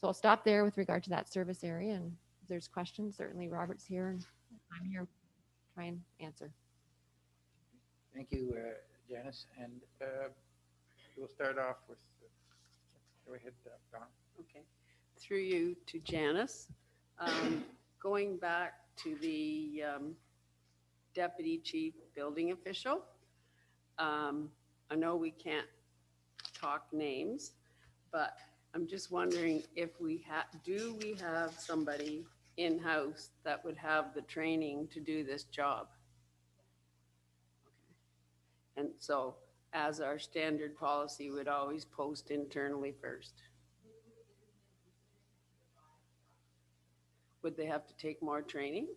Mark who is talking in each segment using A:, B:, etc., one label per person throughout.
A: So I'll stop there with regard to that service area, and if there's questions, certainly Robert's here and I'm here to try and answer.
B: Thank you, Janice. And we'll start off with, go ahead, Don.
C: Okay. Through you to Janice. Going back to the deputy chief building official. I know we can't talk names, but I'm just wondering if we have somebody in-house that would have the training to do this job? Okay. And so as our standard policy would always post internally first. Would they have to take more training?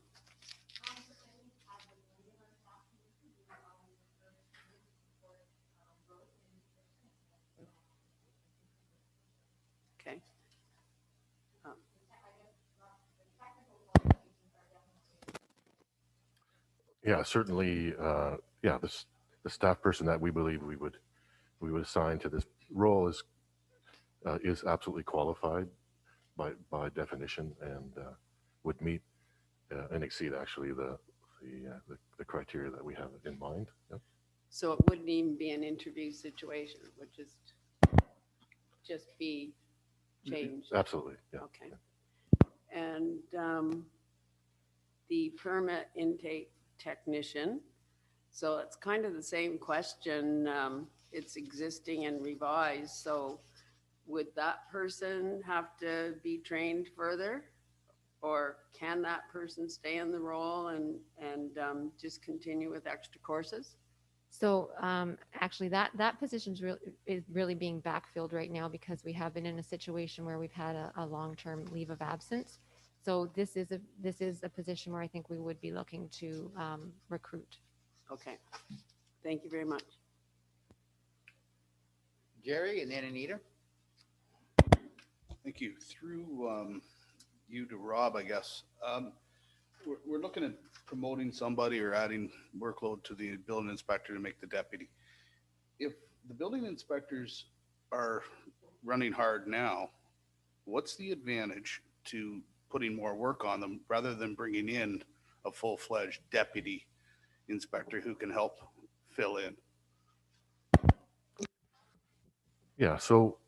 C: Okay.
D: Yeah, certainly. Yeah, the staff person that we believe we would assign to this role is absolutely qualified by definition, and would meet and exceed actually the criteria that we have in mind. Yep.
C: So it wouldn't even be an interview situation, it would just be changed.
D: Absolutely. Yeah.
C: Okay. And the permit intake technician. So it's kind of the same question. It's existing and revised. So would that person have to be trained further, or can that person stay in the role and just continue with extra courses?
A: So actually that position is really being backfilled right now because we have been in a situation where we've had a long-term leave of absence. So this is a position where I think we would be looking to recruit.
C: Okay. Thank you very much.
B: Jerry, and then Anita.
E: Thank you. Through you to Rob, I guess. We're looking at promoting somebody or adding workload to the building inspector to make the deputy. If the building inspectors are running hard now, what's the advantage to putting more work on them rather than bringing in a full-fledged deputy inspector who can help fill in?
D: Yeah. So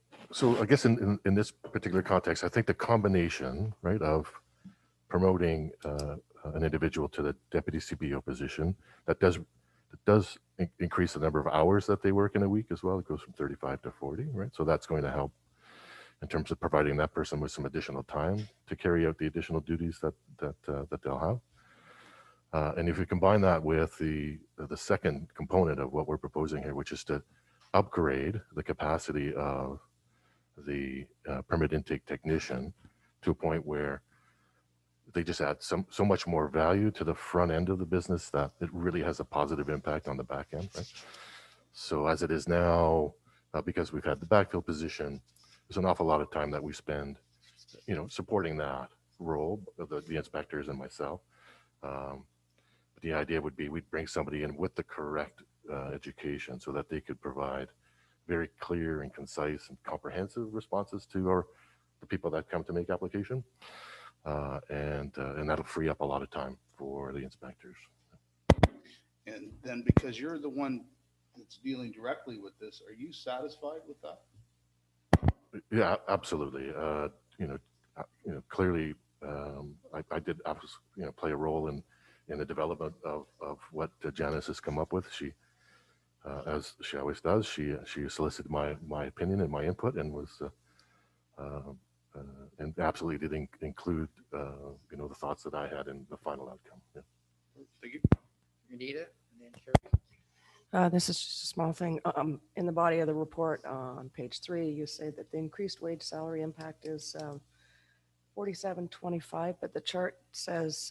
D: I guess in this particular context, I think the combination, right, of promoting an individual to the deputy CBO position that does increase the number of hours that they work in a week as well. It goes from 35 to 40, right? So that's going to help in terms of providing that person with some additional time to carry out the additional duties that they'll have. And if you combine that with the second component of what we're proposing here, which is to upgrade the capacity of the permit intake technician to a point where they just add so much more value to the front end of the business that it really has a positive impact on the back end, right? So as it is now, because we've had the backfill position, there's an awful lot of time that we spend, supporting that role, the inspectors and myself. But the idea would be we'd bring somebody in with the correct education so that they could provide very clear and concise and comprehensive responses to the people that come to make application. And that'll free up a lot of time for the inspectors.
E: And then because you're the one that's dealing directly with this, are you satisfied with that?
D: Yeah, absolutely. Clearly, I did play a role in the development of what Janice has come up with. She, as she always does, she solicited my opinion and my input, and was and absolutely did include the thoughts that I had in the final outcome. Yeah.
E: Thank you.
B: Anita, and then Sherry.
F: This is just a small thing. In the body of the report on page 3, you say that the increased wage salary impact is $47.25, but the chart says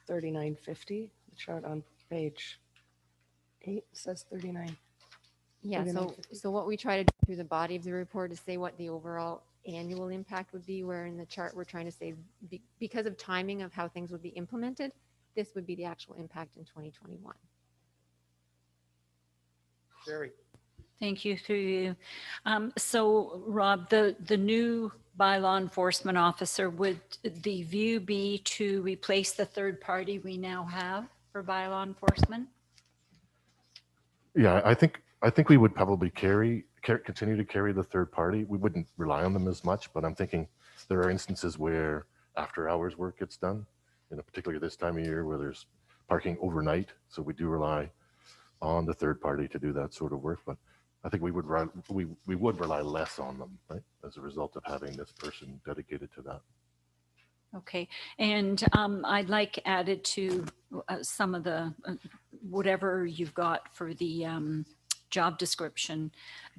F: $39.50. The chart on page 8 says 39.
A: Yeah, so what we try to do through the body of the report is say what the overall annual impact would be, where in the chart we're trying to say because of timing of how things would be implemented, this would be the actual impact in 2021.
B: Sherry.
G: Thank you, through you. So Rob, the new bylaw enforcement officer, would the view be to replace the third party we now have for bylaw enforcement?
D: Yeah, I think we would probably continue to carry the third party. We wouldn't rely on them as much, but I'm thinking there are instances where after hours work gets done, particularly this time of year where there's parking overnight. So we do rely on the third party to do that sort of work. But I think we would rely less on them, right, as a result of having this person dedicated to that.
G: Okay, and I'd like added to some of the, whatever you've got for the job description,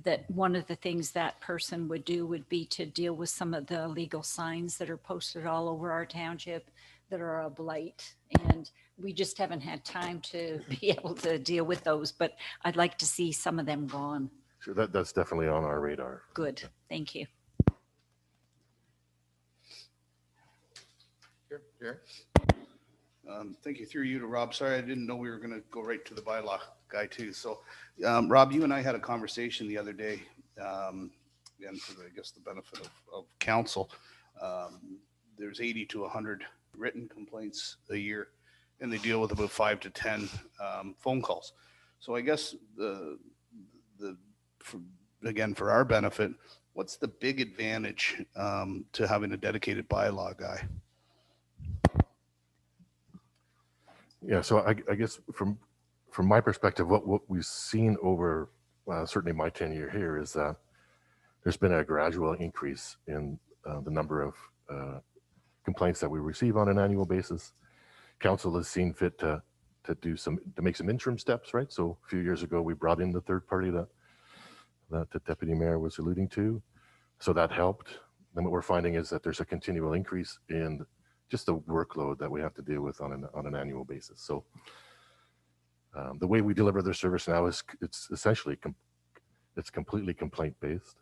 G: that one of the things that person would do would be to deal with some of the illegal signs that are posted all over our township that are a blight. And we just haven't had time to be able to deal with those, but I'd like to see some of them gone.
D: Sure, that's definitely on our radar.
G: Good, thank you.
B: Sure, Jerry?
E: Thank you. Through you to Rob. Sorry, I didn't know we were going to go right to the bylaw guy too. So, Rob, you and I had a conversation the other day, and for I guess the benefit of council, there's 80 to 100 written complaints a year, and they deal with about 5 to 10 phone calls. So I guess again, for our benefit, what's the big advantage to having a dedicated bylaw guy?
D: Yeah, so I guess from my perspective, what we've seen over certainly my tenure here is that there's been a gradual increase in the number of complaints that we receive on an annual basis. Council has seen fit to make some interim steps, right? So a few years ago, we brought in the third party that the deputy mayor was alluding to, so that helped. Then what we're finding is that there's a continual increase in just the workload that we have to deal with on an annual basis. So the way we deliver their service now is it's essentially it's completely complaint based.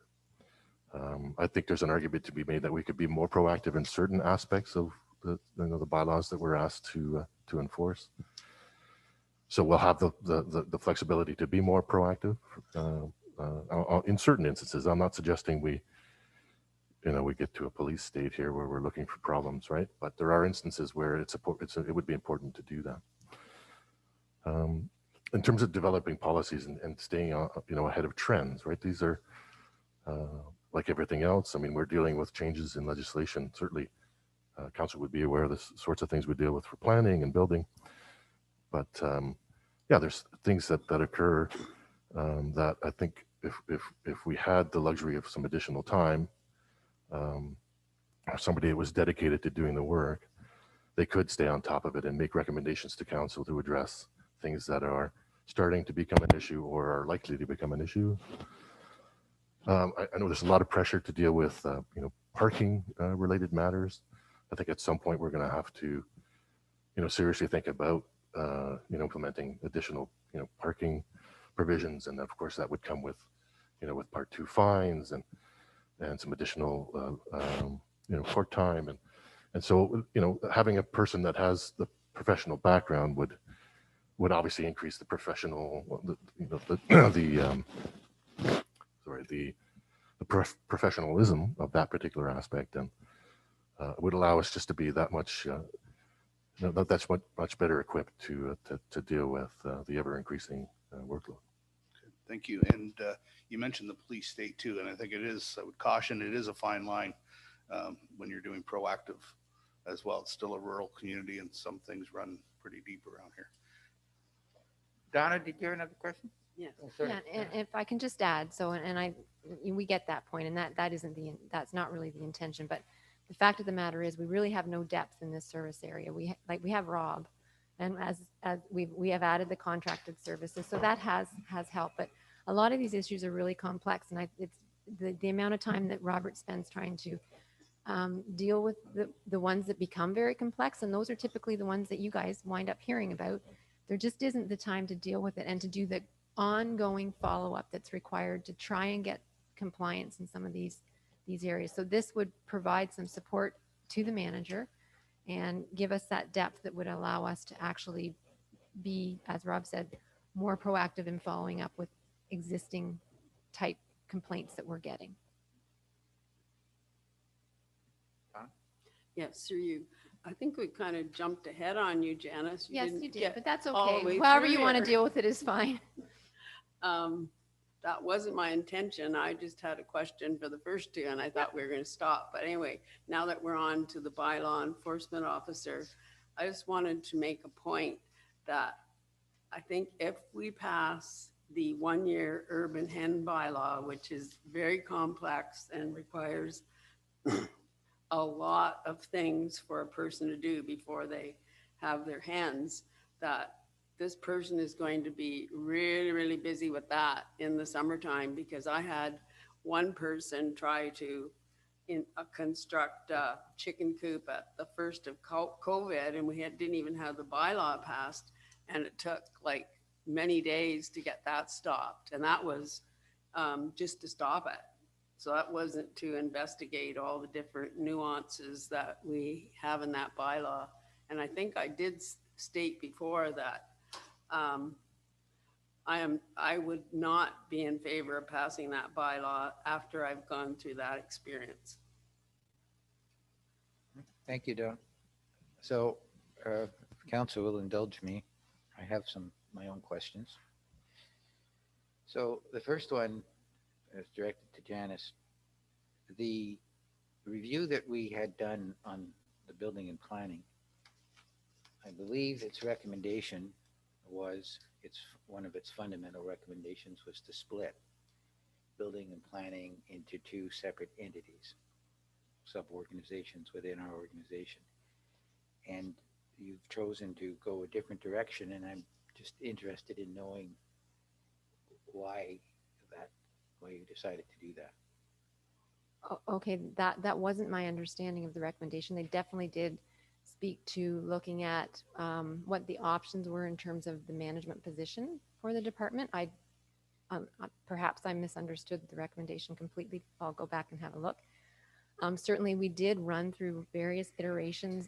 D: I think there's an argument to be made that we could be more proactive in certain aspects of the bylaws that we're asked to enforce. So we'll have the flexibility to be more proactive in certain instances. I'm not suggesting we get to a police state here where we're looking for problems, right? But there are instances where it would be important to do that. In terms of developing policies and staying ahead of trends, right? These are like everything else. I mean, we're dealing with changes in legislation. Certainly, council would be aware of the sorts of things we deal with for planning and building. But yeah, there's things that occur that I think if we had the luxury of some additional time, or somebody that was dedicated to doing the work, they could stay on top of it and make recommendations to council to address things that are starting to become an issue or are likely to become an issue. I know there's a lot of pressure to deal with, parking related matters. I think at some point we're going to have to, seriously think about, implementing additional, parking provisions, and of course that would come with, with Part 2 fines and some additional, court time, and so having a person that has the professional background would obviously increase the professional, professionalism of that particular aspect, and would allow us just to be that much that's much better equipped to deal with the ever increasing workload.
E: Thank you. And you mentioned the police state too, and I think I would caution, it is a fine line when you're doing proactive as well. It's still a rural community and some things run pretty deep around here.
B: Donna, did you have another question?
C: Yes.
B: Oh, sorry.
A: Yeah, and if I can just add, so, we get that point, and that's not really the intention, but the fact of the matter is we really have no depth in this service area. We have Rob, and as we have added the contracted services, so that has helped, but a lot of these issues are really complex, and it's the amount of time that Robert spends trying to deal with the ones that become very complex, and those are typically the ones that you guys wind up hearing about. There just isn't the time to deal with it and to do the ongoing follow-up that's required to try and get compliance in some of these areas. So this would provide some support to the manager and give us that depth that would allow us to actually be, as Rob said, more proactive in following up with existing type complaints that we're getting.
C: Yes, through you. I think we kind of jumped ahead on you, Janice.
A: Yes,
C: didn't
A: you did,
C: get
A: but that's
C: all the
A: okay.
C: way
A: However
C: through
A: you want to
C: here.
A: deal with it is fine.
C: That wasn't my intention. I just had a question for the first two, and I thought we were going to stop. But anyway, now that we're on to the bylaw enforcement officer, I just wanted to make a point that I think if we pass the 1-year urban hen bylaw, which is very complex and requires a lot of things for a person to do before they have their hens, that this person is going to be really, really busy with that in the summertime, because I had one person try to construct a chicken coop at the first of COVID, and didn't even have the bylaw passed, and it took like many days to get that stopped, and that was just to stop it. So that wasn't to investigate all the different nuances that we have in that bylaw. And I think I did state before that I would not be in favor of passing that bylaw after I've gone through that experience.
B: Thank you, Don. So, if council will indulge me, I have my own questions. So the first one is directed to Janice. The review that we had done on the building and planning, I believe its recommendation was, one of its fundamental recommendations was to split building and planning into two separate entities, sub-organizations within our organization. And you've chosen to go a different direction, and I'm just interested in knowing why you decided to do that.
A: Okay, that wasn't my understanding of the recommendation. They definitely did speak to looking at what the options were in terms of the management position for the department. Perhaps I misunderstood the recommendation completely. I'll go back and have a look. Certainly, we did run through various iterations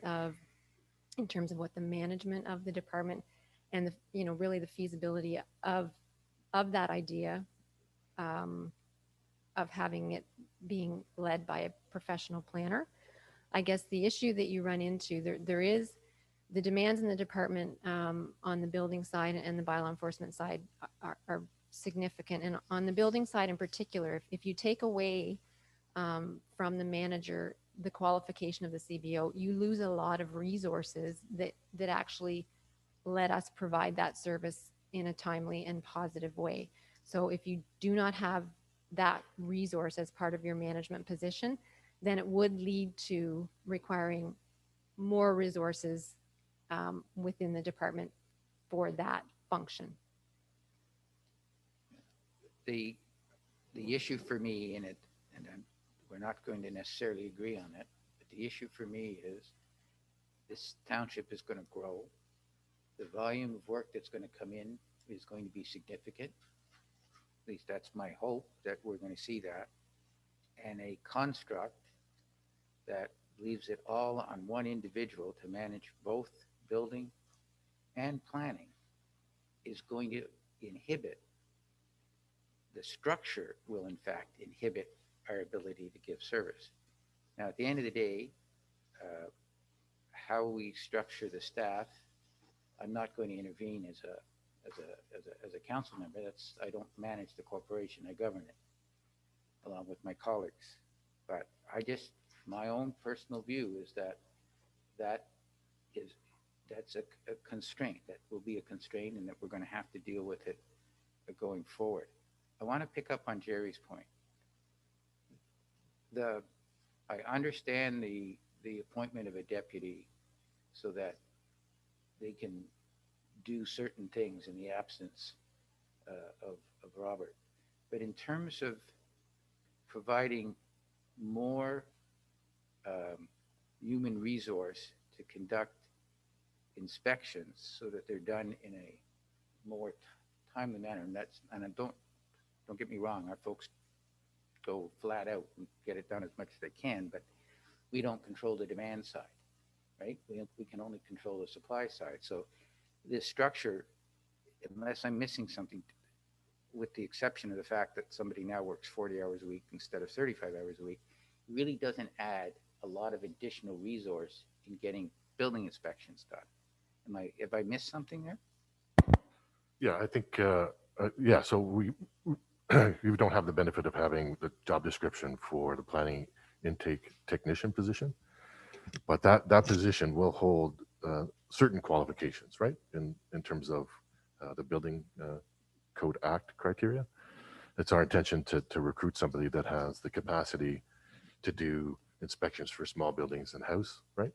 A: in terms of what the management of the department and really the feasibility of that idea of having it being led by a professional planner. I guess the issue that you run into, there is the demands in the department on the building side and the bylaw enforcement side are significant. And on the building side in particular, if you take away from the manager the qualification of the CBO, you lose a lot of resources that actually let us provide that service in a timely and positive way. So if you do not have that resource as part of your management position, then it would lead to requiring more resources within the department for that function.
B: The issue for me in it, and we're not going to necessarily agree on it, but the issue for me is this township is going to grow. The volume of work that's going to come in is going to be significant. At least that's my hope, that we're going to see that. And a construct that leaves it all on one individual to manage both building and planning is going to inhibit. The structure will in fact inhibit our ability to give service. Now, at the end of the day, how we structure the staff, I'm not going to intervene as a council member. I don't manage the corporation, I govern it along with my colleagues. But my own personal view is that's a constraint, that will be a constraint, and that we're going to have to deal with it going forward. I want to pick up on Jerry's point. I understand the appointment of a deputy so that they can do certain things in the absence of Robert. But in terms of providing more human resource to conduct inspections so that they're done in a more timely manner, and don't get me wrong, our folks go flat out and get it done as much as they can, but we don't control the demand side, right? We can only control the supply side. So this structure, unless I'm missing something, with the exception of the fact that somebody now works 40 hours a week instead of 35 hours a week, really doesn't add a lot of additional resource in getting building inspections done. Have I missed something there?
D: Yeah, I think, yeah, so you don't have the benefit of having the job description for the planning intake technician position, but that position will hold certain qualifications, right? In terms of the Building Code Act criteria. It's our intention to recruit somebody that has the capacity to do inspections for small buildings and house, right?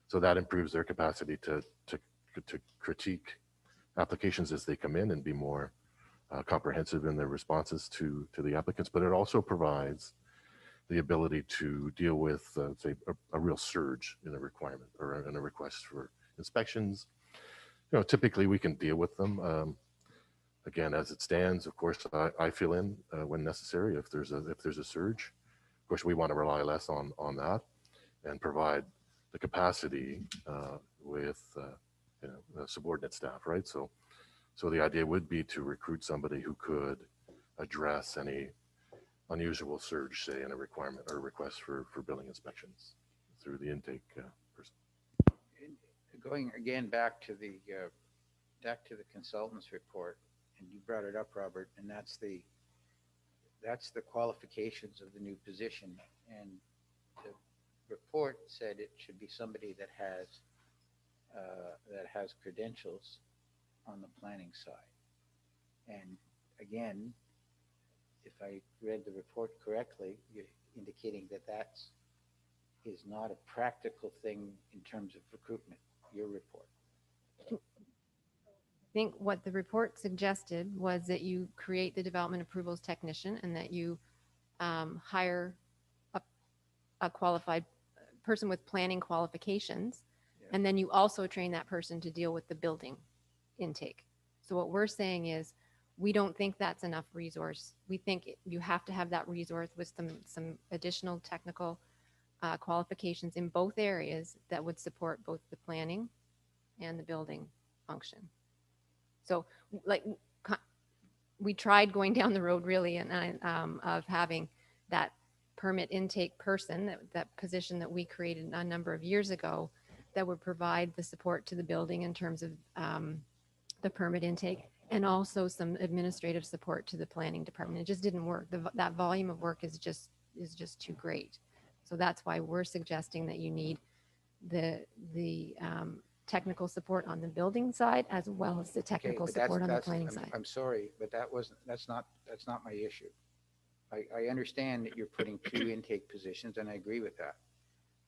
D: So that improves their capacity to critique applications as they come in and be more comprehensive in their responses to the applicants. But it also provides the ability to deal with, say, a real surge in a requirement or in a request for inspections. You know, typically we can deal with them. Again, as it stands, of course, I fill in when necessary if there's a surge. Of course, we want to rely less on that and provide the capacity with subordinate staff, right? So the idea would be to recruit somebody who could address any unusual surge, say, in a requirement or request for building inspections through the intake person.
B: Going again back to the consultant's report, and you brought it up, Robert, and that's the qualifications of the new position. And the report said it should be somebody that has credentials on the planning side. And again, if I read the report correctly, you're indicating that is not a practical thing in terms of recruitment, your report.
A: I think what the report suggested was that you create the development approvals technician and that you hire a qualified person with planning qualifications.
B: Yeah.
A: And then you also train that person to deal with the building intake. So what we're saying is we don't think that's enough resource. We think you have to have that resource with some additional technical qualifications in both areas that would support both the planning and the building function. So like we tried going down the road really and of having that permit intake person, that position that we created a number of years ago that would provide the support to the building in terms of the permit intake and also some administrative support to the planning department. It just didn't work. That volume of work is just too great. So that's why we're suggesting that you need the technical support on the building side as well as the technical support on the planning side.
B: I'm sorry, but that's not my issue. I understand that you're putting two intake positions, and I agree with that.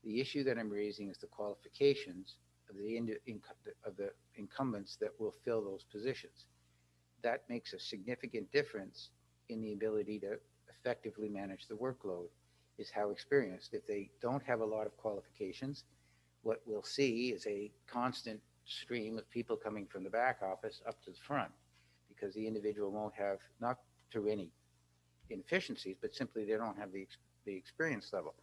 B: The issue that I'm raising is the qualifications of the incumbents that will fill those positions. That makes a significant difference in the ability to effectively manage the workload, is how experienced. If they don't have a lot of qualifications, what we'll see is a constant stream of people coming from the back office up to the front, because the individual won't have, not through any inefficiencies, but simply they don't have the experience level.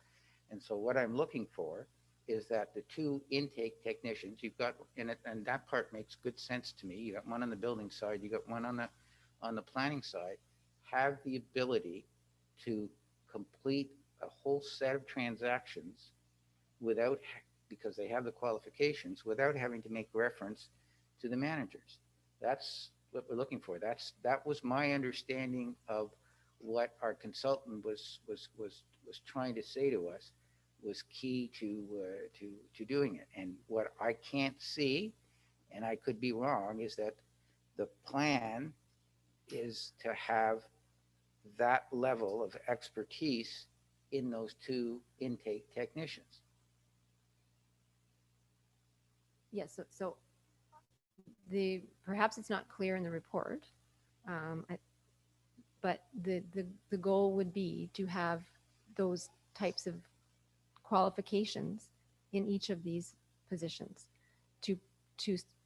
B: And so what I'm looking for is that the two intake technicians you've got in it, and that part makes good sense to me. You got one on the building side, you got one on the planning side, have the ability to complete a whole set of transactions without, because they have the qualifications, without having to make reference to the managers. That's what we're looking for. That was my understanding of what our consultant was trying to say to us was key to doing it. And what I can't see, and I could be wrong, is that the plan is to have that level of expertise in those two intake technicians.
A: Yes. So perhaps it's not clear in the report, but the goal would be to have those types of qualifications in each of these positions to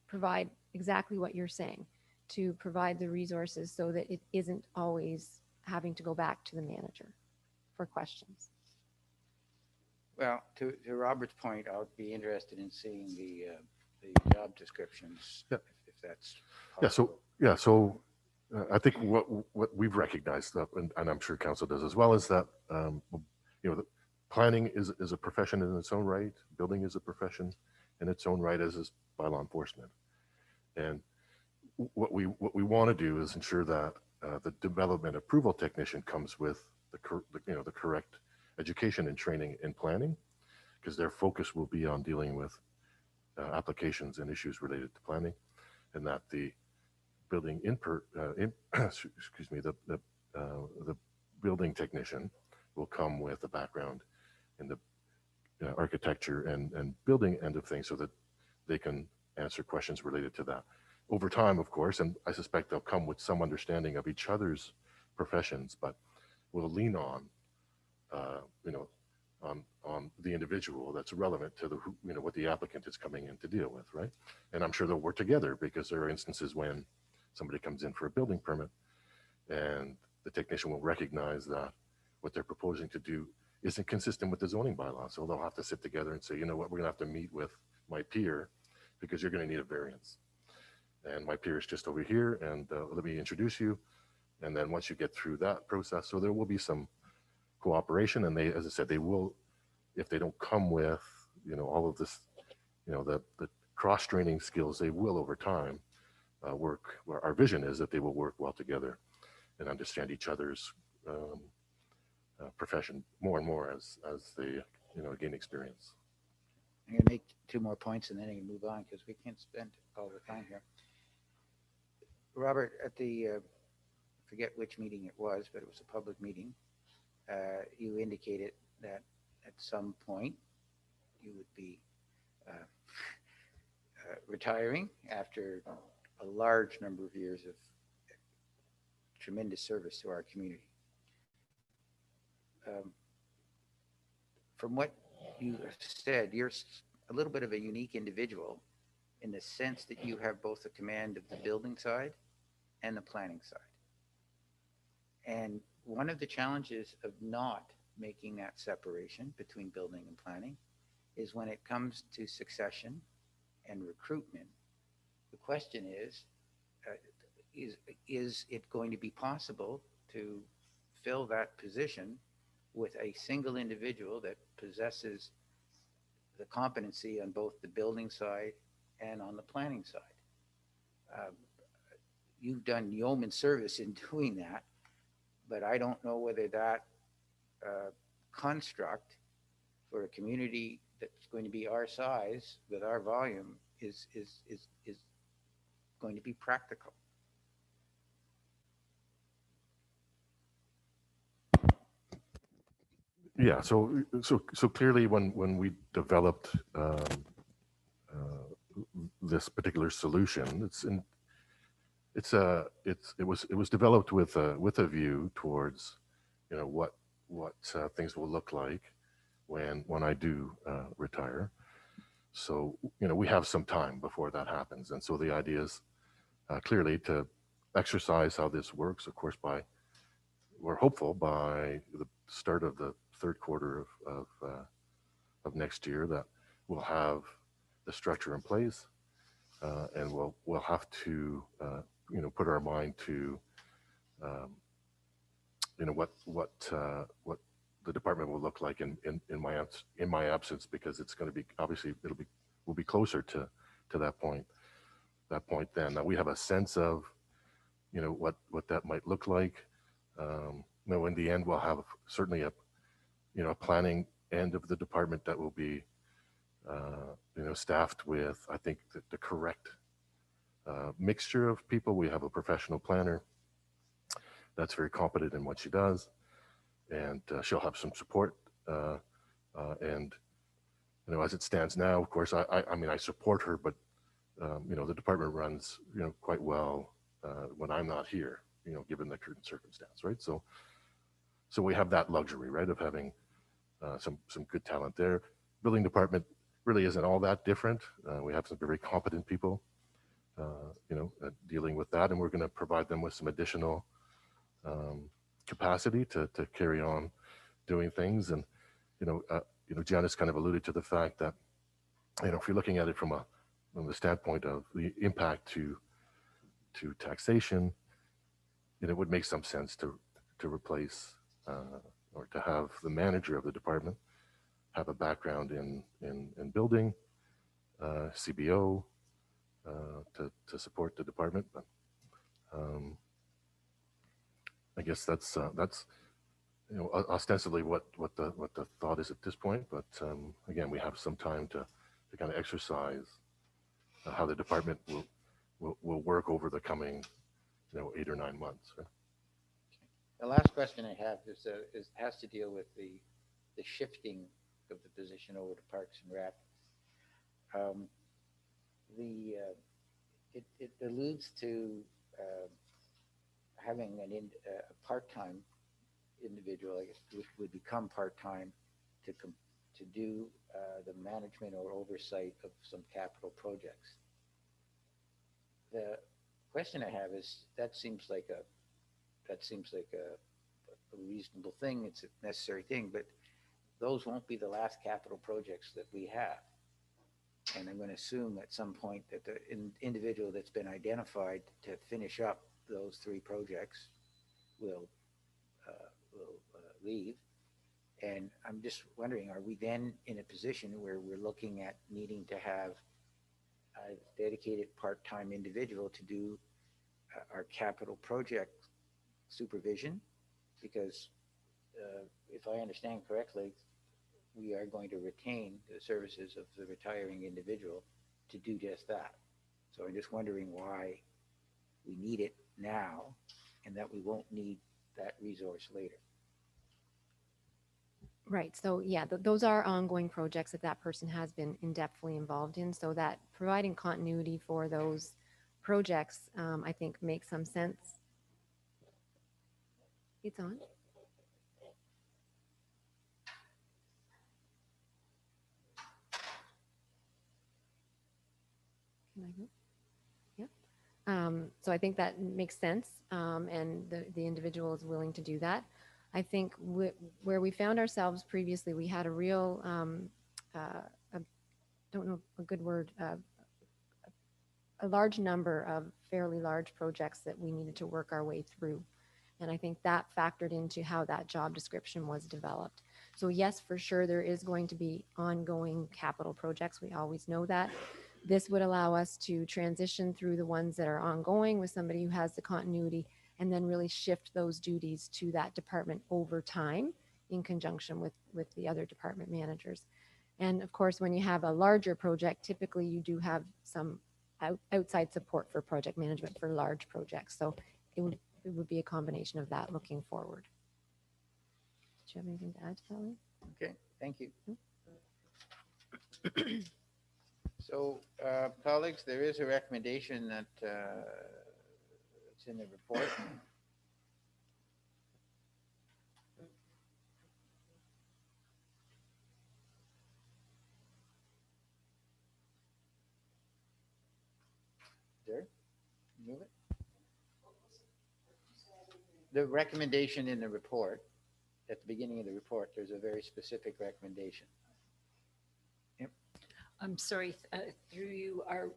A: provide exactly what you're saying, to provide the resources so that it isn't always having to go back to the manager for questions.
B: Well, to Robert's point, I would be interested in seeing the job descriptions,
D: Yeah.
B: if that's possible.
D: So I think what we've recognized, and I'm sure council does as well, is that planning is a profession in its own right. Building is a profession in its own right, as is bylaw enforcement. And what we want to do is ensure that the development approval technician comes with the correct education and training in planning, because their focus will be on dealing with applications and issues related to planning, and that the building excuse me, the building technician will come with a background in the architecture and building end of things, so that they can answer questions related to that. Over time, of course, and I suspect they'll come with some understanding of each other's professions, but we'll lean on, on the individual that's relevant to what the applicant is coming in to deal with, right? And I'm sure they'll work together, because there are instances when somebody comes in for a building permit and the technician will recognize that what they're proposing to do isn't consistent with the zoning bylaw. So they'll have to sit together and say, you know what, we're gonna have to meet with my peer, because you're gonna need a variance. And my peer is just over here, and let me introduce you. And then once you get through that process, so there will be some cooperation, and they, as I said, they will, if they don't come with, all of this, the cross-training skills, they will over time work. Our vision is that they will work well together and understand each other's profession more and more as they, gain experience.
B: I'm going to make 2 more points and then I can move on, because we can't spend all the time here. Robert, at the, forget which meeting it was, but it was a public meeting, you indicated that at some point you would be retiring after a large number of years of tremendous service to our community. From what you have said, you're a little bit of a unique individual in the sense that you have both the command of the building side and the planning side. And one of the challenges of not making that separation between building and planning is when it comes to succession and recruitment. The question is it going to be possible to fill that position with a single individual that possesses the competency on both the building side and on the planning side? You've done yeoman service in doing that, but I don't know whether that construct for a community that's going to be our size with our volume is going to be practical.
D: Yeah, so clearly when we developed this particular solution, it was developed with a view towards what things will look like when I do retire. So we have some time before that happens, and so the idea is clearly to exercise how this works. Of course, we're hopeful by the start of the third quarter of next year that we'll have the structure in place, and we'll have to put our mind to what the department will look like in my absence, because it's going to be, obviously we'll be closer to that point then. Now we have a sense of what that might look like. In the end we'll have certainly a planning end of the department that will be staffed with, I think, the correct mixture of people. We have a professional planner that's very competent in what she does, and she'll have some support. And as it stands now, of course, I support her, but the department runs quite well when I'm not here, given the current circumstance, right? So we have that luxury, right, of having some good talent there. Building department really isn't all that different. We have some very competent people, dealing with that, and we're going to provide them with some additional capacity to carry on doing things. And Janice kind of alluded to the fact that if you're looking at it from the standpoint of the impact to taxation, it would make some sense to replace or to have the manager of the department have a background in building, CBO, to support the department. But I guess that's ostensibly what the thought is at this point. But again, we have some time to kind of exercise how the department will work over the coming 8 or 9 months. Right?
B: The last question I have has to deal with the shifting of the position over to Parks and Rec. It alludes to having a part-time individual, I guess, which would become part-time to do the management or oversight of some capital projects. The question I have is that seems like a reasonable thing. It's a necessary thing, but those won't be the last capital projects that we have. And I'm going to assume at some point that the individual that's been identified to finish up those 3 projects will leave. And I'm just wondering, are we then in a position where we're looking at needing to have a dedicated part-time individual to do our capital project supervision? Because if I understand correctly, we are going to retain the services of the retiring individual to do just that. So I'm just wondering why we need it now and that we won't need that resource later.
A: Right. So yeah, those are ongoing projects that that person has been in-depthly involved in. So that providing continuity for those projects, I think makes some sense. It's on. Can I go? Yep. So I think that makes sense, and the individual is willing to do that. I think where we found ourselves previously, we had a real, don't know a good word, a large number of fairly large projects that we needed to work our way through. And I think that factored into how that job description was developed. So yes, for sure, there is going to be ongoing capital projects. We always know that. This would allow us to transition through the ones that are ongoing with somebody who has the continuity, and then really shift those duties to that department over time in conjunction with the other department managers. And of course, when you have a larger project, typically you do have some outside support for project management for large projects. So it would be a combination of that looking forward. Do you have anything to add to that, Lee?
B: Okay, thank you. So, colleagues, there is a recommendation that it's in the report. There, move it. The recommendation in the report, at the beginning of the report, there's a very specific recommendation.
G: I'm sorry, through you, are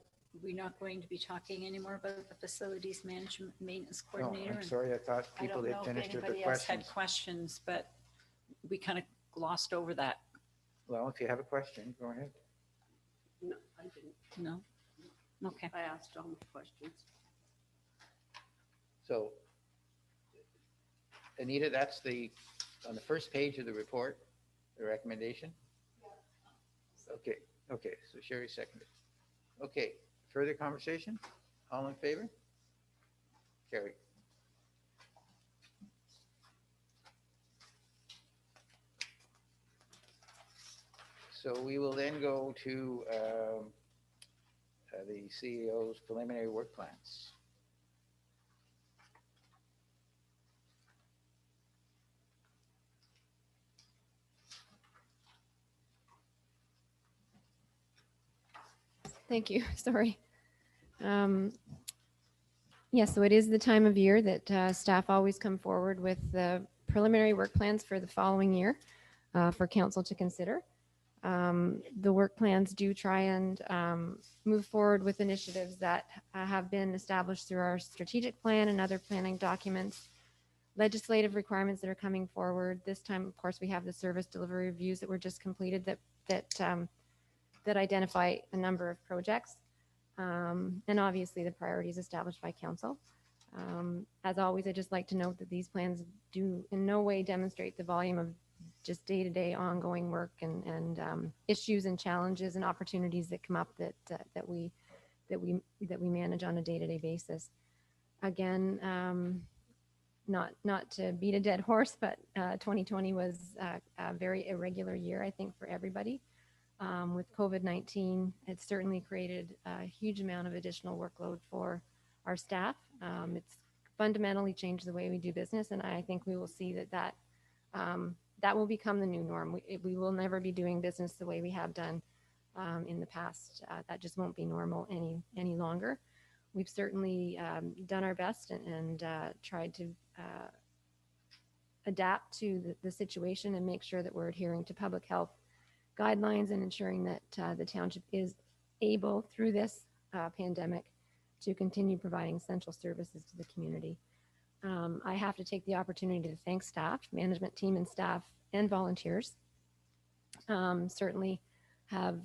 G: we not going to be talking anymore about the facilities management maintenance
B: No,
G: coordinator?
B: I'm sorry, I thought
G: I
B: people
G: don't
B: had
G: know if
B: finished with
G: anybody
B: their
G: else had
B: questions.
G: questions, but we kind of glossed over that.
B: Well, if you have a question, go ahead.
C: No, I didn't.
G: No? Okay.
C: I asked all my questions.
B: So, Anita, that's on the first page of the report, the recommendation? Okay, so Sherry seconded. Okay, further conversation? All in favor? Carry. So we will then go to the CEO's preliminary work plans.
A: Thank you. Sorry. Yes, so it is the time of year that staff always come forward with the preliminary work plans for the following year for council to consider. The work plans do try and move forward with initiatives that have been established through our strategic plan and other planning documents. legislative requirements that are coming forward. This time, of course, we have the service delivery reviews that were just completed that identify a number of projects, and obviously the priorities established by council. As always, I just like to note that these plans do in no way demonstrate the volume of just day-to-day ongoing work and issues and challenges and opportunities that come up that we manage on a day-to-day basis. Again, not to beat a dead horse, but 2020 was a very irregular year, I think, for everybody. With COVID-19, it certainly created a huge amount of additional workload for our staff. It's fundamentally changed the way we do business, and I think we will see that will become the new norm. We will never be doing business the way we have done in the past. That just won't be normal any longer. We've certainly done our best and tried to adapt to the situation and make sure that we're adhering to public health guidelines and ensuring that the township is able, through this pandemic, to continue providing essential services to the community. I have to take the opportunity to thank staff, management team and staff, and volunteers. Certainly have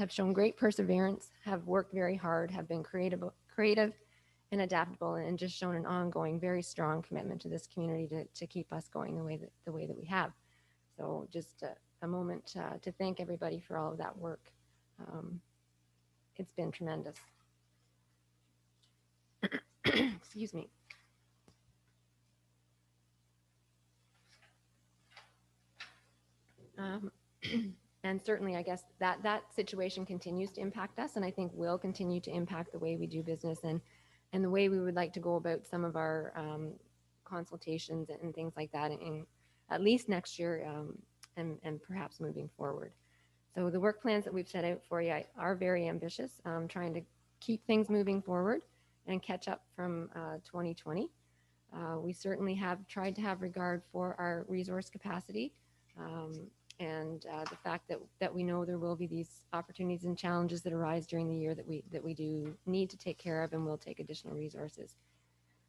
A: shown great perseverance, have worked very hard, have been creative and adaptable, and just shown an ongoing, very strong commitment to this community to keep us going the way that we have. So just a moment to thank everybody for all of that work. It's been tremendous. Excuse me. And certainly, I guess that situation continues to impact us, and I think will continue to impact the way we do business and the way we would like to go about some of our consultations and things like that, in at least next year, and perhaps moving forward. So the work plans that we've set out for you are very ambitious, trying to keep things moving forward and catch up from 2020. We certainly have tried to have regard for our resource capacity, and the fact that we know there will be these opportunities and challenges that arise during the year that we do need to take care of and will take additional resources.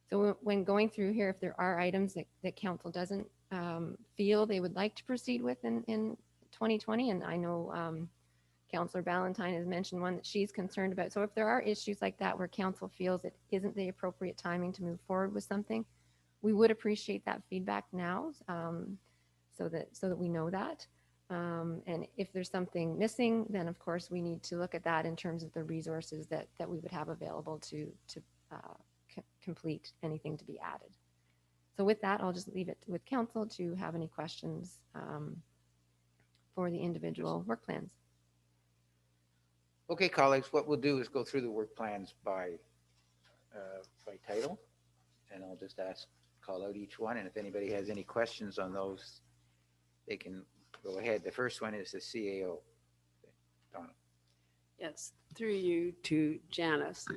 A: So when going through here, if there are items that council doesn't feel they would like to proceed with in 2020, and I know Councillor Ballantyne has mentioned one that she's concerned about. So if there are issues like that where council feels it isn't the appropriate timing to move forward with something, we would appreciate that feedback now, so that we know that. And if there's something missing, then of course we need to look at that in terms of the resources that we would have available to complete anything to be added. So with that, I'll just leave it with council to have any questions for the individual work plans.
B: Okay, colleagues, what we'll do is go through the work plans by title, and I'll just call out each one, and if anybody has any questions on those, they can go ahead. The first one is the CAO. Donna.
C: Yes, through you to Janice.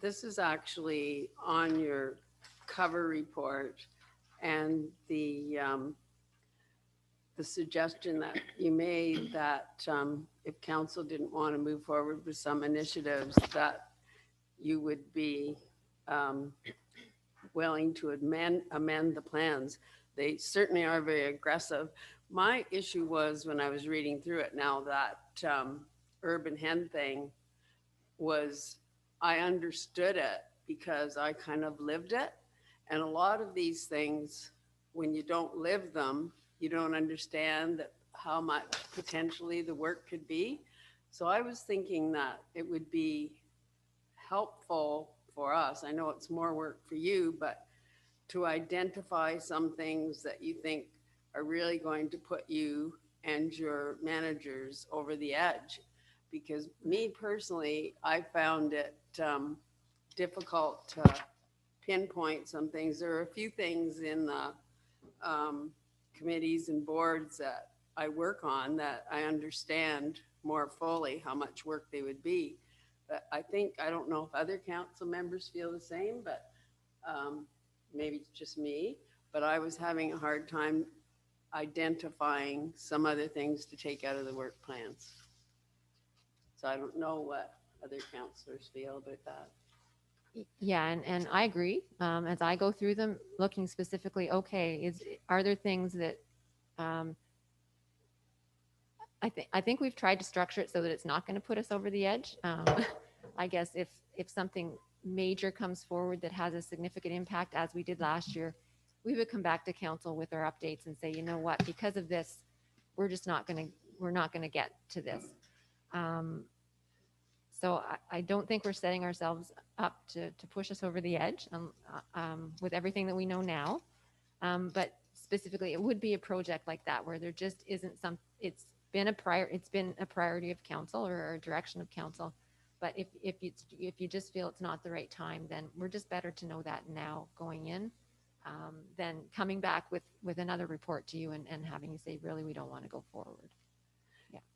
C: This is actually on your cover report, and the suggestion that you made that if council didn't want to move forward with some initiatives, that you would be willing to amend the plans. They certainly are very aggressive. My issue was, when I was reading through it now, that urban hen thing was, I understood it because I kind of lived it. And a lot of these things, when you don't live them, you don't understand how much potentially the work could be. So I was thinking that it would be helpful for us. I know it's more work for you, but to identify some things that you think are really going to put you and your managers over the edge. Because me personally, I found it difficult to pinpoint some things. There are a few things in the committees and boards that I work on that I understand more fully how much work they would be. But I don't know if other council members feel the same, but maybe it's just me, but I was having a hard time identifying some other things to take out of the work plans. So I don't know what other councillors feel about that.
A: Yeah, and I agree. As I go through them, looking specifically, okay, are there things that um, I think we've tried to structure it so that it's not going to put us over the edge. I guess if something major comes forward that has a significant impact, as we did last year, we would come back to council with our updates and say, you know what, because of this, we're not going to get to this. Um, so I don't think we're setting ourselves up to push us over the edge with everything that we know now. But specifically, it would be a project like that where there just isn't it's been a priority of council or a direction of council. But if you just feel it's not the right time, then we're just better to know that now going in, than coming back with another report to you and having you say, really, we don't want to go forward.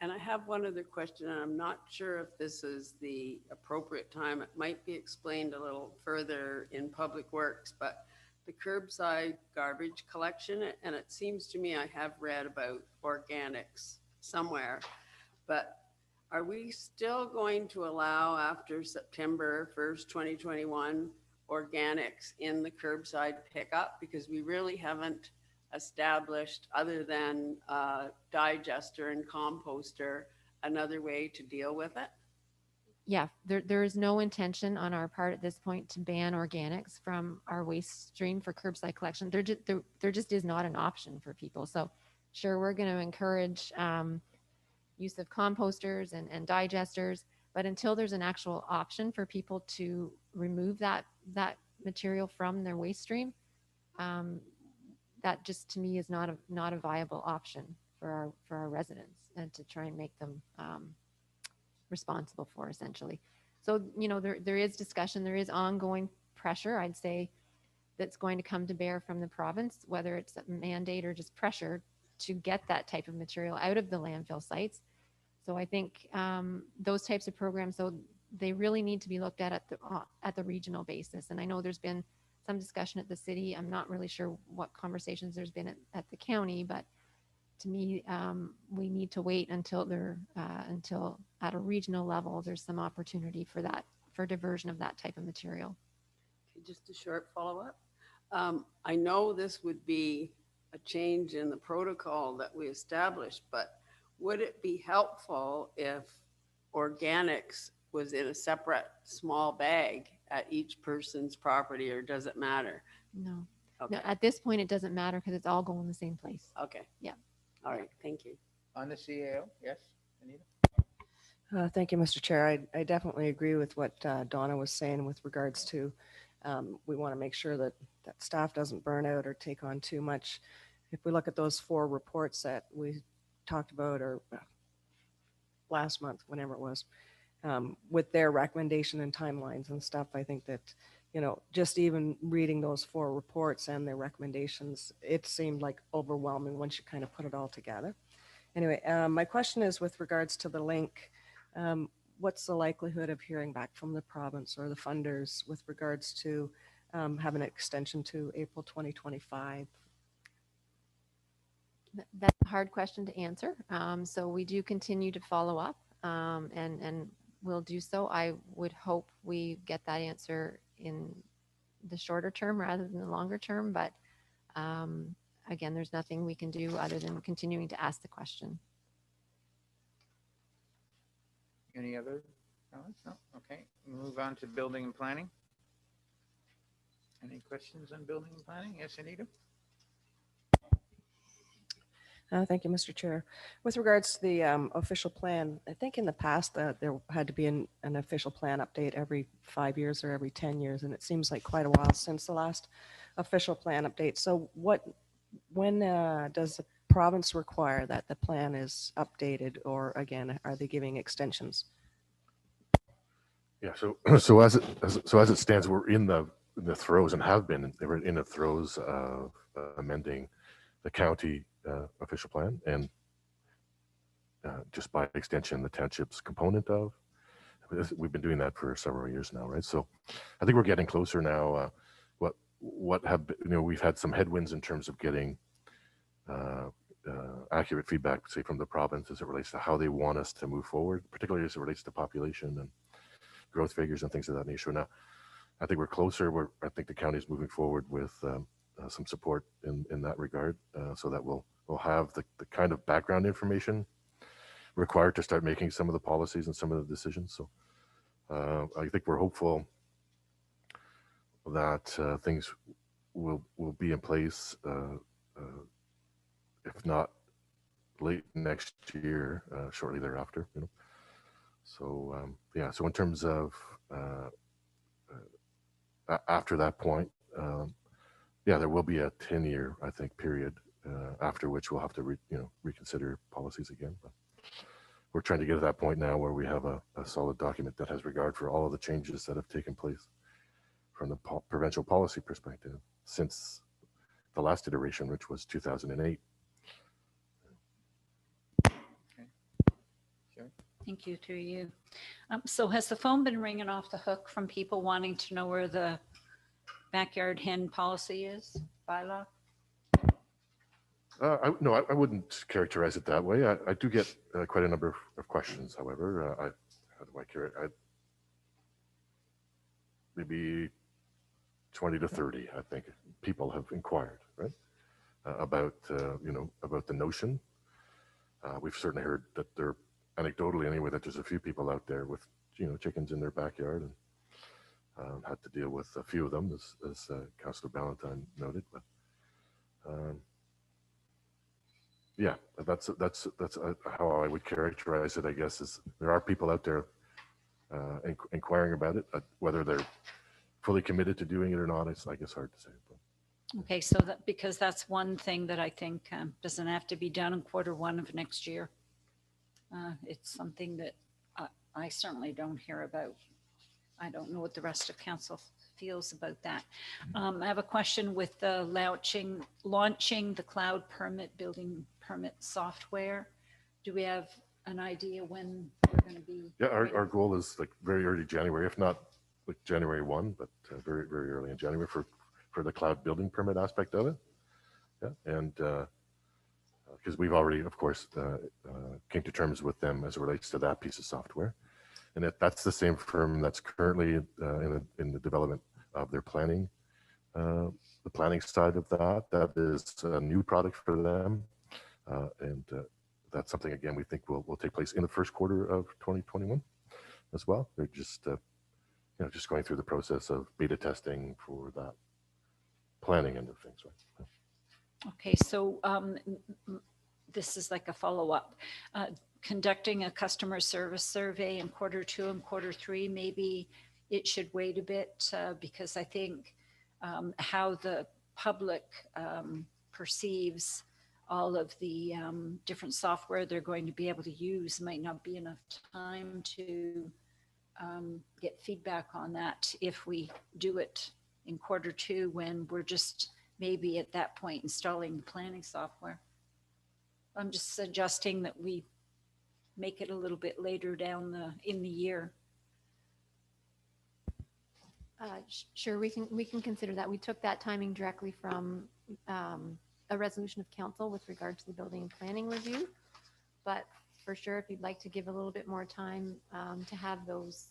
C: And I have one other question, and I'm not sure if this is the appropriate time. It might be explained a little further in Public Works, but the curbside garbage collection, and it seems to me I have read about organics somewhere, but are we still going to allow after September 1st, 2021, organics in the curbside pickup? Because we really haven't established, other than digester and composter, another way to deal with it.
A: Yeah, there is no intention on our part at this point to ban organics from our waste stream for curbside collection. There just is not an option for people. So sure, we're going to encourage use of composters and digesters, but until there's an actual option for people to remove that material from their waste stream, that just to me is not a viable option for our residents and to try and make them responsible for, essentially. So there is discussion, there is ongoing pressure, I'd say, that's going to come to bear from the province, whether it's a mandate or just pressure to get that type of material out of the landfill sites. So I think those types of programs, so they really need to be looked at the regional basis. And I know there's been some discussion at the city. I'm not really sure what conversations there's been at the county, but to me, we need to wait until at a regional level, there's some opportunity for diversion of that type of material.
C: Okay, just a short follow-up. I know this would be a change in the protocol that we established, but would it be helpful if organics was in a separate small bag at each person's property, or does it matter?
A: No.
C: Okay.
A: No, at this point, it doesn't matter because it's all going in the same place.
C: Okay.
A: Yeah.
C: All right. Thank you.
B: On the CAO, yes, Anita?
F: Thank you, Mr. Chair. I definitely agree with what Donna was saying with regards to we want to make sure that staff doesn't burn out or take on too much. If we look at those 4 reports that we talked about, or last month, whenever it was, with their recommendation and timelines and stuff, I think that, just even reading those 4 reports and their recommendations, it seemed like overwhelming once you kind of put it all together. Anyway, my question is with regards to the link, what's the likelihood of hearing back from the province or the funders with regards to having an extension to April 2025?
A: That's a hard question to answer. So we do continue to follow up, and we'll do so. I would hope we get that answer in the shorter term rather than the longer term. But again, there's nothing we can do other than continuing to ask the question.
B: Any other comments? No? Okay. Move on to building and planning. Any questions on building and planning? Yes, Anita?
F: Thank you, Mr. Chair. With regards to the official plan, I think in the past there had to be an official plan update every 5 years or every 10 years, and it seems like quite a while since the last official plan update. So when does the province require that the plan is updated, or again, are they giving extensions?
D: Yeah. So as it stands, we're in the throes and have been. They were in the throes of amending the county official plan, and just by extension, the township's component of. We've been doing that for several years now, right? So I think we're getting closer now. We've had some headwinds in terms of getting accurate feedback, say, from the province as it relates to how they want us to move forward, particularly as it relates to population and growth figures and things of that nature. Now, I think we're closer. I think the county is moving forward with some support in that regard, so that we'll have the kind of background information required to start making some of the policies and some of the decisions. So I think we're hopeful that things will be in place, if not late next year, shortly thereafter. So yeah. So in terms of after that point, yeah, there will be a 10-year, I think, period after which we'll have to reconsider policies again. But we're trying to get to that point now where we have a solid document that has regard for all of the changes that have taken place from the provincial policy perspective since the last iteration, which was 2008.
B: Sure.
G: Thank you, through you. So has the phone been ringing off the hook from people wanting to know where the backyard hen policy is, bylaw?
D: No, I wouldn't characterize it that way. I do get quite a number of questions, however. How do I characterize? Maybe 20 to 30, I think, people have inquired, right, about about the notion. We've certainly heard that there, anecdotally anyway, that there's a few people out there with chickens in their backyard, and had to deal with a few of them, as Councillor Ballantyne noted. But yeah, that's how I would characterize it. I guess is there are people out there inquiring about it. Whether they're fully committed to doing it or not, it's, I guess, hard to say. But.
G: Okay, so that, because that's one thing that I think doesn't have to be done in quarter 1 of next year. It's something that I certainly don't hear about. I don't know what the rest of council feels about that. I have a question with the launching the cloud building permit software. Do we have an idea when we're going to be?
D: Yeah, our goal is like very early January, if not like January 1, but very, very early in January for the cloud building permit aspect of it. Yeah, and because we've already, of course, came to terms with them as it relates to that piece of software. And that's the same firm that's currently in the development of their planning, the planning side of that. That is a new product for them. And that's something, again, we think will take place in the first quarter of 2021 as well. They're just, just going through the process of beta testing for that planning end of things, right?
G: Okay, so this is like a follow-up. Conducting a customer service survey in quarter 2 and quarter 3, maybe it should wait a bit because I think how the public perceives all of the different software they're going to be able to use might not be enough time to get feedback on that if we do it in quarter 2 when we're just maybe at that point installing the planning software. I'm just suggesting that we make it a little bit later down in the year.
A: Sure, we can consider that. We took that timing directly from a resolution of council with regard to the building and planning review. But for sure, if you'd like to give a little bit more time to have those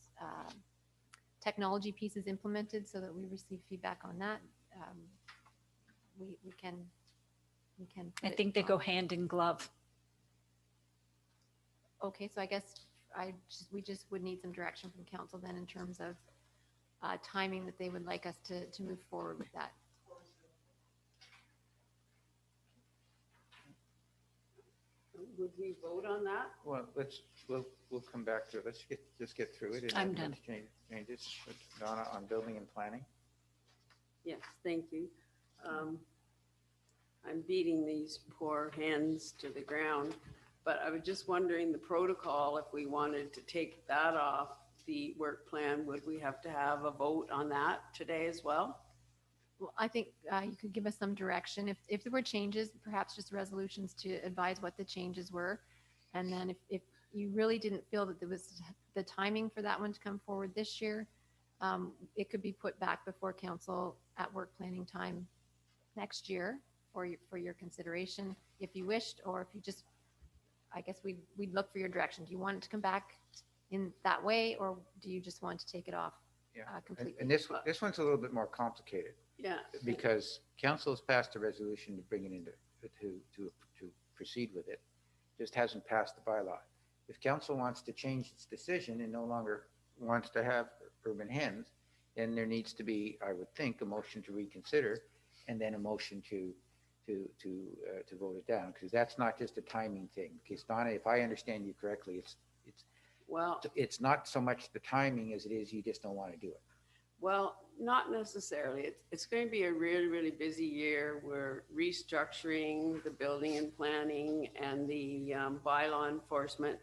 A: technology pieces implemented so that we receive feedback on that, we can.
G: I think they go hand in glove.
A: Okay, so I guess we just would need some direction from council then in terms of timing that they would like us to move forward with that.
C: Would we vote on that?
B: Well, we'll come back to it. Let's just get through it. And
G: I'm
B: then
G: done.
B: Changes with Donna on building and planning.
C: Yes, thank you. I'm beating these poor hens to the ground, but I was just wondering the protocol, if we wanted to take that off the work plan, would we have to have a vote on that today as well?
A: Well, I think you could give us some direction. If there were changes, perhaps just resolutions to advise what the changes were. And then if you really didn't feel that there was the timing for that one to come forward this year, it could be put back before council at work planning time next year for your consideration if you wished, or if you just, I guess we'd look for your direction. Do you want it to come back in that way, or do you just want to take it off?
B: Yeah.
A: completely.
B: And this one's a little bit more complicated
C: Yeah.
B: because council has passed a resolution to bring it into, to proceed with it. Just hasn't passed the bylaw. If council wants to change its decision and no longer wants to have urban hens, then there needs to be, I would think, a motion to reconsider and then a motion to vote it down, because that's not just a timing thing. Because Donna, if I understand you correctly,
C: Well,
B: it's not so much the timing as it is you just don't want to do it.
C: well, not necessarily. It's going to be a really, really busy year. We're restructuring the building and planning and the bylaw enforcement.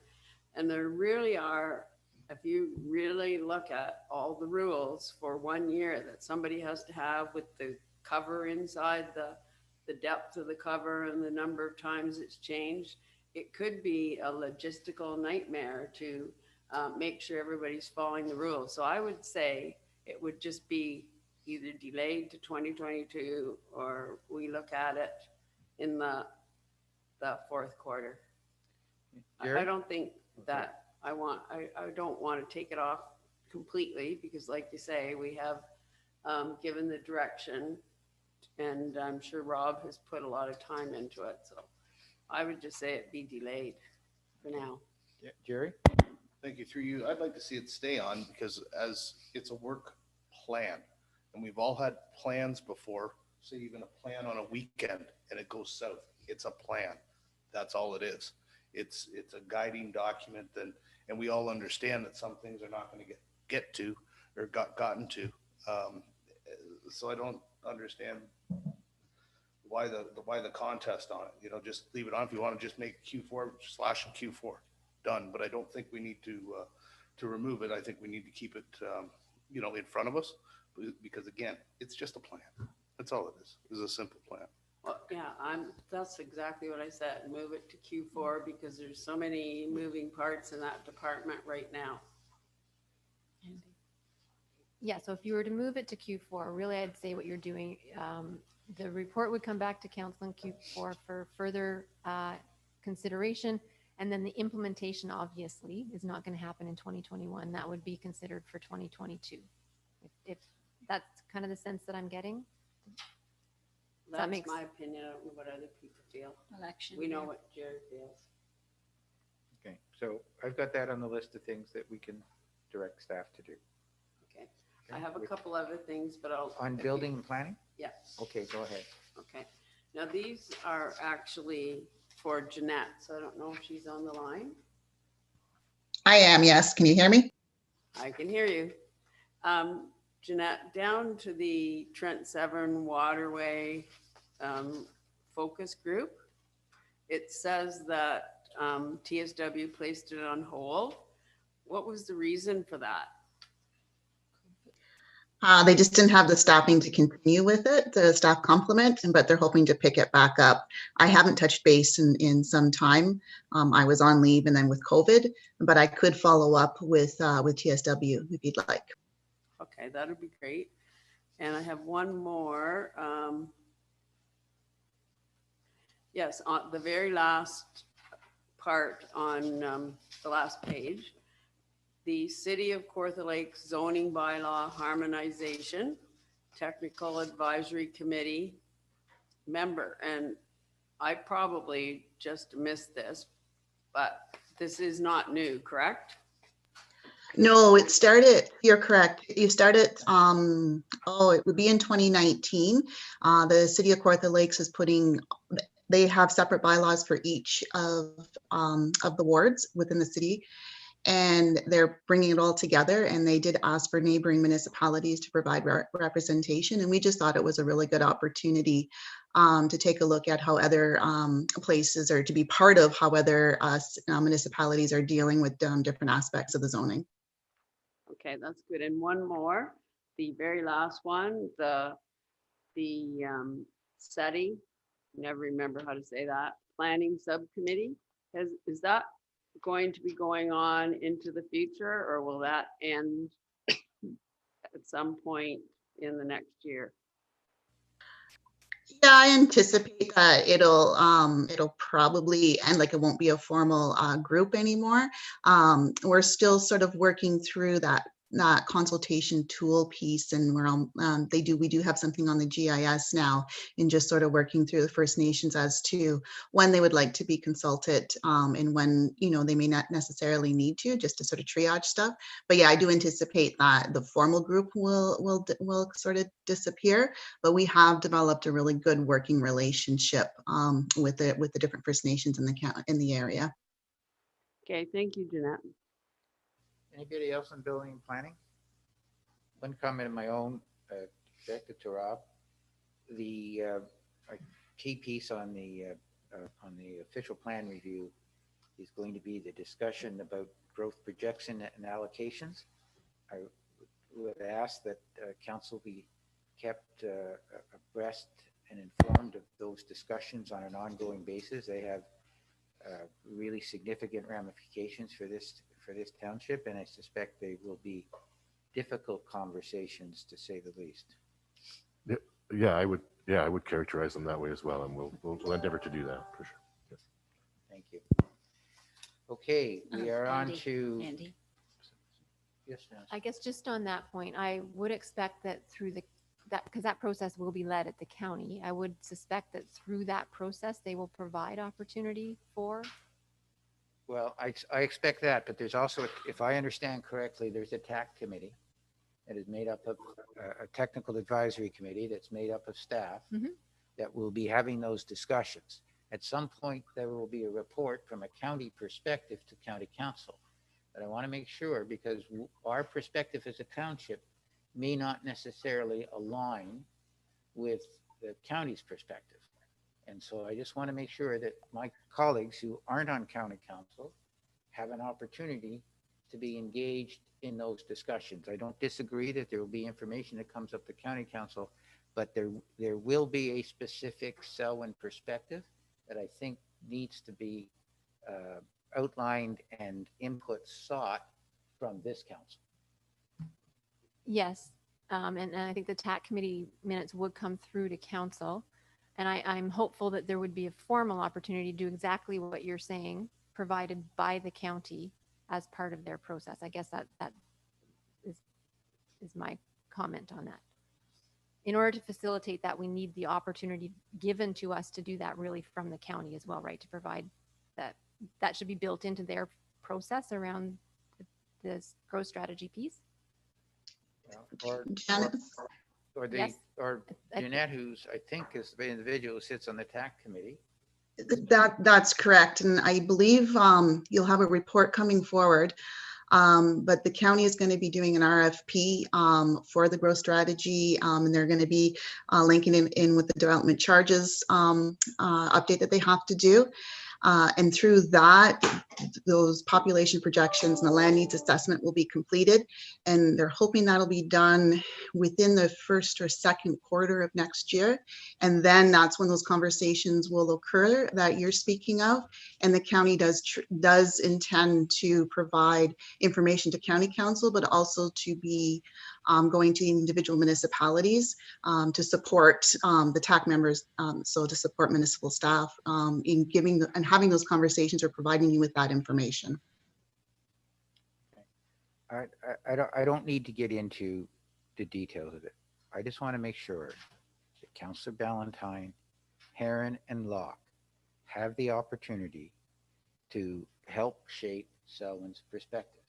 C: And there really are, if you really look at all the rules for 1 year that somebody has to have with the cover inside, the depth of the cover and the number of times it's changed, it could be a logistical nightmare to make sure everybody's following the rules. So I would say it would just be either delayed to 2022 or we look at it in the fourth quarter.
B: Jerry?
C: I don't think that I don't want to take it off completely because like you say, we have given the direction and I'm sure Rob has put a lot of time into it. So I would just say it be delayed for now.
B: Yeah. Jerry?
E: Thank you. Through you, I'd like to see it stay on because as it's a work plan and we've all had plans before, say even a plan on a weekend and it goes south. It's a plan. That's all it is. It's a guiding document and we all understand that some things are not going to get to or gotten to. So I don't understand why the contest on it. You know, just leave it on if you want to just make Q4/Q4 done. But I don't think we need to remove it. I think we need to keep it, in front of us because again, it's just a plan. That's all it is. It's a simple plan.
C: Well, yeah, that's exactly what I said. Move it to Q4 because there's so many moving parts in that department right now.
A: Yeah, so if you were to move it to Q4, really I'd say what you're doing, the report would come back to council in Q4 for further consideration. And then the implementation obviously is not going to happen in 2021. That would be considered for 2022. If that's kind of the sense that I'm getting.
C: That's
A: makes-
C: my opinion. I don't know what other people feel.
G: Election.
C: We know
G: year.
C: what Jared feels.
B: Okay, so I've got that on the list of things that we can direct staff to do.
C: Okay. I have a couple other things, but I'll.
B: On
C: if you-
B: building and planning?
C: Yes.
B: Okay, go ahead.
C: Okay. Now these are actually for Jeanette, so I don't know if she's on the line.
H: I am, yes. Can you hear me?
C: I can hear you. Jeanette, down to the Trent Severn Waterway focus group, it says that TSW placed it on hold. What was the reason for that?
H: They just didn't have the staffing to continue with it, the staff complement, but they're hoping to pick it back up. I haven't touched base in some time. I was on leave and then with COVID, but I could follow up with TSW if you'd like.
C: Okay, that'd be great. And I have one more. Yes, on the very last part on the last page, the City of Kawartha Lake zoning bylaw harmonization, technical advisory committee member. And I probably just missed this, but this is not new, correct?
H: No, it started, you're correct. You started, it would be in 2019. The City of Kawartha Lakes is they have separate bylaws for each of the wards within the city. And they're bringing it all together, and they did ask for neighboring municipalities to provide representation. And we just thought it was a really good opportunity to take a look at how other places, or to be part of how other municipalities are dealing with different aspects of the zoning.
C: Okay, that's good. And one more, the very last one, the SETI, never remember how to say that, planning subcommittee, is that going to be going on into the future, or will that end at some point in the next year?
H: Yeah, I anticipate that it'll probably end, like it won't be a formal group anymore. We're still sort of working through that that consultation tool piece, and we do have something on the GIS now, in just sort of working through the First Nations as to when they would like to be consulted, and when, they may not necessarily need to, just to sort of triage stuff. But yeah, I do anticipate that the formal group will sort of disappear, but we have developed a really good working relationship with the different First Nations in the area.
C: Okay, thank you, Jeanette.
B: Anybody else on building and planning? One comment of my own, directed to Rob. The key piece on the official plan review is going to be the discussion about growth projection and allocations. I would ask that council be kept abreast and informed of those discussions on an ongoing basis. They have really significant ramifications for this township, and I suspect they will be difficult conversations, to say the least.
D: Yeah, I would characterize them that way as well, and we'll endeavor to do that for sure. Yes.
B: Thank you. Okay, we are on
G: Andy,
B: to.
G: Andy.
B: Yes, Nancy.
A: I guess just on that point, I would expect that because that process will be led at the county, I would suspect that through that process, they will provide opportunity for.
B: Well, I expect that, but there's also, if I understand correctly, there's a TAC committee that is made up of a technical advisory committee that's made up of staff that will be having those discussions. At some point, there will be a report from a county perspective to county council. But I want to make sure, because our perspective as a township may not necessarily align with the county's perspective. And so I just want to make sure that my colleagues who aren't on county council have an opportunity to be engaged in those discussions. I don't disagree that there will be information that comes up to county council, but there will be a specific Selwyn perspective that I think needs to be outlined and input sought from this council.
A: Yes, and I think the TAC committee minutes would come through to council. And I'm hopeful that there would be a formal opportunity to do exactly what you're saying, provided by the county as part of their process. I guess that is my comment on that. In order to facilitate that, we need the opportunity given to us to do that really from the county as well, right? To provide that should be built into their process around this growth strategy piece.
H: Janice?
A: Yes.
B: Or Jeanette, who's I think is the individual who sits on the TAC committee.
H: That's correct. And I believe you'll have a report coming forward. But the county is going to be doing an RFP for the growth strategy, and they're going to be linking in with the development charges update that they have to do. And through that, those population projections and the land needs assessment will be completed. And they're hoping that'll be done within the first or second quarter of next year. And then that's when those conversations will occur that you're speaking of. And the county does intend to provide information to county council, but also to be going to individual municipalities to support the TAC members, so to support municipal staff in giving and having those conversations or providing you with that information.
B: I don't need to get into the details of it. I just want to make sure that Councillor Ballantyne, Heron, and Locke have the opportunity to help shape Selwyn's perspective.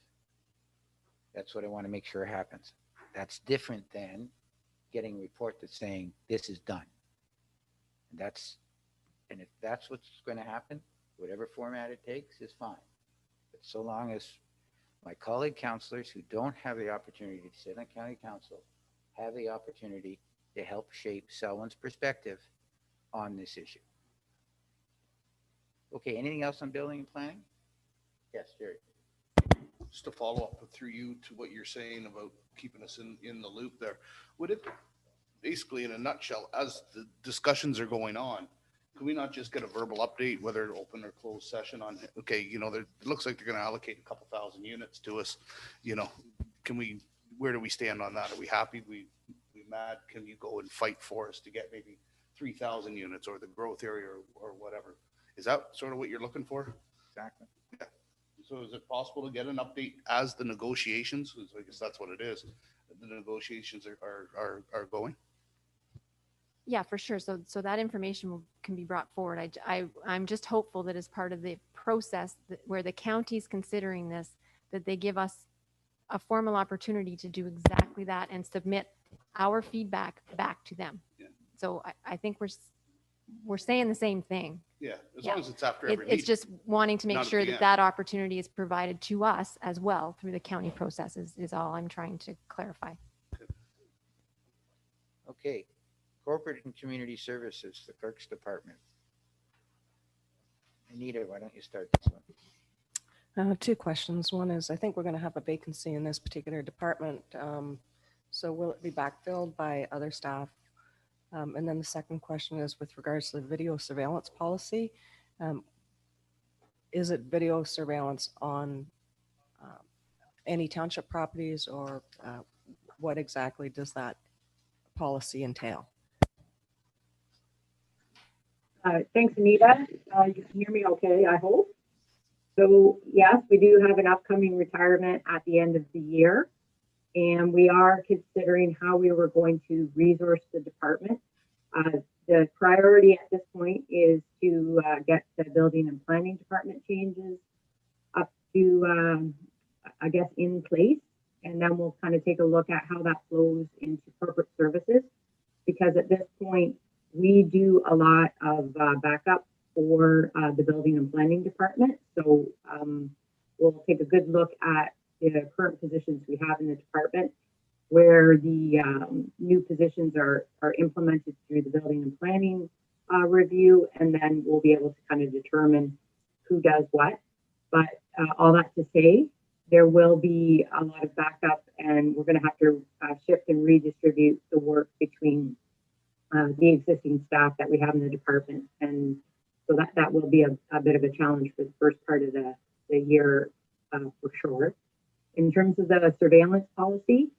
B: That's what I want to make sure happens. That's different than getting a report that's saying this is done. And if that's what's going to happen, whatever format it takes is fine. But so long as my colleague councillors who don't have the opportunity to sit on county council have the opportunity to help shape Selwyn's perspective on this issue. Okay, anything else on building and planning? Yes, Jerry.
E: Just to follow up through you to what you're saying about keeping us in the loop there, would it basically in a nutshell, as the discussions are going on, can we not just get a verbal update, whether open or closed session on, okay, it looks like they're going to allocate a couple thousand units to us, where do we stand on that? Are we happy? We mad? Can you go and fight for us to get maybe 3,000 units or the growth area or whatever? Is that sort of what you're looking for?
B: Exactly.
E: Yeah. So is it possible to get an update as the negotiations, I guess that's what it is, the negotiations are going?
A: Yeah, for sure. So that information can be brought forward. I'm just hopeful that as part of the process where the county's considering this, that they give us a formal opportunity to do exactly that and submit our feedback back to them.
E: Yeah.
A: So I think we're saying the same thing.
E: Yeah, as
A: Yeah.
E: long as it's after every meeting.
A: It's just wanting to make
E: Not at
A: sure
E: the
A: that
E: end.
A: that opportunity is provided to us as well through the county processes is all I'm trying to clarify.
B: Okay, corporate and community services, the clerk's department. Anita, why don't you start this one?
F: Two questions. One is, I think we're going to have a vacancy in this particular department. So will it be backfilled by other staff? And then the second question is with regards to the video surveillance policy. Is it video surveillance on any township properties, or what exactly does that policy entail?
I: Thanks, Anita. You can hear me okay, I hope. So yes, we do have an upcoming retirement at the end of the year, and we are considering how we were going to resource the department. The priority at this point is to get the building and planning department changes up to, I guess, in place, and then we'll kind of take a look at how that flows into corporate services, because at this point, we do a lot of backup for the building and planning department. So we'll take a good look at the current positions we have in the department, where the new positions are implemented through the building and planning review, and then we'll be able to kind of determine who does what. But all that to say, there will be a lot of backup, and we're going to have to shift and redistribute the work between the existing staff that we have in the department. And so that will be a bit of a challenge for the first part of the year for sure. In terms of the surveillance policy,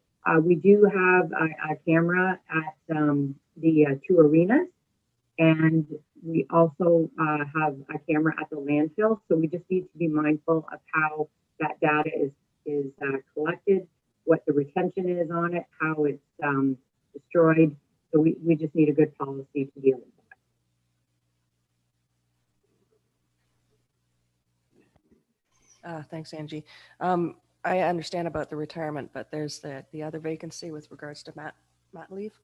I: we do have a camera at the two arenas, and we also have a camera at the landfill. So we just need to be mindful of how that data is collected, what the retention is on it, how it's destroyed. So we just need a good policy to deal with
F: that. Thanks, Angie. I understand about the retirement, but there's the other vacancy with regards to mat leave.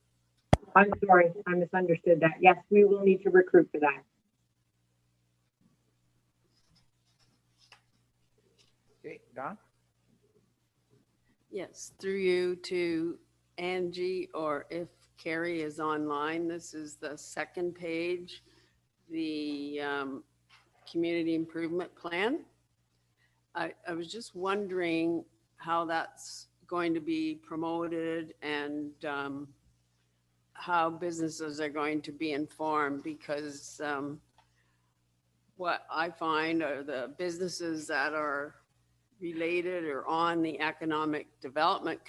I: I'm sorry, I misunderstood that. Yes, we will need to recruit for that.
B: Okay, Don?
C: Yes, through you to Angie, or if Carrie is online, this is the second page, the community improvement plan. I was just wondering how that's going to be promoted, and how businesses are going to be informed, because what I find are the businesses that are related or on the Economic Development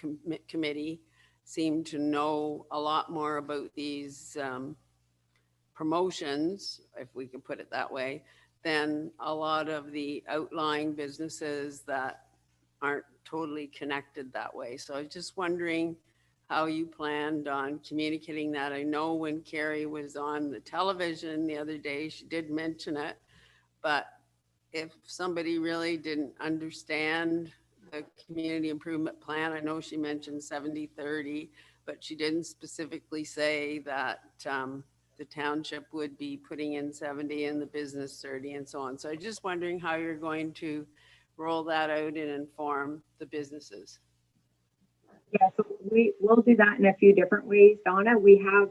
C: Committee seem to know a lot more about these promotions, if we can put it that way, than a lot of the outlying businesses that aren't totally connected that way. So I was just wondering how you planned on communicating that. I know when Carrie was on the television the other day, she did mention it, but if somebody really didn't understand the community improvement plan, I know she mentioned 70-30, but she didn't specifically say that the township would be putting in 70 and the business 30 and so on. So I'm just wondering how you're going to roll that out and inform the businesses.
I: Yeah, so we will do that in a few different ways, Donna. We have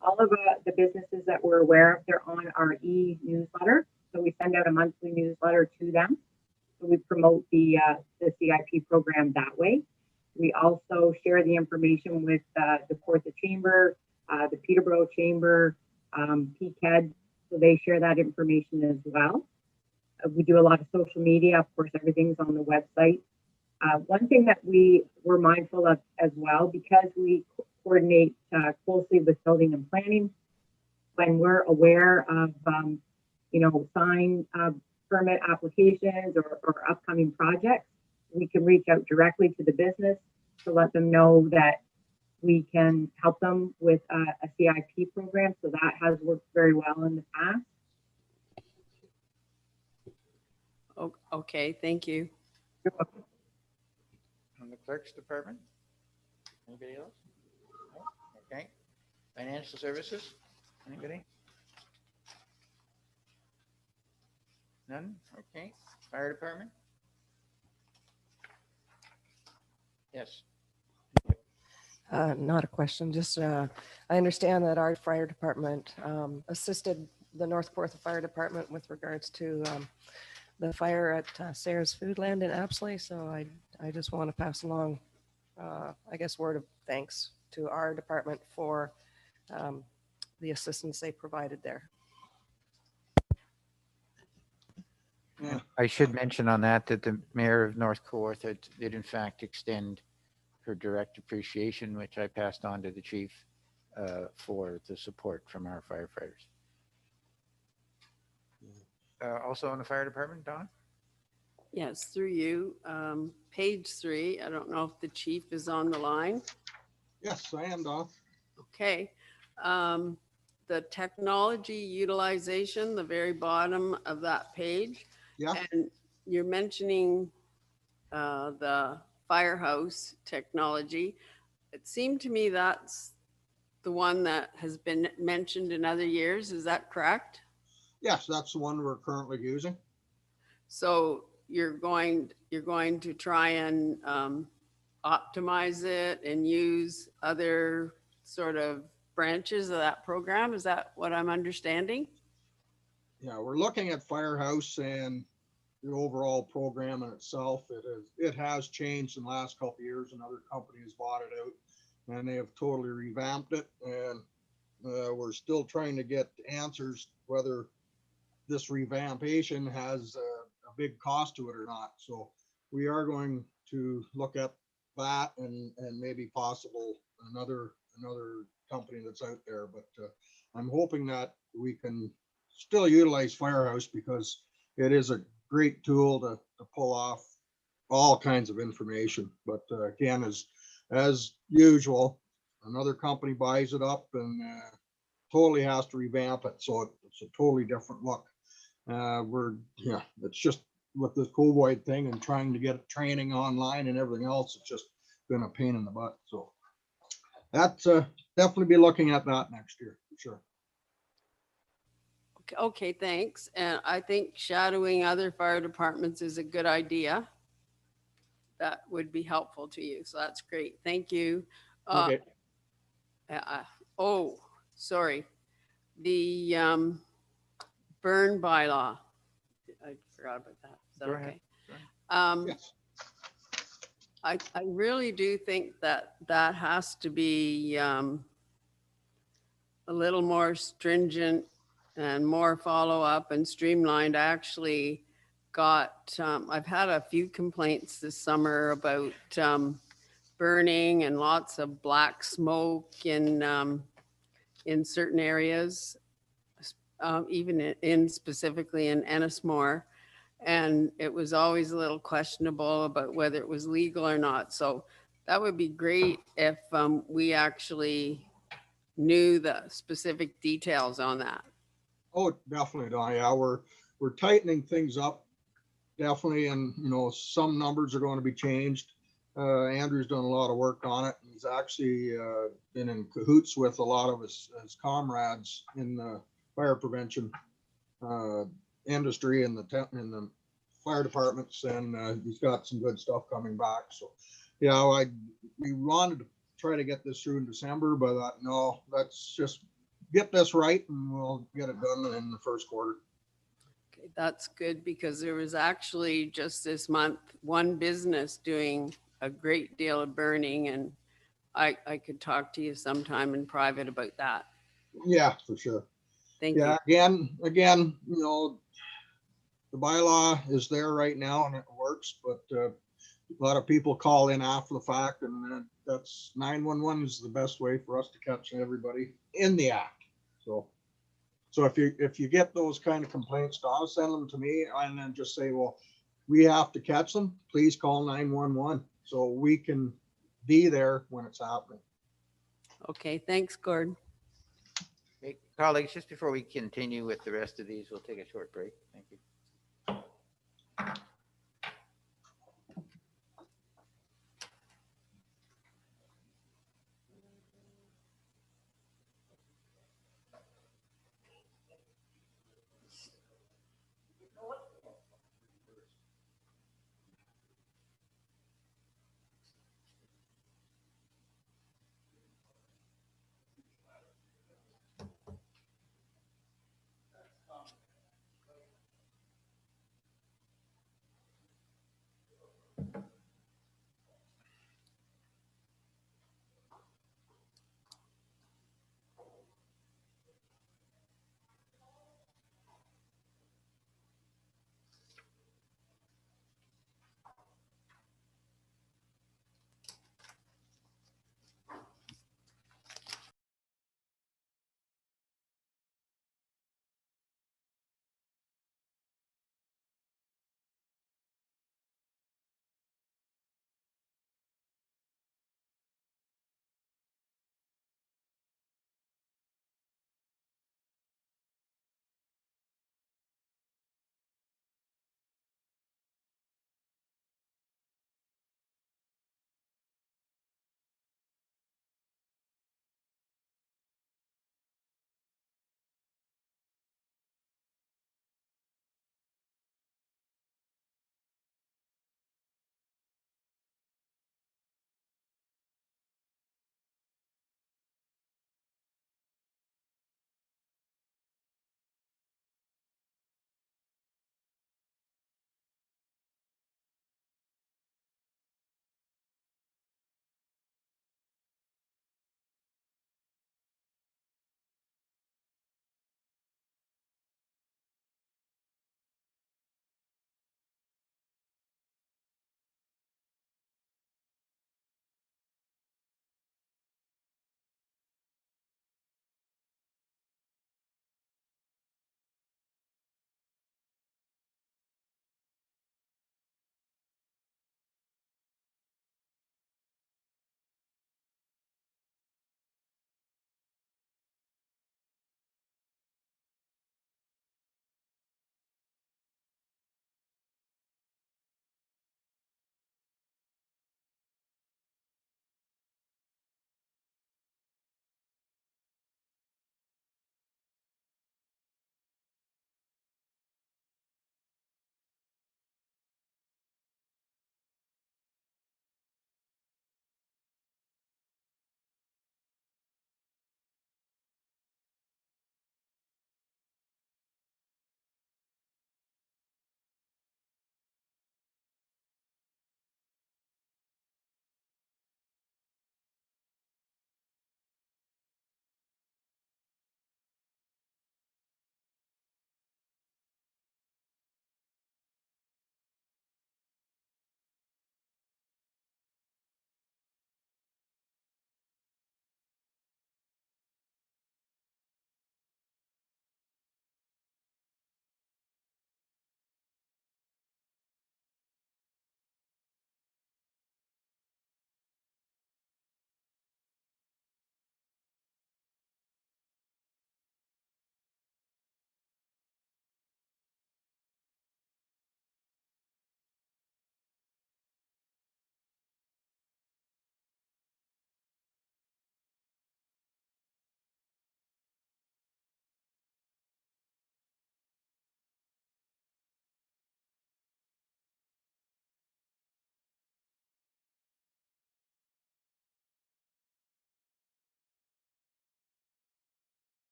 I: all of the businesses that we're aware of, they're on our e-newsletter. So we send out a monthly newsletter to them. So we promote the CIP program that way. We also share the information with the Portha Chamber, the Peterborough Chamber, PCAD, so they share that information as well. We do a lot of social media. Of course, everything's on the website. One thing that we're mindful of as well, because we coordinate closely with building and planning, when we're aware of, sign permit applications or upcoming projects, we can reach out directly to the business to let them know that we can help them with a CIP program. So that has worked very well in the past.
C: Okay, thank you.
B: From the clerk's department? Anybody else? No? Okay. Financial services? Anybody? None? Okay. Fire department? Yes.
F: Not a question, just I understand that our fire department assisted the North Porth Fire Department with regards to the fire at Sayers Foodland in Apsley. So I just want to pass along, I guess, word of thanks to our department for the assistance they provided there.
B: And I should mention on that the mayor of North Kawartha did in fact extend her direct appreciation, which I passed on to the chief for the support from our firefighters. Also on the fire department, Don?
C: Yes, through you. Page 3, I don't know if the chief is on the line.
J: Yes, I am, Doc.
C: Okay. The technology utilization, the very bottom of that page.
J: Yeah.
C: And you're mentioning the firehouse technology. It seemed to me that's the one that has been mentioned in other years. Is that correct?
J: Yes, that's the one we're currently using.
C: So you're going to try and optimize it and use other sort of branches of that program. Is that what I'm understanding?
J: Yeah, we're looking at Firehouse and the overall program in itself. It has changed in the last couple of years. Another company has bought it out and they have totally revamped it. And we're still trying to get answers whether this revampation has a big cost to it or not. So we are going to look at that and maybe possible another company that's out there. But I'm hoping that we can still utilize Firehouse because it is a great tool to pull off all kinds of information. But again, as usual, another company buys it up and totally has to revamp it. So it's a totally different look. It's just with this COVID thing and trying to get training online and everything else, it's just been a pain in the butt. So that's definitely be looking at that next year for sure.
C: Okay, thanks. And I think shadowing other fire departments is a good idea. That would be helpful to you. So that's great. Thank you.
J: Okay.
C: Oh, sorry. The burn bylaw. I forgot about that. Is that
B: Go ahead.
C: okay?
J: Yes.
C: I really do think that has to be a little more stringent and more follow-up and streamlined. I actually got, I've had a few complaints this summer about burning and lots of black smoke in certain areas, even specifically in Ennismore. And it was always a little questionable about whether it was legal or not. So that would be great if we actually knew the specific details on that.
J: Oh, definitely, Don. Yeah, we're tightening things up, definitely, and some numbers are going to be changed. Andrew's done a lot of work on it. He's actually been in cahoots with a lot of his comrades in the fire prevention industry in the fire departments, and he's got some good stuff coming back. So, yeah, we wanted to try to get this through in December, but no, let's just get this right and we'll get it done in the first quarter.
C: Okay, that's good because there was actually just this month one business doing a great deal of burning, and I could talk to you sometime in private about that.
J: Yeah, for sure.
C: Thank you.
J: Again, the bylaw is there right now and it works, but a lot of people call in after the fact, and that's 911 is the best way for us to catch everybody in the act. So So if you get those kind of complaints, Donna, send them to me and then just say, well, we have to catch them. Please call 911 so we can be there when it's happening.
C: Okay, thanks, Gordon.
B: Okay, colleagues, just before we continue with the rest of these, we'll take a short break. Thank you.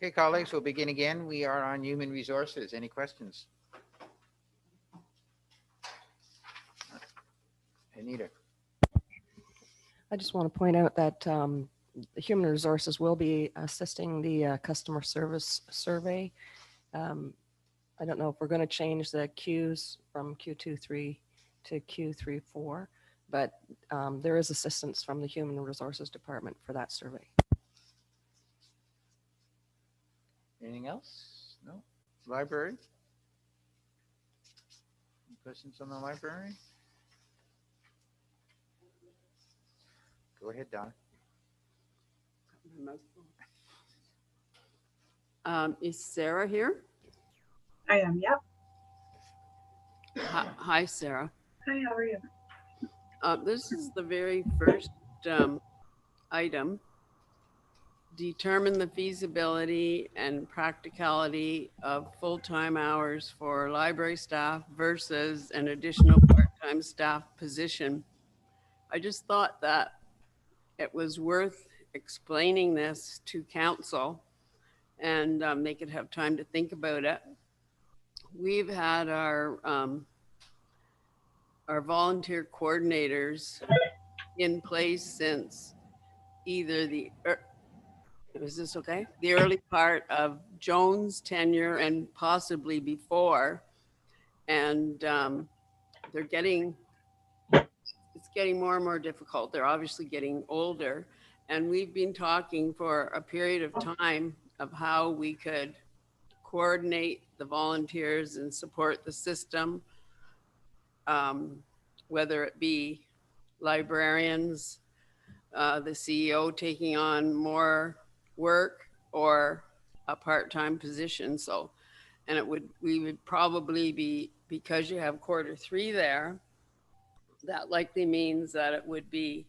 B: Okay, colleagues, we'll begin again. We are on human resources. Any questions? Anita?
F: I just want to point out that Human Resources will be assisting the customer service survey. I don't know if we're going to change the Qs from Q23 to Q34, but there is assistance from the Human Resources Department for that survey.
B: Anything else? No? Library? Any questions on the library? Go ahead, Donna.
C: Is Sarah here?
K: I am, yep.
C: Hi, Sarah.
K: Hi, how are you?
C: This is the very first item. Determine the feasibility and practicality of full-time hours for library staff versus an additional part-time staff position. I just thought that it was worth explaining this to council, and they could have time to think about it. We've had our volunteer coordinators in place since either is this okay? The early part of Joan's tenure and possibly before. And it's getting more and more difficult. They're obviously getting older. And we've been talking for a period of time of how we could coordinate the volunteers and support the system, whether it be librarians, the CEO taking on more work or a part-time position. So, and we would probably be, because you have Q3 there, that likely means that it would be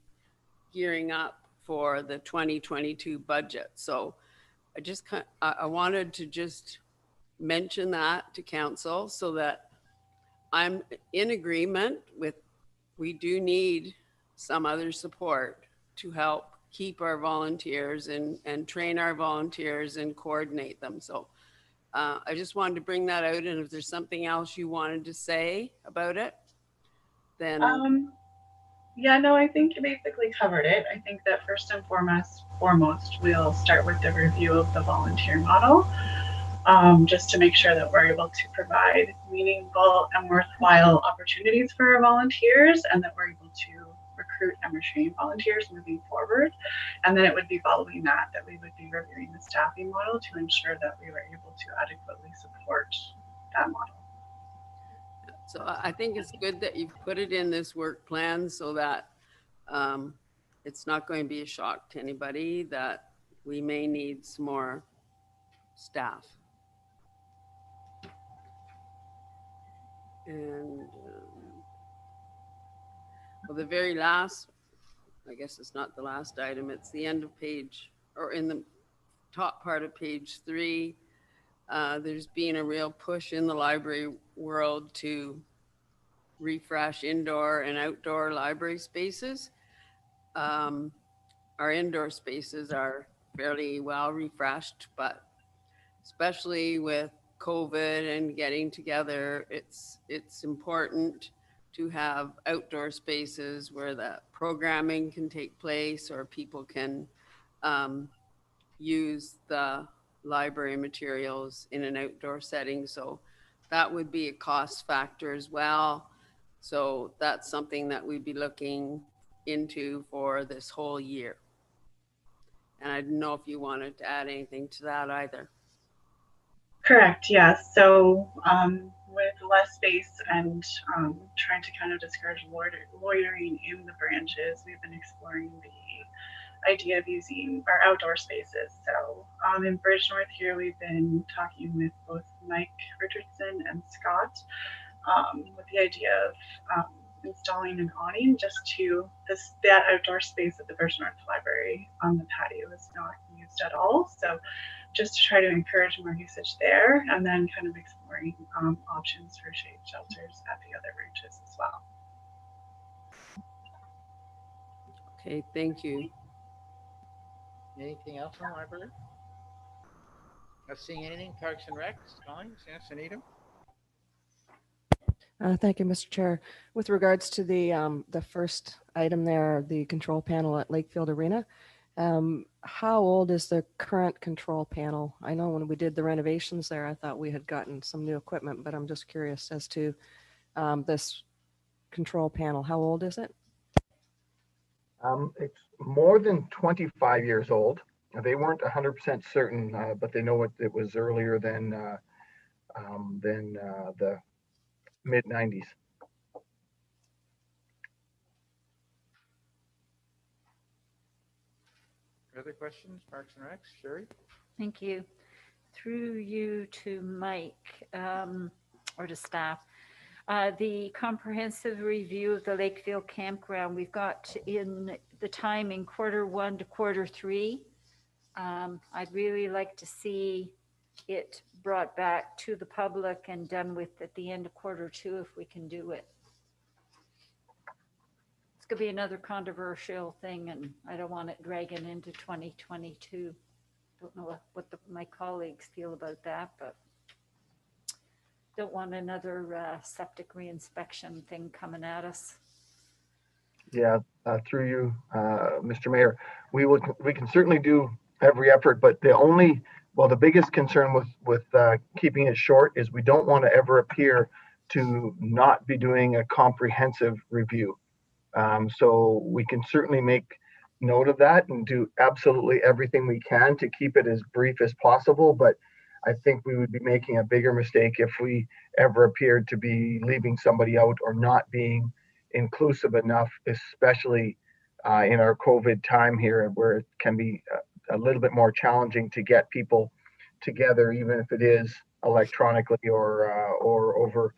C: gearing up for the 2022 budget. So I wanted to just mention that to council so that I'm in agreement with, we do need some other support to help keep our volunteers and train our volunteers and coordinate them. So I just wanted to bring that out. And if there's something else you wanted to say about it, then.
K: Yeah, no, I think you basically covered it. I think that first and foremost, we'll start with the review of the volunteer model, just to make sure that we're able to provide meaningful and worthwhile opportunities for our volunteers, and that we're able to recruit and retrain volunteers moving forward. And then it would be following that we would be reviewing the staffing model to ensure that we were able to adequately support that model.
C: So I think it's good that you've put it in this work plan so that it's not going to be a shock to anybody that we may need some more staff. And well, the very last, I guess it's not the last item, it's the end of page, or in the top part of page 3, there's been a real push in the library world to refresh indoor and outdoor library spaces. Our indoor spaces are fairly well refreshed, but especially with COVID and getting together, it's important to have outdoor spaces where the programming can take place or people can use the library materials in an outdoor setting. So that would be a cost factor as well. So that's something that we'd be looking into for this whole year. And I didn't know if you wanted to add anything to that either.
K: Correct, yes. So with less space and trying to kind of discourage loitering in the branches, we've been exploring the idea of using our outdoor spaces. So in Bridgenorth here, we've been talking with both Mike Richardson and Scott with the idea of installing an awning just to that outdoor space at the Bridgenorth Library on the patio is not used at all. So just to try to encourage more usage there, and then kind of exploring options for shade shelters at the other branches as well.
C: Okay, thank you.
B: Anything else on the library? Not seeing anything. Parks and Recs, Collins, yes, Anita?
F: Thank you, Mr. Chair. With regards to the first item there, the control panel at Lakefield Arena, how old is the current control panel? I know when we did the renovations there, I thought we had gotten some new equipment, but I'm just curious as to this control panel. How old is it?
L: It's more than 25 years old. They weren't 100% certain, but they know it was earlier than the mid 90s.
B: Other questions? Parks and Recs, Sherry?
G: Thank you. Through you to Mike, or to staff. The comprehensive review of the Lakefield campground, we've got in the time in Q1 to Q3. I'd really like to see it brought back to the public and done with at the end of Q2 if we can do it. It's gonna be another controversial thing and I don't want it dragging into 2022. Don't know what my colleagues feel about that, but don't want another septic reinspection thing coming at us.
L: Yeah, through you, Mr. Mayor, we can certainly do every effort, but the biggest concern with keeping it short is we don't want to ever appear to not be doing a comprehensive review. So we can certainly make note of that and do absolutely everything we can to keep it as brief as possible. But I think we would be making a bigger mistake if we ever appeared to be leaving somebody out or not being inclusive enough, especially in our COVID time here, where it can be a little bit more challenging to get people together, even if it is electronically or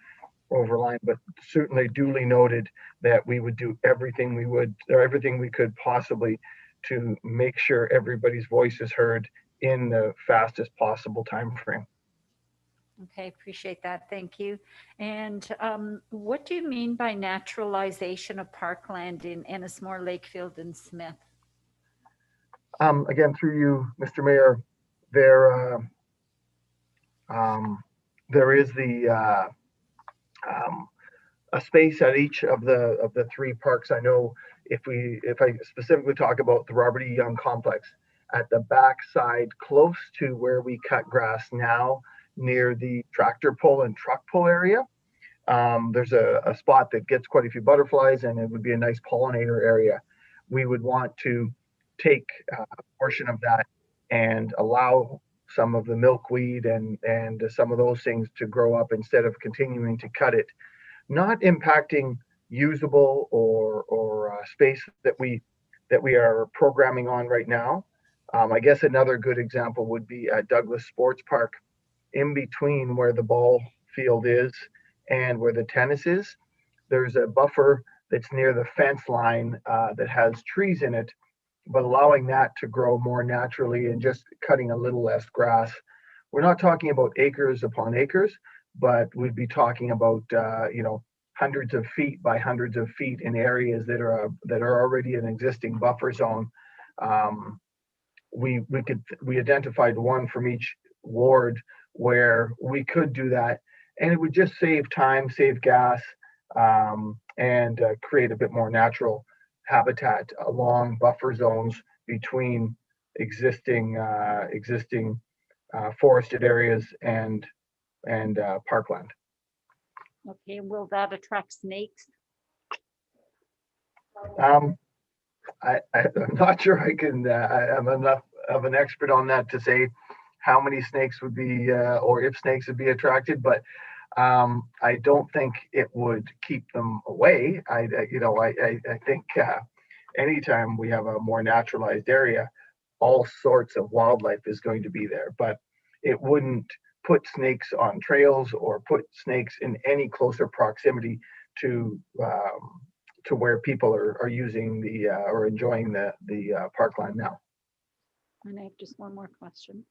L: over line. But certainly duly noted that we would do everything we could possibly to make sure everybody's voice is heard in the fastest possible time frame.
G: Okay, appreciate that. Thank you. And what do you mean by naturalization of parkland in Ennismore, Lakefield, and Smith?
L: Again, through you, Mr. Mayor, there is a space at each of the three parks. I know if I specifically talk about the Robert E. Young complex, at the back side, close to where we cut grass now, near the tractor pull and truck pull area, there's a spot that gets quite a few butterflies, and it would be a nice pollinator area. We would want to take a portion of that and allow some of the milkweed and some of those things to grow up instead of continuing to cut it, not impacting usable or space that we are programming on right now. I guess another good example would be at Douglas Sports Park, in between where the ball field is and where the tennis is. There's a buffer that's near the fence line that has trees in it, but allowing that to grow more naturally and just cutting a little less grass. We're not talking about acres upon acres, but we'd be talking about hundreds of feet by hundreds of feet in areas that are already an existing buffer zone. We identified one from each ward where we could do that, and it would just save time, save gas, and create a bit more natural habitat along buffer zones between existing forested areas and parkland.
G: Okay, will that attract snakes?
L: I'm not sure I'm enough of an expert on that to say how many snakes would be, or if snakes would be attracted, but I don't think it would keep them away. I think anytime we have a more naturalized area, all sorts of wildlife is going to be there, but it wouldn't put snakes on trails or put snakes in any closer proximity to where people are using or enjoying the parkland now.
G: And I have just one more question.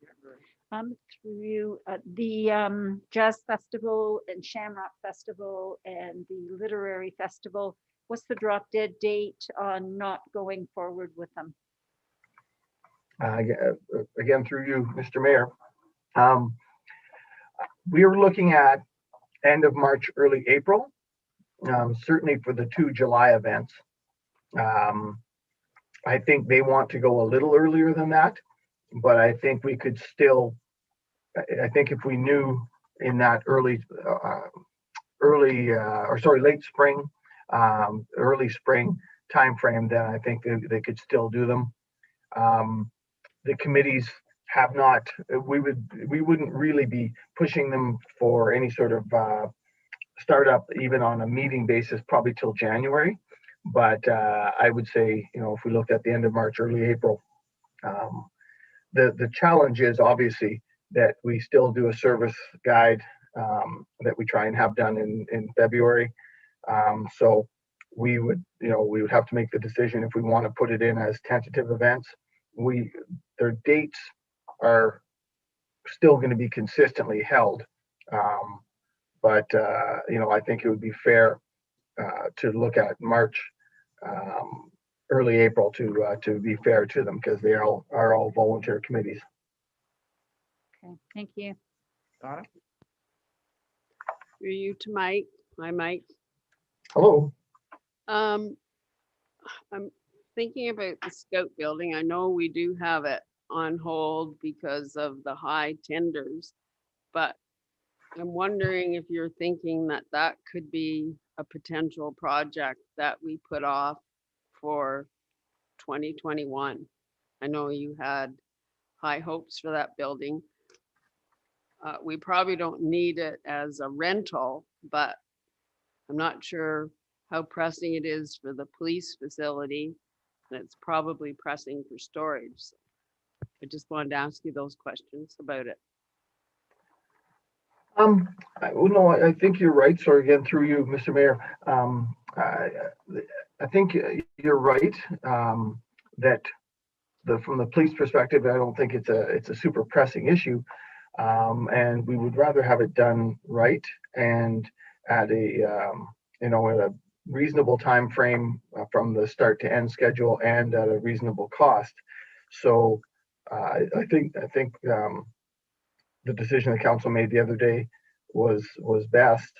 G: Through you, the Jazz Festival and Shamrock Festival and the Literary Festival, what's the drop dead date on not going forward with them?
L: Again, through you, Mr. Mayor, Um, we were looking at end of March, early April, certainly for the 2 July events. I think they want to go a little earlier than that, but I think we could still, I think if we knew in that late spring, early spring timeframe, then I think they could still do them. The committees have not, we wouldn't really be pushing them for any sort of startup, even on a meeting basis, probably till January. But I would say, if we looked at the end of March, early April, the challenge is obviously that we still do a service guide that we try and have done in February. So we would have to make the decision if we want to put it in as tentative events. Their dates are still going to be consistently held. But I think it would be fair to look at March, early April to be fair to them, because they are all volunteer committees.
G: Okay, thank you.
B: Donna?
C: Through you to Mike. Hi, Mike.
L: Hello.
C: I'm thinking about the Scout building. I know we do have it on hold because of the high tenders, but I'm wondering if you're thinking that that could be a potential project that we put off for 2021. I know you had high hopes for that building. We probably don't need it as a rental, but I'm not sure how pressing it is for the police facility, and it's probably pressing for storage. So I just wanted to ask you those questions about it.
L: I think you're right. Sorry again, through you, Mr. Mayor. I think you're right that from the police perspective, I don't think it's a super pressing issue, and we would rather have it done right and at a reasonable time frame from the start to end schedule and at a reasonable cost. So I think the decision the council made the other day was best.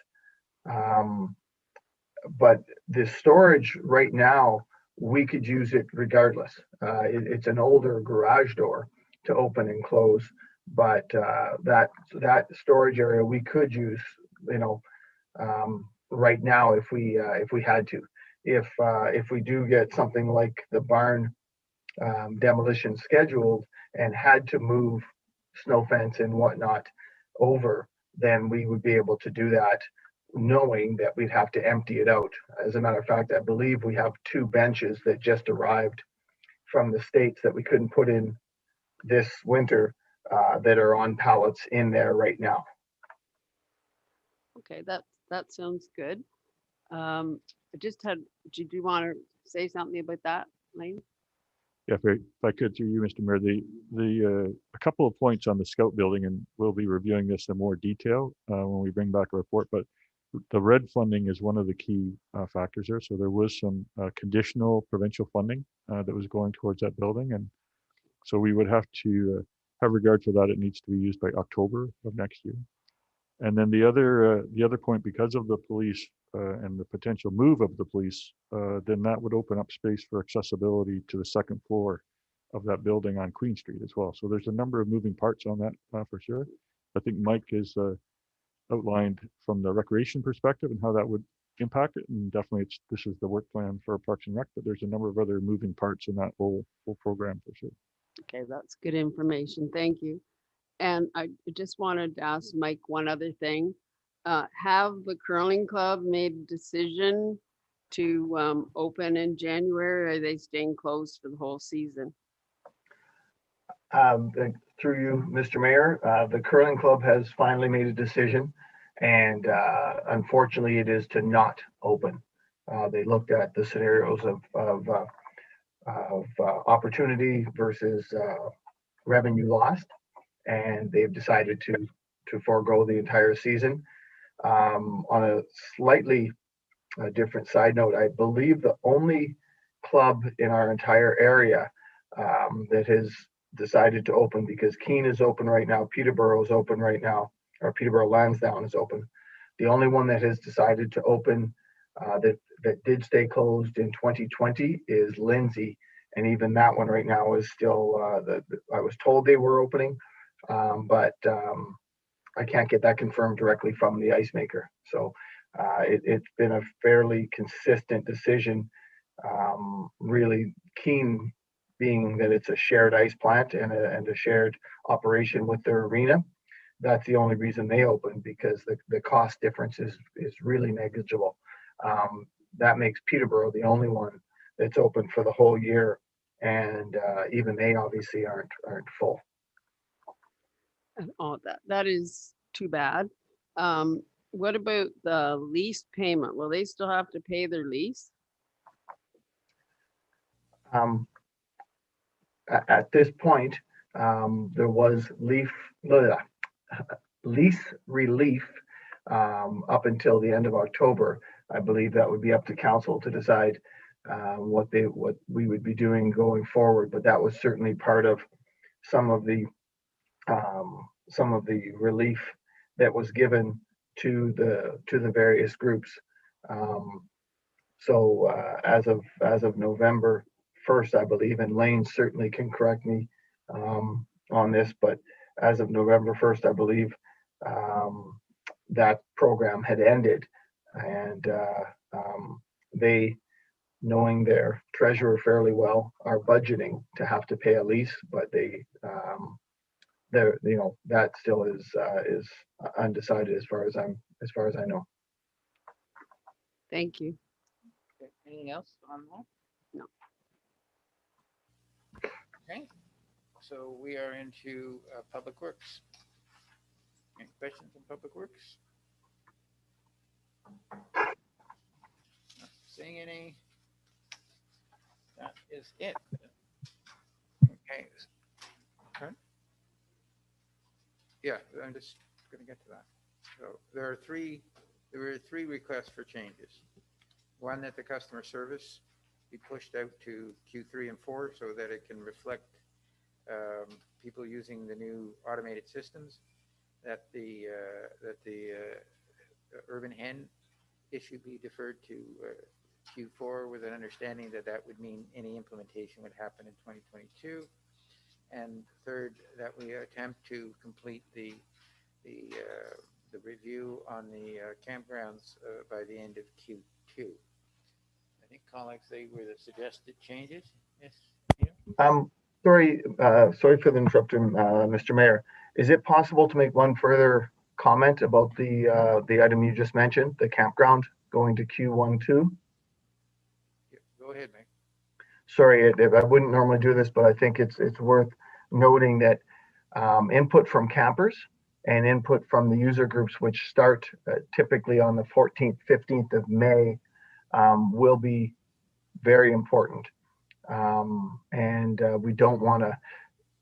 L: But the storage right now, we could use it regardless. It's an older garage door to open and close, but that storage area we could use, right now if we had to. If we do get something like the barn demolition scheduled and had to move snow fence and whatnot over, then we would be able to do that, knowing that we'd have to empty it out. As a matter of fact, I believe we have 2 benches that just arrived from the States that we couldn't put in this winter that are on pallets in there right now.
C: Okay, that sounds good. I just had, do you want to say something about that, Lane?
M: Yeah, if I could, through you, Mr. Mayor, a couple of points on the Scout building, and we'll be reviewing this in more detail when we bring back a report, but the red funding is one of the key factors there. So there was some conditional provincial funding that was going towards that building. And so we would have to have regard for that. It needs to be used by October of next year. And then the other point, because of the police and the potential move of the police, then that would open up space for accessibility to the second floor of that building on Queen Street as well. So there's a number of moving parts on that for sure. I think Mike has outlined from the recreation perspective and how that would impact it. And definitely this is the work plan for Parks and Rec, but there's a number of other moving parts in that whole program for sure.
C: Okay, that's good information. Thank you. And I just wanted to ask Mike one other thing. Have the curling club made a decision to open in January, or are they staying closed for the whole season?
L: Through you, Mr. Mayor, the curling club has finally made a decision, and unfortunately it is to not open. They looked at the scenarios of opportunity versus revenue lost, and they've decided to forego the entire season. On a slightly different side note, I believe the only club in our entire area that has decided to open, because Keene is open right now, Peterborough is open right now, or Peterborough Lansdowne is open. The only one that has decided to open that did stay closed in 2020 is Lindsay, and even that one right now is still. I was told they were opening, but I can't get that confirmed directly from the ice maker. So it's been a fairly consistent decision. Really keen, being that it's a shared ice plant and a shared operation with their arena. That's the only reason they open, because the cost difference is really negligible. That makes Peterborough the only one that's open for the whole year, and even they obviously aren't full.
C: Oh, that is too bad. What about the lease payment? Will they still have to pay their lease?
L: At this point, there was lease relief up until the end of October. I believe that would be up to council to decide what we would be doing going forward. But that was certainly part of some of the relief that was given to the various groups. So as of November 1st, I believe, and Lane certainly can correct me on this, but as of November 1st, I believe that program had ended, and they, knowing their treasurer fairly well, are budgeting to have to pay a lease, but that still is undecided as far as I know.
C: Thank you.
B: Okay, anything else on that?
C: No.
B: Okay, so we are into Public Works. Any questions on Public Works? Not seeing any. That is it. Okay. Trent? Yeah, I'm just going to get to that. So there were three requests for changes. One, that the customer service be pushed out to Q3 and 4 so that it can reflect people using the new automated systems. That the urban hen issue be deferred to Q4, with an understanding that that would mean any implementation would happen in 2022. And third, that we attempt to complete the review on the campgrounds by the end of Q2. I think, colleagues, they were the suggested changes. Yes.
L: Sorry for the interruption, Mr. Mayor. Is it possible to make one further comment about the item you just mentioned, the campground going to Q12?
B: Yeah, go ahead, Mike.
L: Sorry, I wouldn't normally do this, but I think it's worth noting that input from campers and input from the user groups, which start typically on the 14th, 15th of May, will be very important. And we don't want to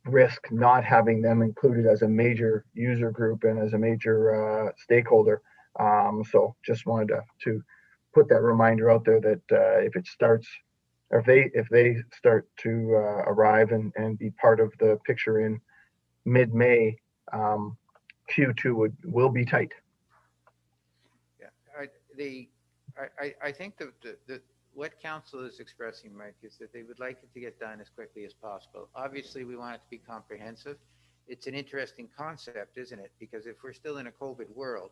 L: risk not having them included as a major user group and as a major stakeholder. So just wanted to put that reminder out there that if it starts, or if they start to arrive and be part of the picture in mid-May, Q2 will be tight.
B: Yeah, I think that what council is expressing, Mike, is that they would like it to get done as quickly as possible. Obviously, we want it to be comprehensive. It's an interesting concept, isn't it? Because if we're still in a COVID world,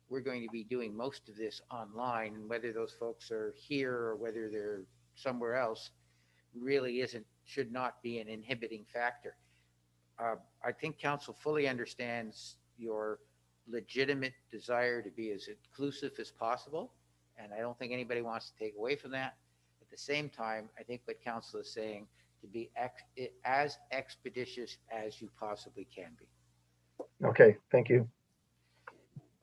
B: we're going to be doing most of this online, and whether those folks are here or whether they're somewhere else really should not be an inhibiting factor. I think council fully understands your legitimate desire to be as inclusive as possible, and I don't think anybody wants to take away from that. At the same time, I think what council is saying, to be as expeditious as you possibly can be.
L: Okay, thank you.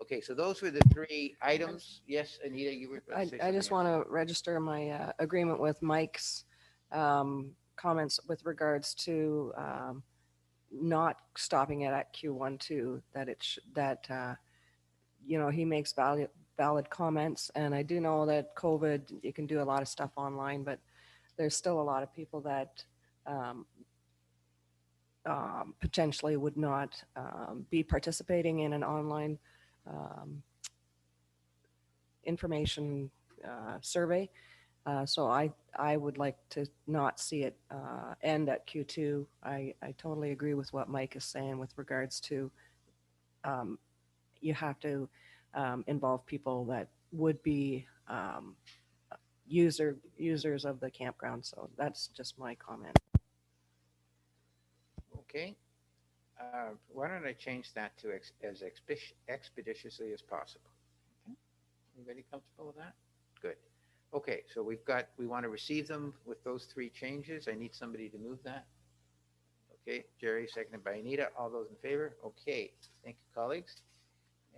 B: Okay, so those were the three items. Yes, Anita, you were.
F: I just want to register my agreement with Mike's comments with regards to not stopping it at Q12, that he makes valid comments. And I do know that COVID, you can do a lot of stuff online, but there's still a lot of people that potentially would not be participating in an online information survey. So I would like to not see it end at Q2. I totally agree with what Mike is saying with regards to you have to involve people that would be users of the campground. So that's just my comment.
B: Okay. Why don't I change that to as expeditiously as possible? Okay. Everybody comfortable with that? Good. Okay, so we want to receive them with those 3 changes. I need somebody to move that. Okay, Jerry, seconded by Anita. All those in favor? Okay, thank you, colleagues.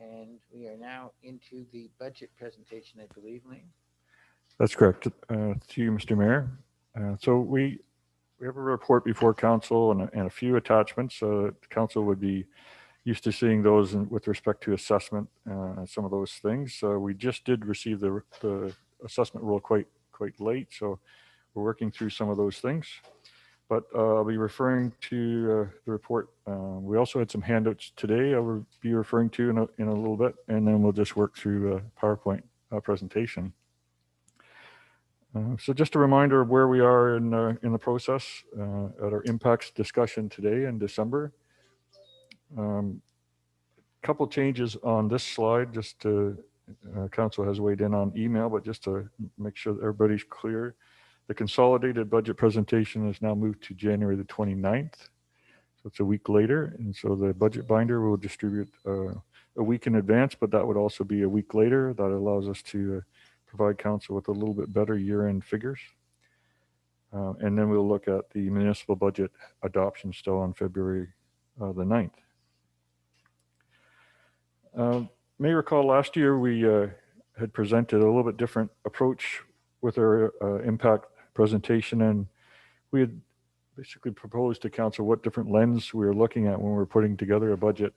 B: And we are now into the budget presentation, I believe, Lee.
M: That's correct. To you, Mr. Mayor. So we have a report before council and a few attachments. The council would be used to seeing those with respect to assessment and some of those things. We just did receive the assessment rule quite late, so we're working through some of those things. But I'll be referring to the report. We also had some handouts today I will be referring to in a little bit, and then we'll just work through a PowerPoint presentation. So just a reminder of where we are in the process at our impacts discussion today in December. Couple changes on this slide, just to council has weighed in on email, but just to make sure that everybody's clear. The consolidated budget presentation is now moved to January the 29th. So it's a week later. And so the budget binder will distribute a week in advance, but that would also be a week later. That allows us to provide council with a little bit better year-end figures. And then we'll look at the municipal budget adoption still on February the 9th. May recall last year we had presented a little bit different approach with our impact presentation, and we had basically proposed to council what different lens we were looking at when we were putting together a budget.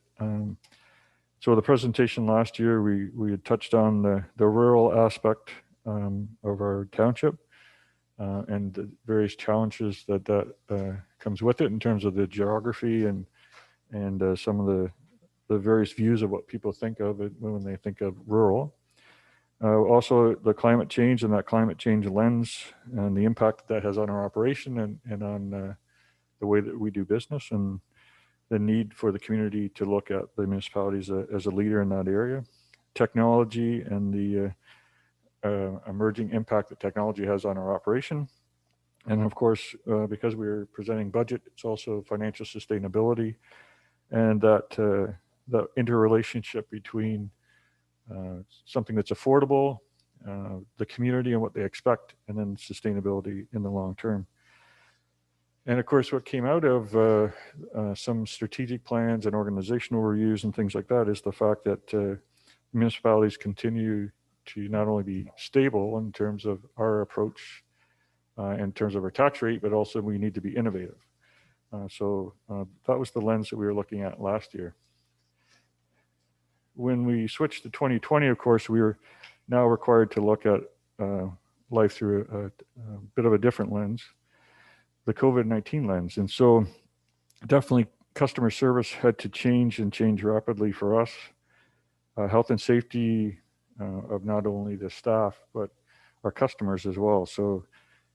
M: So the presentation last year, we had touched on the rural aspect of our township and the various challenges that comes with it in terms of the geography and some of the various views of what people think of it when they think of rural. Also the climate change and that climate change lens and the impact that has on our operation and on the way that we do business, and the need for the community to look at the municipalities as a leader in that area. Technology and the emerging impact that technology has on our operation. And of course, because we're presenting budget, it's also financial sustainability and that interrelationship between something that's affordable, the community and what they expect, and then sustainability in the long term. And of course, what came out of some strategic plans and organizational reviews and things like that is the fact that municipalities continue to not only be stable in terms of our approach, in terms of our tax rate, but also we need to be innovative. So that was the lens that we were looking at last year. When we switched to 2020, of course, we were now required to look at life through a bit of a different lens, the COVID-19 lens. And so definitely customer service had to change and change rapidly for us. Health and safety of not only the staff, but our customers as well. So,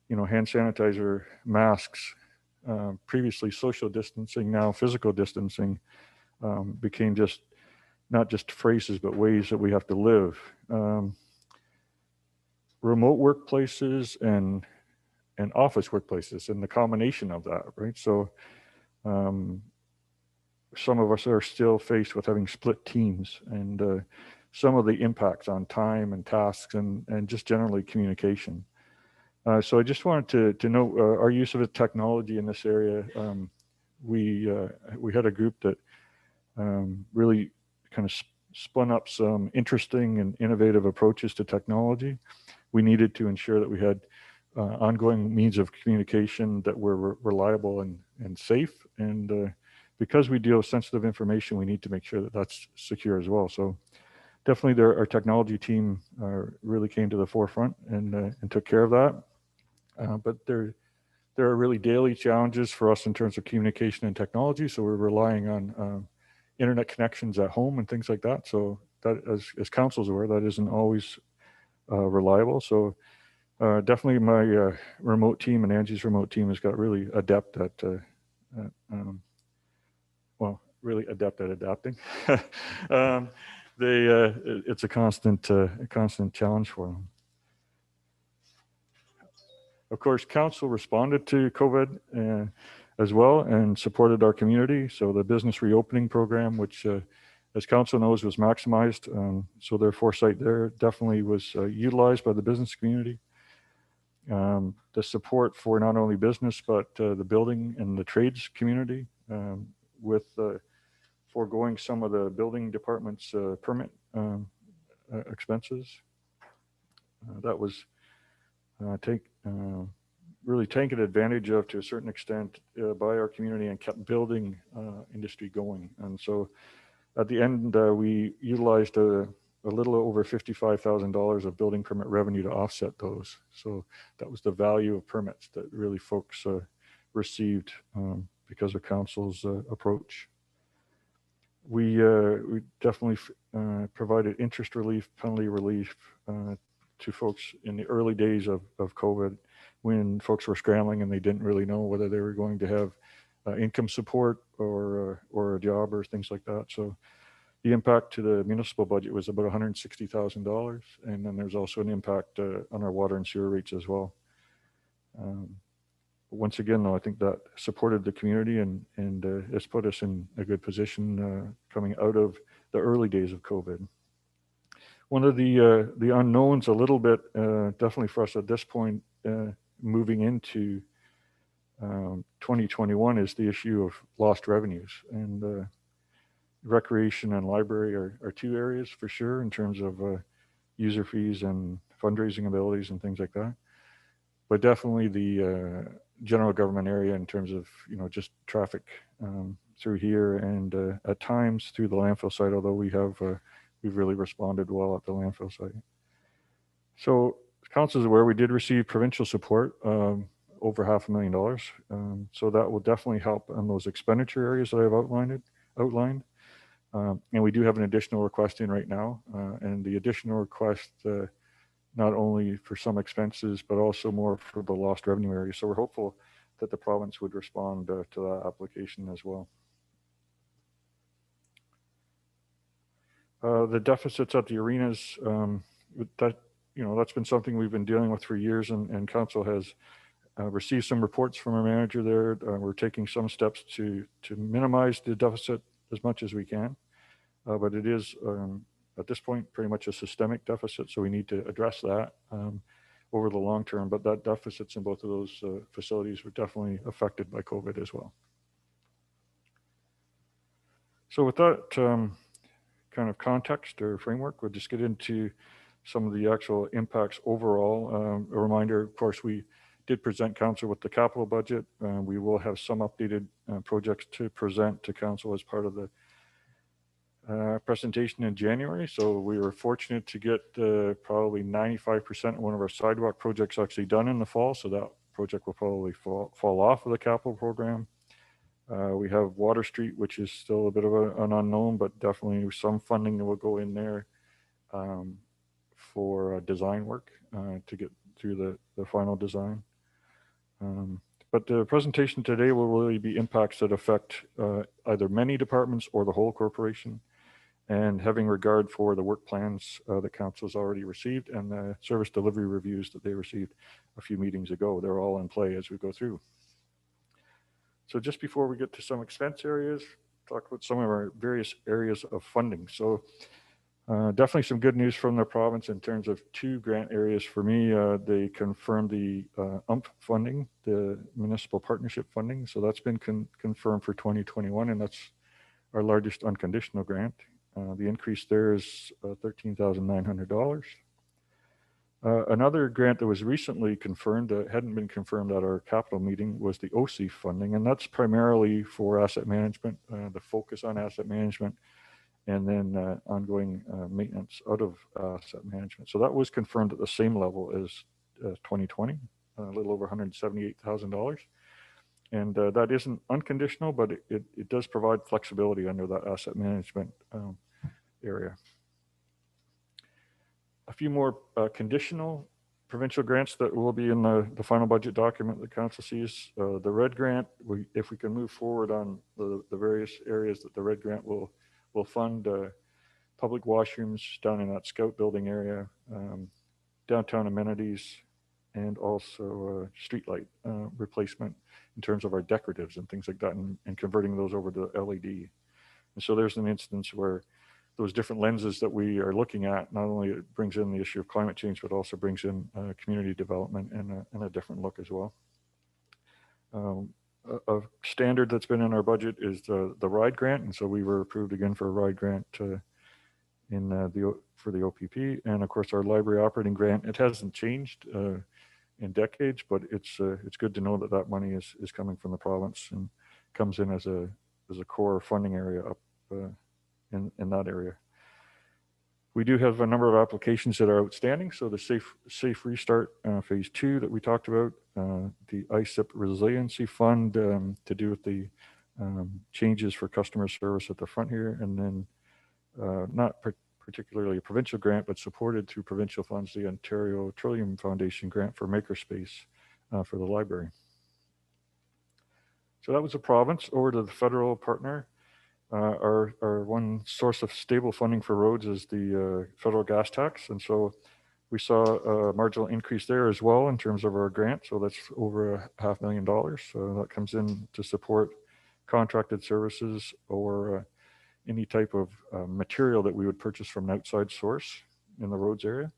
M: you know, hand sanitizer, masks, previously social distancing, now physical distancing became just not just phrases, but ways that we have to live. Remote workplaces and office workplaces and the combination of that, right? So some of us are still faced with having split teams and some of the impacts on time and tasks and just generally communication. So I just wanted to note our use of the technology in this area. We had a group that really kind of spun up some interesting and innovative approaches to technology. We needed to ensure that we had ongoing means of communication that were reliable and safe. And because we deal with sensitive information, we need to make sure that that's secure as well. So definitely our technology team really came to the forefront and took care of that. But there there are really daily challenges for us in terms of communication and technology. So we're relying on internet connections at home and things like that. So that, as council's aware, that isn't always reliable. So definitely my remote team and Angie's remote team has got really adept at, well, really adept at adapting. It's a constant challenge for them. Of course, council responded to COVID as well and supported our community. So the business reopening program, which as council knows was maximized. So their foresight there definitely was utilized by the business community. The support for not only business, but the building and the trades community with foregoing some of the building department's permit expenses. That was really taken advantage of to a certain extent by our community and kept building industry going. And so at the end, we utilized a little over $55,000 of building permit revenue to offset those. So that was the value of permits that really folks received because of council's approach. We definitely provided interest relief, penalty relief to folks in the early days of COVID, when folks were scrambling and they didn't really know whether they were going to have income support or a job or things like that. So the impact to the municipal budget was about $160,000. And then there's also an impact on our water and sewer rates as well. Once again, though, I think that supported the community and it's put us in a good position coming out of the early days of COVID. One of the unknowns a little bit, definitely for us at this point, moving into 2021 is the issue of lost revenues. And recreation and library are two areas for sure in terms of user fees and fundraising abilities and things like that. But definitely the general government area in terms of, just traffic through here and at times through the landfill site, although we've really responded well at the landfill site. So council is aware we did receive provincial support over $500,000. So that will definitely help on those expenditure areas that I've outlined. And we do have an additional request in right now. And the additional request, not only for some expenses, but also more for the lost revenue area. So we're hopeful that the province would respond to that application as well. The deficits at the arenas, that's been something we've been dealing with for years, and council has received some reports from our manager there. We're taking some steps to minimize the deficit as much as we can, but it is at this point pretty much a systemic deficit, so we need to address that over the long term. But that deficits in both of those facilities were definitely affected by COVID as well. So with that kind of context or framework, we'll just get into some of the actual impacts overall. A reminder, of course, we did present council with the capital budget. We will have some updated projects to present to council as part of the presentation in January. So we were fortunate to get probably 95% of one of our sidewalk projects actually done in the fall. So that project will probably fall off of the capital program. We have Water Street, which is still a bit of an unknown, but definitely some funding that will go in there for design work to get through the final design. But the presentation today will really be impacts that affect either many departments or the whole corporation, and having regard for the work plans that council's already received and the service delivery reviews that they received a few meetings ago. They're all in play as we go through. So just before we get to some expense areas, talk about some of our various areas of funding. So definitely some good news from the province in terms of two grant areas for me. They confirmed the UMP funding, the municipal partnership funding. So that's been confirmed for 2021, and that's our largest unconditional grant. The increase there is $13,900. Another grant that was recently confirmed, that hadn't been confirmed at our capital meeting, was the OC funding, and that's primarily for asset management, the focus on asset management, and then ongoing maintenance out of asset management. So that was confirmed at the same level as 2020. a little over $178,000. And that isn't unconditional, but it does provide flexibility under that asset management area. A few more conditional provincial grants that will be in the final budget document that council sees. The RED grant, if we can move forward on the various areas that the RED grant will fund, public washrooms down in that Scout building area, downtown amenities, and also streetlight replacement in terms of our decoratives and things like that, and converting those over to LED. And so there's an instance where those different lenses that we are looking at, not only it brings in the issue of climate change, but also brings in community development and a different look as well. A standard that's been in our budget is the RIDE grant. And so we were approved again for a RIDE grant for the OPP. And of course, our library operating grant, it hasn't changed in decades, but it's good to know that that money is coming from the province and comes in as a core funding area up in that area. We do have a number of applications that are outstanding. So the Safe Restart Phase 2 that we talked about, the ISIP Resiliency Fund to do with the changes for customer service at the front here, and then not particularly a provincial grant, but supported through provincial funds, the Ontario Trillium Foundation grant for Makerspace for the library. So that was the province. Over to the federal partner. Our one source of stable funding for roads is the federal gas tax. And so we saw a marginal increase there as well in terms of our grant. So that's over $500,000. So that comes in to support contracted services or any type of material that we would purchase from an outside source in the roads area.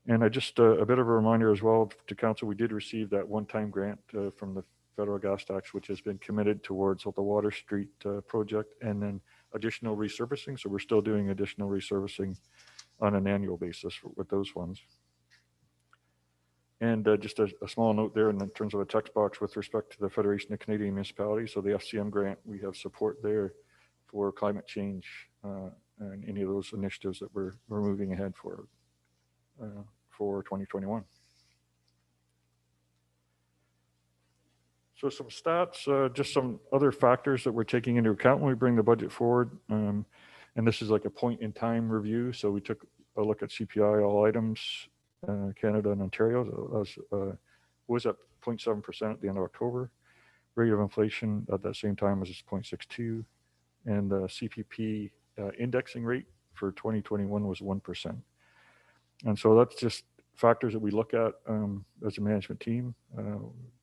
M: And just a bit of a reminder as well to council, we did receive that one-time grant from the federal gas tax, which has been committed towards the Water Street project and then additional resurfacing. So we're still doing additional resurfacing on an annual basis with those funds. And just a small note there in terms of a text box with respect to the Federation of Canadian Municipalities. So the FCM grant, we have support there for climate change and any of those initiatives that we're moving ahead for 2021. So some stats, just some other factors that we're taking into account when we bring the budget forward. And this is like a point in time review. So we took a look at CPI, all items, Canada and Ontario. That was at 0.7% at the end of October. Rate of inflation at that same time was just 0.62. And the CPP indexing rate for 2021 was 1%. And so that's just factors that we look at as a management team,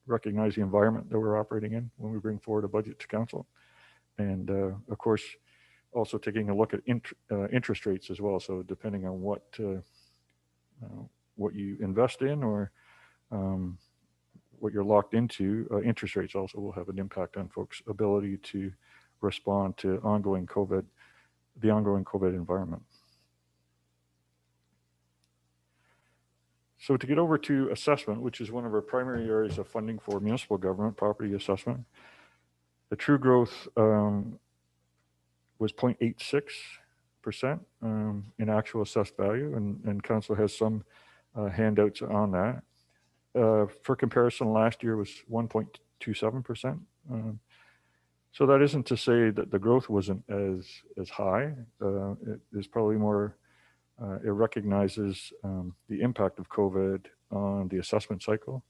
M: recognize the environment that we're operating in when we bring forward a budget to council. And of course, also taking a look at interest rates as well. So depending on what you invest in or what you're locked into, interest rates also will have an impact on folks' ability to respond to the ongoing COVID environment. So to get over to assessment, which is one of our primary areas of funding for municipal government, property assessment, the true growth was 0.86% in actual assessed value, and council has some handouts on that. For comparison, last year was 1.27%. So that isn't to say that the growth wasn't as high. It is probably more, it recognizes the impact of COVID on the assessment cycle.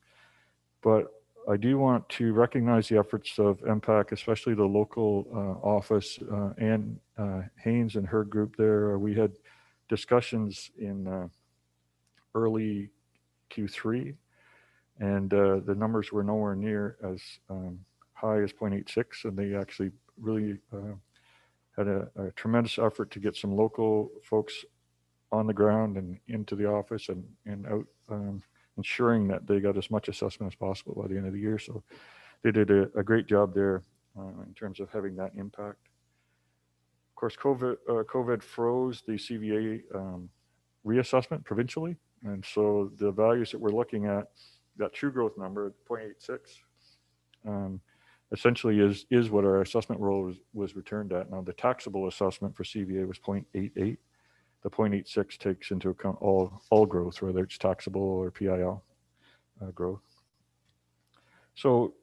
M: But I do want to recognize the efforts of MPAC, especially the local office and Haynes and her group there. We had discussions in early Q3, and the numbers were nowhere near as high as 0.86, and they actually really had a tremendous effort to get some local folks on the ground and into the office and out, ensuring that they got as much assessment as possible by the end of the year. So they did a great job there in terms of having that impact. Of course, COVID froze the CVA reassessment provincially. And so the values that we're looking at, that true growth number, 0.86, essentially is what our assessment roll was returned at. Now the taxable assessment for CVA was 0.88. The 0.86 takes into account all growth, whether it's taxable or PIL growth. So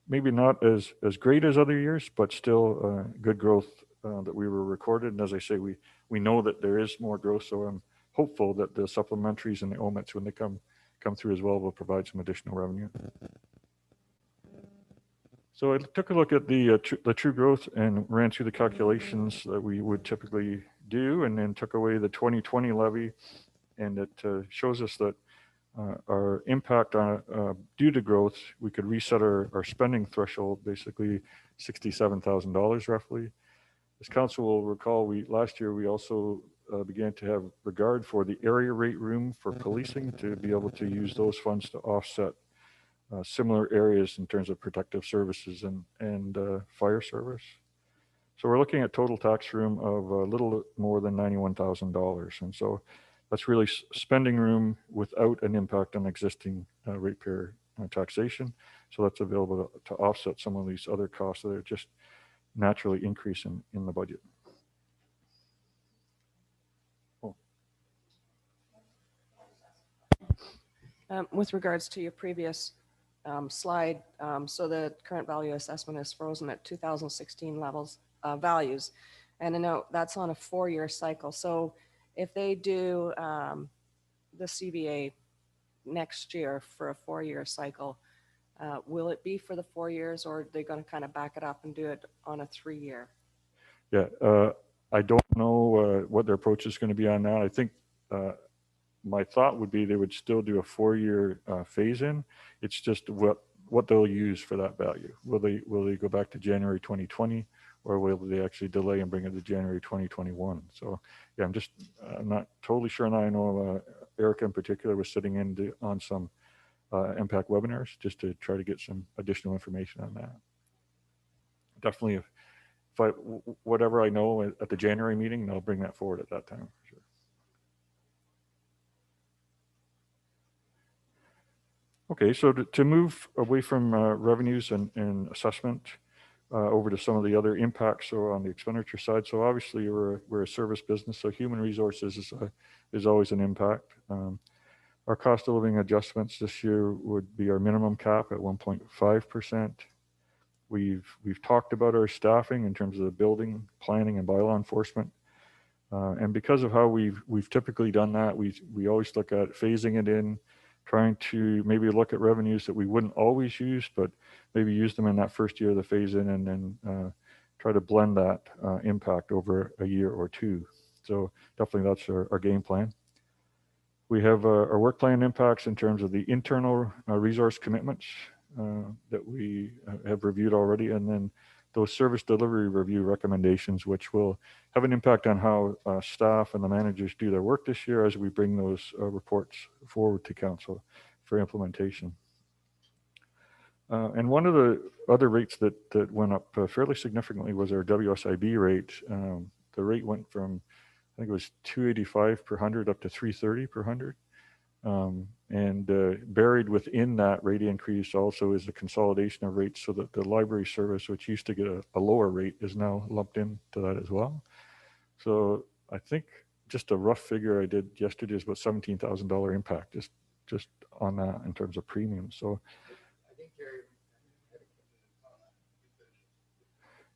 M: maybe not as great as other years, but still good growth that we were recorded. And as I say, we know that there is more growth. So I'm hopeful that the supplementaries and the omits, when they come through as well, will provide some additional revenue. So I took a look at the true growth and ran through the calculations that we would typically do, and then took away the 2020 levy, and it shows us that our impact on due to growth, we could reset our spending threshold, basically $67,000 roughly. As council will recall, last year we also began to have regard for the area rate room for policing to be able to use those funds to offset similar areas in terms of protective services and fire service. So we're looking at total tax room of a little more than $91,000. And so that's really spending room without an impact on existing ratepayer taxation. So that's available to offset some of these other costs that are just naturally increasing in the budget.
F: With regards to your previous slide, so the current value assessment is frozen at 2016 values. And I know that's on a 4-year cycle. So if they do the CVA next year for a 4-year cycle, will it be for the 4 years, or are they going to kind of back it up and do it on a 3-year?
M: Yeah, I don't know what their approach is going to be on that. I think my thought would be they would still do a 4-year phase in. It's just what they'll use for that value. Will they go back to January 2020, or will they actually delay and bring it to January 2021? So yeah, I'm not totally sure. And I know Erica in particular was sitting in on some impact webinars just to try to get some additional information on that. Definitely, if whatever I know at the January meeting, I'll bring that forward at that time for sure. Okay, so to move away from revenues and assessment over to some of the other impacts so on the expenditure side. So obviously we're a service business, so human resources is always an impact. Our cost of living adjustments this year would be our minimum cap at 1.5%. We've talked about our staffing in terms of the building, planning, and bylaw enforcement. And because of how we've typically done that, we always look at phasing it in, trying to maybe look at revenues that we wouldn't always use, but maybe use them in that first year of the phase in, and then try to blend that impact over a year or two. So definitely that's our game plan. We have our work plan impacts in terms of the internal resource commitments that we have reviewed already, and then those service delivery review recommendations, which will have an impact on how staff and the managers do their work this year as we bring those reports forward to council for implementation. And one of the other rates that went up fairly significantly was our WSIB rate. The rate went from, I think it was $285 per 100 up to $330 per 100. And buried within that rate increase also is the consolidation of rates, so that the library service, which used to get a lower rate, is now lumped into that as well. So I think just a rough figure I did yesterday is about $17,000 impact just on that in terms of premiums. So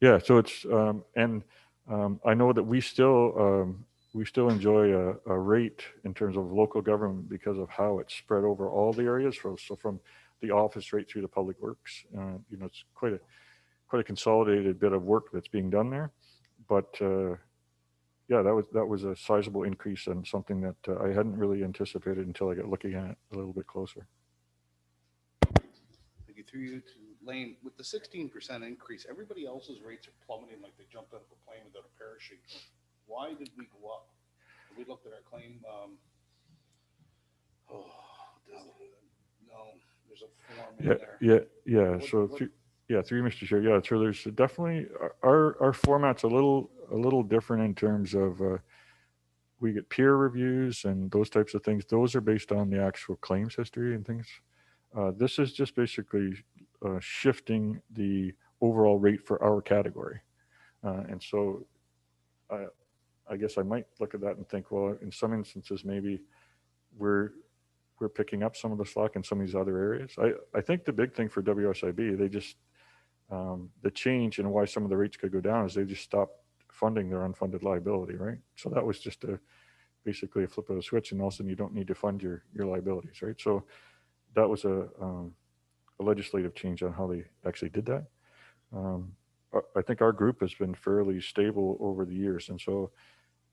M: yeah, so it's I know that we still enjoy a rate in terms of local government because of how it's spread over all the areas. So from the office right through the public works, it's quite a consolidated bit of work that's being done there. But yeah, that was a sizable increase and something that I hadn't really anticipated until I got looking at it a little bit closer.
E: Thank you. Through you to Lane, with the 16% increase, everybody else's rates are plummeting like they jumped out of a plane without a parachute. Why did we go up? We looked at our claim. No, there's a form in there.
M: Yeah. So through you, Mr. Chair. Yeah. So there's definitely our format's a little different in terms of we get peer reviews and those types of things. Those are based on the actual claims history and things. This is just basically shifting the overall rate for our category, and so I guess I might look at that and think, well, in some instances, maybe we're we're picking up some of the slack in some of these other areas. I think the big thing for WSIB, they just, the change in why some of the rates could go down is they just stopped funding their unfunded liability, right? So that was just basically a flip of a switch, and all of a sudden you don't need to fund your liabilities, right? So that was a legislative change on how they actually did that. I think our group has been fairly stable over the years, and so,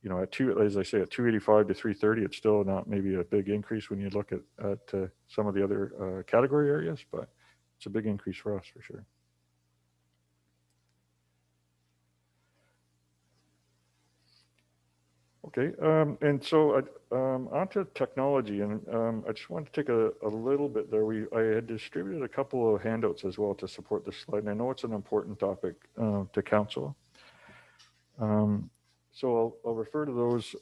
M: you know, as I say, at 285 to 330, it's still not maybe a big increase when you look at some of the other category areas, but it's a big increase for us for sure. Okay, and so onto technology, and I just want to take a little bit there. I had distributed a couple of handouts as well to support this slide, and I know it's an important topic to council. So I'll refer to those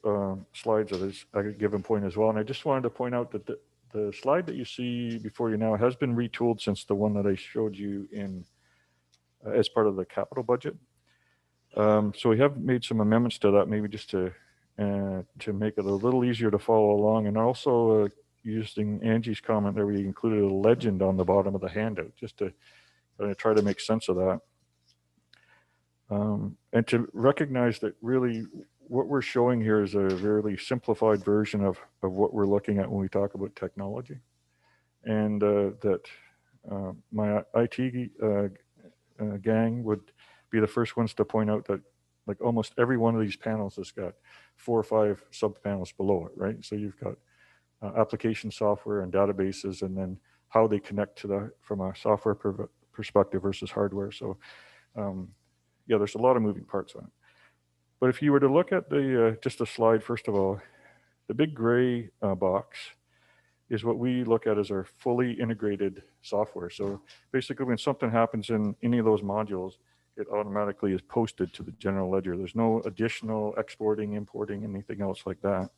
M: slides at a given point as well. And I just wanted to point out that the slide that you see before you now has been retooled since the one that I showed you in as part of the capital budget. So we have made some amendments to that, maybe just to make it a little easier to follow along. And also using Angie's comment there, we included a legend on the bottom of the handout just to try to make sense of that. And to recognize that really what we're showing here is a really simplified version of what we're looking at when we talk about technology. And that my IT gang would be the first ones to point out that like almost every one of these panels has got 4 or 5 sub panels below it, right? So you've got application software and databases, and then how they connect to from a software perspective versus hardware. So yeah, there's a lot of moving parts on it. But if you were to look at the just a slide, first of all, the big gray box is what we look at as our fully integrated software. So basically when something happens in any of those modules, it automatically is posted to the general ledger. There's no additional exporting, importing, anything else like that.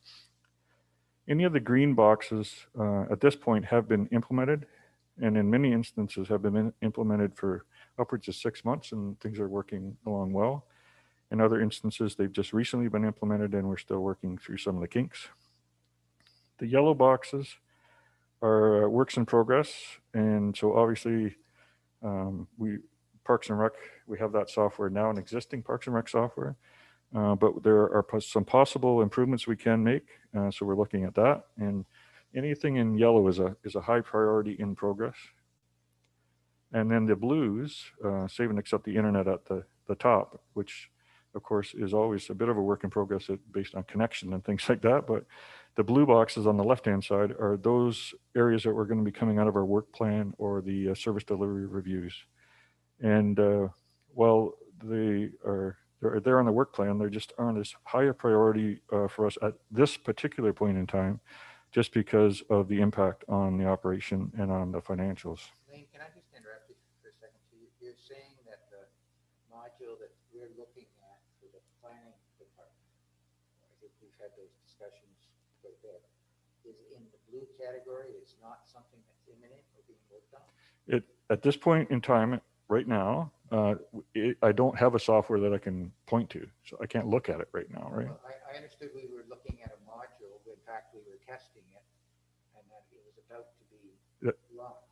M: Any of the green boxes at this point have been implemented, and in many instances have been implemented for upwards of 6 months, and things are working along well. In other instances, they've just recently been implemented and we're still working through some of the kinks. The yellow boxes are works in progress. And so obviously Parks and Rec, we have that software now, an existing Parks and Rec software, but there are some possible improvements we can make. So we're looking at that, and anything in yellow is a high priority in progress. And then the blues, save and accept the internet at the top, which of course is always a bit of a work in progress based on connection and things like that. But the blue boxes on the left-hand side are those areas that we're going to be coming out of our work plan or the service delivery reviews. And while they are there on the work plan, they just aren't as high a priority for us at this particular point in time, just because of the impact on the operation and on the financials.
B: Lane, can I just interrupt you for a second? So you're saying that the module that we're looking at for the planning department, I think we've had those discussions quite a bit, is in the blue category. It's not something that's imminent or being worked on?
M: At this point in time, right now, I don't have a software that I can point to, so I can't look at it right now, right?
B: Well, I understood we were looking at a module. In fact, we were testing it, and that it was about to be launched.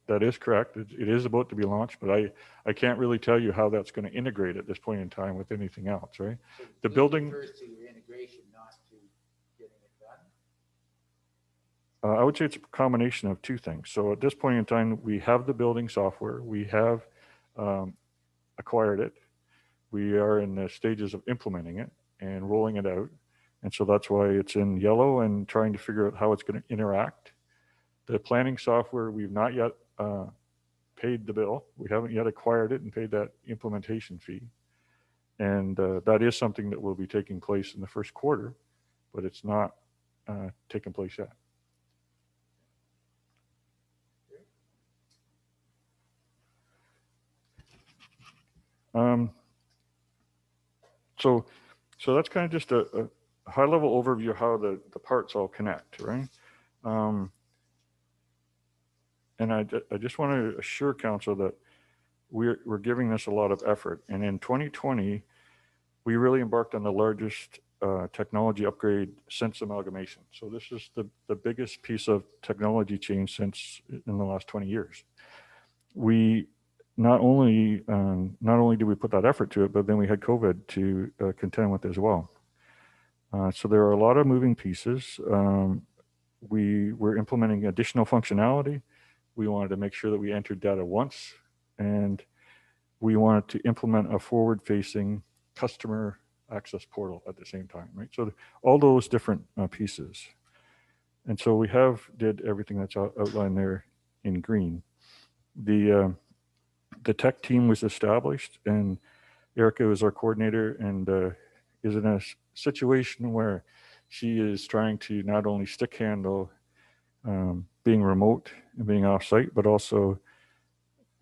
M: That is correct. It is about to be launched, but I can't really tell you how that's going to integrate at this point in time with anything else, right?
B: So
M: the building
B: refers to your integration, not to getting it done.
M: I would say it's a combination of two things. So at this point in time, we have the building software. We have acquired it. We are in the stages of implementing it and rolling it out. And so that's why it's in yellow and trying to figure out how it's going to interact. The planning software, we've not yet paid the bill. We haven't yet acquired it and paid that implementation fee. And that is something that will be taking place in the first quarter, but it's not taken place yet. So that's kind of just a high level overview of how the parts all connect, right? And I just want to assure council that we're giving this a lot of effort. And in 2020, we really embarked on the largest technology upgrade since amalgamation. So this is the biggest piece of technology change since in the last 20 years. We not only did we put that effort to it, but then we had COVID to contend with as well. So there are a lot of moving pieces. We were implementing additional functionality. We wanted to make sure that we entered data once, and we wanted to implement a forward-facing customer access portal at the same time, right? So all those different pieces. And so we did everything that's outlined there in green. The tech team was established, and Erica was our coordinator, and is in a situation where she is trying to not only stick handle being remote and being off-site, but also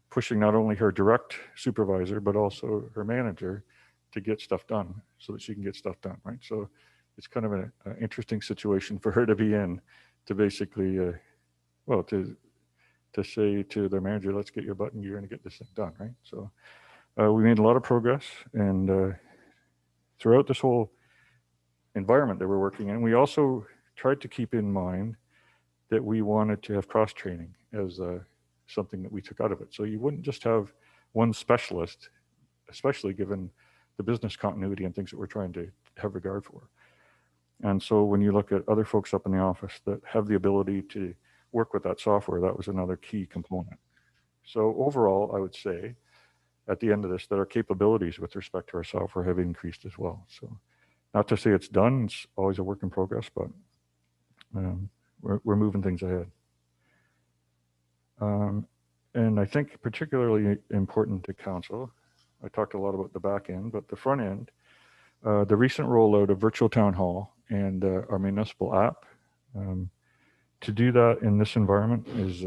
M: pushing not only her direct supervisor, but also her manager to get stuff done so that she can get stuff done, right? So it's kind of an interesting situation for her to be in, to basically, to say to their manager, let's get your butt in gear and get this thing done, right? So we made a lot of progress, and throughout this whole environment that we're working in, we also tried to keep in mind that we wanted to have cross-training as something that we took out of it. So you wouldn't just have one specialist, especially given the business continuity and things that we're trying to have regard for. And so when you look at other folks up in the office that have the ability to work with that software, that was another key component. So overall, I would say at the end of this, that our capabilities with respect to our software have increased as well. So not to say it's done, it's always a work in progress, but we're moving things ahead. And I think particularly important to council, I talked a lot about the back end, but the front end, the recent rollout of virtual town hall and our municipal app, to do that in this environment is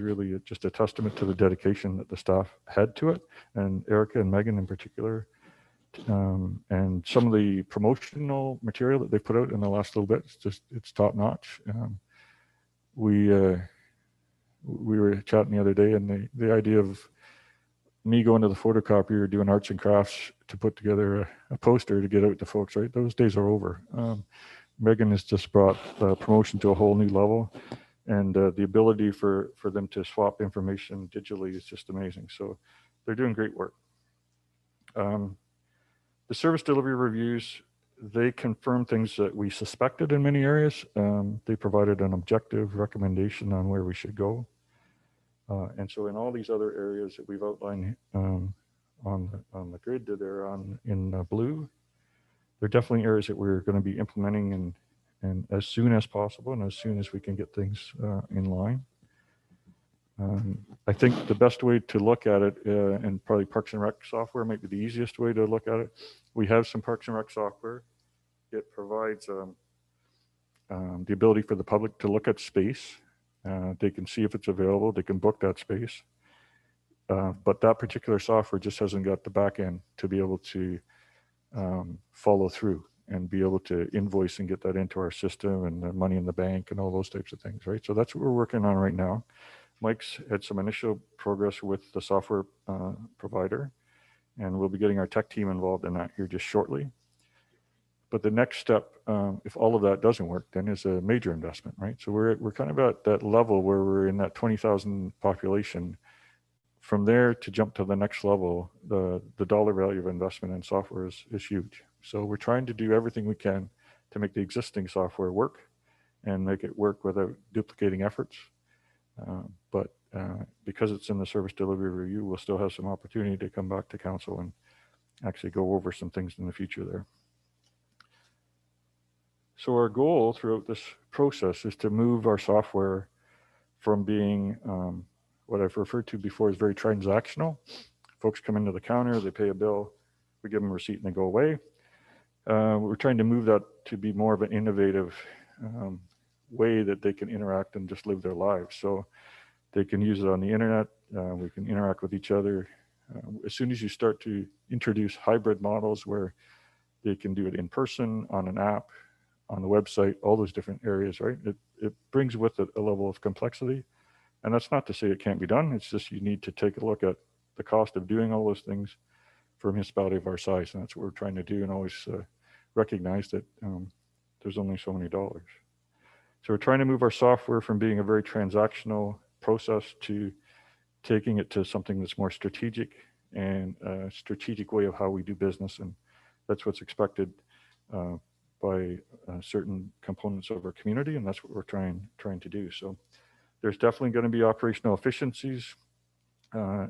M: really just a testament to the dedication that the staff had to it, and Erica and Megan in particular, and some of the promotional material that they put out in the last little bit, it's top notch. We were chatting the other day, and the idea of me going to the photocopier doing arts and crafts to put together a poster to get out to folks, right? Those days are over. Megan has just brought the promotion to a whole new level, and the ability for them to swap information digitally is just amazing. So they're doing great work. The service delivery reviews, they confirm things that we suspected in many areas. They provided an objective recommendation on where we should go. And so in all these other areas that we've outlined on the grid that are in blue, they're definitely areas that we're going to be implementing and as soon as possible and as soon as we can get things in line. I think the best way to look at it, and probably Parks and Rec software might be the easiest way to look at it. We have some Parks and Rec software. It provides the ability for the public to look at space. They can see if it's available. They can book that space. But that particular software just hasn't got the back end to be able to follow through and be able to invoice and get that into our system and the money in the bank and all those types of things, right? So that's what we're working on right now. Mike's had some initial progress with the software provider, and we'll be getting our tech team involved in that here just shortly. But the next step, if all of that doesn't work, then is a major investment, right? So we're kind of at that level where we're in that 20,000 population. From there to jump to the next level, the dollar value of investment in software is huge. So we're trying to do everything we can to make the existing software work and make it work without duplicating efforts. But because it's in the service delivery review, we'll still have some opportunity to come back to council and actually go over some things in the future there. So our goal throughout this process is to move our software from being what I've referred to before as very transactional. Folks come into the counter, they pay a bill, we give them a receipt and they go away. We're trying to move that to be more of an innovative way that they can interact and just live their lives. So they can use it on the internet, we can interact with each other. As soon as you start to introduce hybrid models where they can do it in person, on an app, on the website, all those different areas, right? It brings with it a level of complexity. And that's not to say it can't be done. It's just you need to take a look at the cost of doing all those things for a municipality of our size. And that's what we're trying to do and always recognize that there's only so many dollars. So we're trying to move our software from being a very transactional process to taking it to something that's more strategic and a strategic way of how we do business. And that's what's expected by certain components of our community. And that's what we're trying to do. So there's definitely going to be operational efficiencies,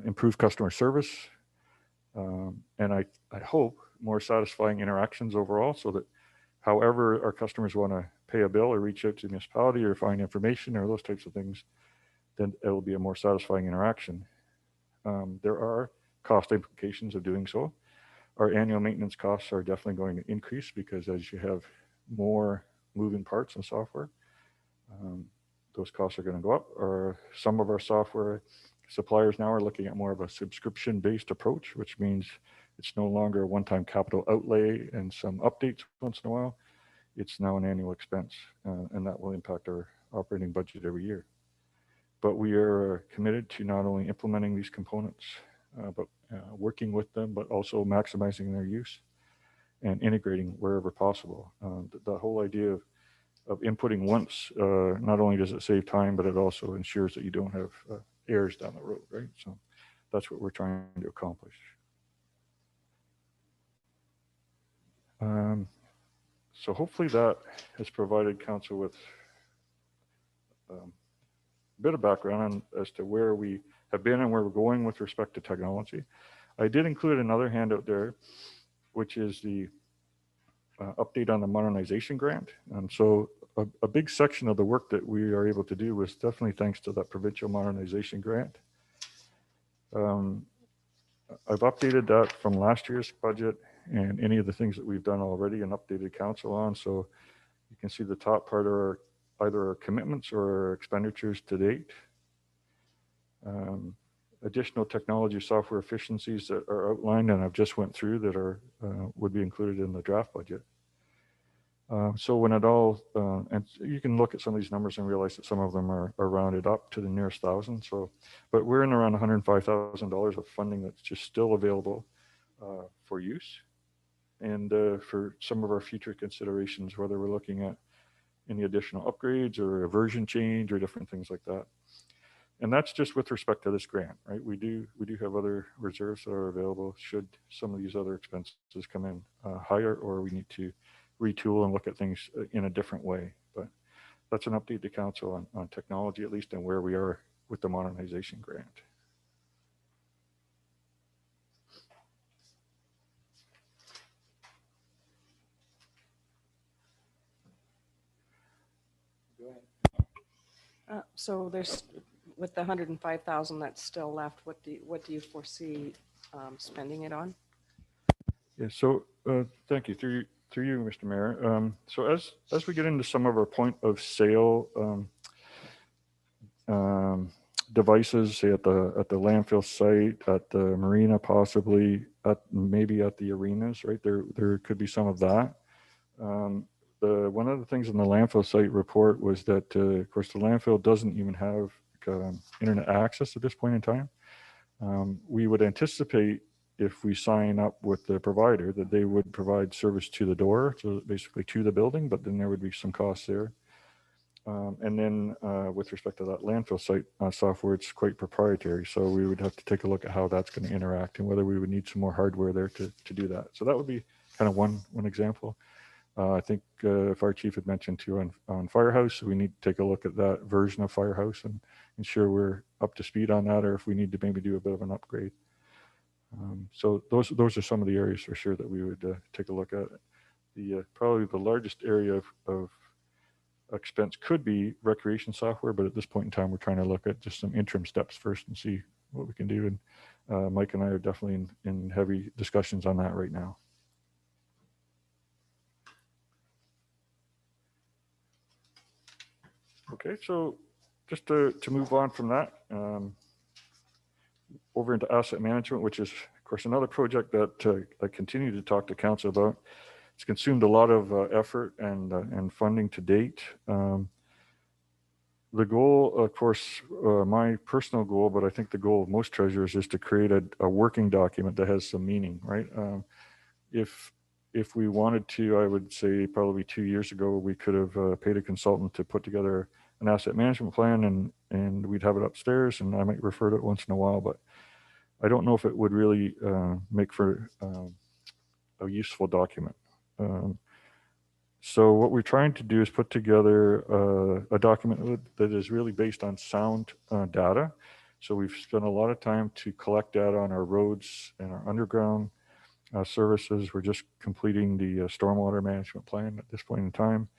M: improved customer service, and I hope more satisfying interactions overall, so that however our customers want to pay a bill or reach out to the municipality or find information or those types of things, then it will be a more satisfying interaction. There are cost implications of doing so. Our annual maintenance costs are definitely going to increase because as you have more moving parts in software, those costs are going to go up. Or some of our software suppliers now are looking at more of a subscription-based approach, which means it's no longer a one-time capital outlay and some updates once in a while. It's now an annual expense, and that will impact our operating budget every year. But we are committed to not only implementing these components, but working with them, but also maximizing their use and integrating wherever possible. The whole idea of inputting once, not only does it save time, but it also ensures that you don't have errors down the road, right? So that's what we're trying to accomplish. So hopefully that has provided council with a bit of background on, as to where we have been and where we're going with respect to technology. I did include another handout there, which is the update on the modernization grant. And so a big section of the work that we are able to do was definitely thanks to that provincial modernization grant. I've updated that from last year's budget and any of the things that we've done already and updated council on. So you can see the top part are either our commitments or our expenditures to date. Additional technology software efficiencies that are outlined and I've just went through that are would be included in the draft budget. So when it all, and you can look at some of these numbers and realize that some of them are rounded up to the nearest thousand. So, but we're in around $105,000 of funding that's just still available for use. And for some of our future considerations, whether we're looking at any additional upgrades or a version change or different things like that. And that's just with respect to this grant, right? We do have other reserves that are available should some of these other expenses come in higher, or we need to retool and look at things in a different way. But that's an update to council on technology, at least, and where we are with the modernization grant.
F: So there's, with the 105,000 that's still left, what do you foresee spending it on?
M: Yeah. So thank you. Through you, Mr. Mayor. So as we get into some of our point of sale devices, say at the landfill site, at the marina, possibly maybe at the arenas, right? There could be some of that. One of the things in the landfill site report was that, of course, the landfill doesn't even have internet access at this point in time. We would anticipate, if we sign up with the provider, that they would provide service to the door, so basically to the building, but then there would be some costs there. And then with respect to that landfill site software, it's quite proprietary. So we would have to take a look at how that's going to interact and whether we would need some more hardware there to do that. So that would be kind of one example. I think Fire Chief had mentioned too on Firehouse, we need to take a look at that version of Firehouse and ensure we're up to speed on that, or if we need to maybe do a bit of an upgrade. So those are some of the areas for sure that we would take a look at. Probably the largest area of expense could be recreation software, but at this point in time, we're trying to look at just some interim steps first and see what we can do. And Mike and I are definitely in heavy discussions on that right now. Okay, so just to move on from that, over into asset management, which is, of course, another project that I continue to talk to council about. It's consumed a lot of effort and funding to date. The goal, of course, my personal goal, but I think the goal of most treasurers is to create a working document that has some meaning, right? If if we wanted to, I would say probably 2 years ago, we could have paid a consultant to put together an asset management plan, and we'd have it upstairs, and I might refer to it once in a while, but I don't know if it would really make for a useful document. So what we're trying to do is put together a document that is really based on sound data. So we've spent a lot of time to collect data on our roads and our underground services. We're just completing the stormwater management plan at this point in time.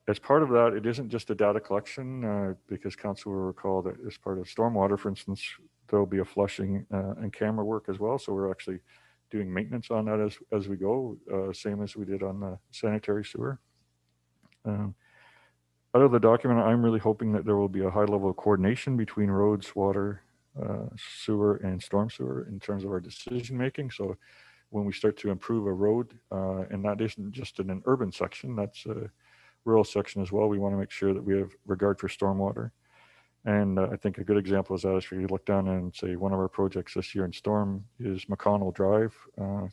M: As part of that, it isn't just a data collection, because council will recall that as part of stormwater, for instance, there'll be a flushing and camera work as well. So we're actually doing maintenance on that as we go, same as we did on the sanitary sewer. Out of the document, I'm really hoping that there will be a high level of coordination between roads, water, sewer, and storm sewer in terms of our decision making. So when we start to improve a road, and that isn't just in an urban section, that's a rural section as well, we want to make sure that we have regard for stormwater. And I think a good example is that if you look down and say one of our projects this year in storm is McConnell Drive.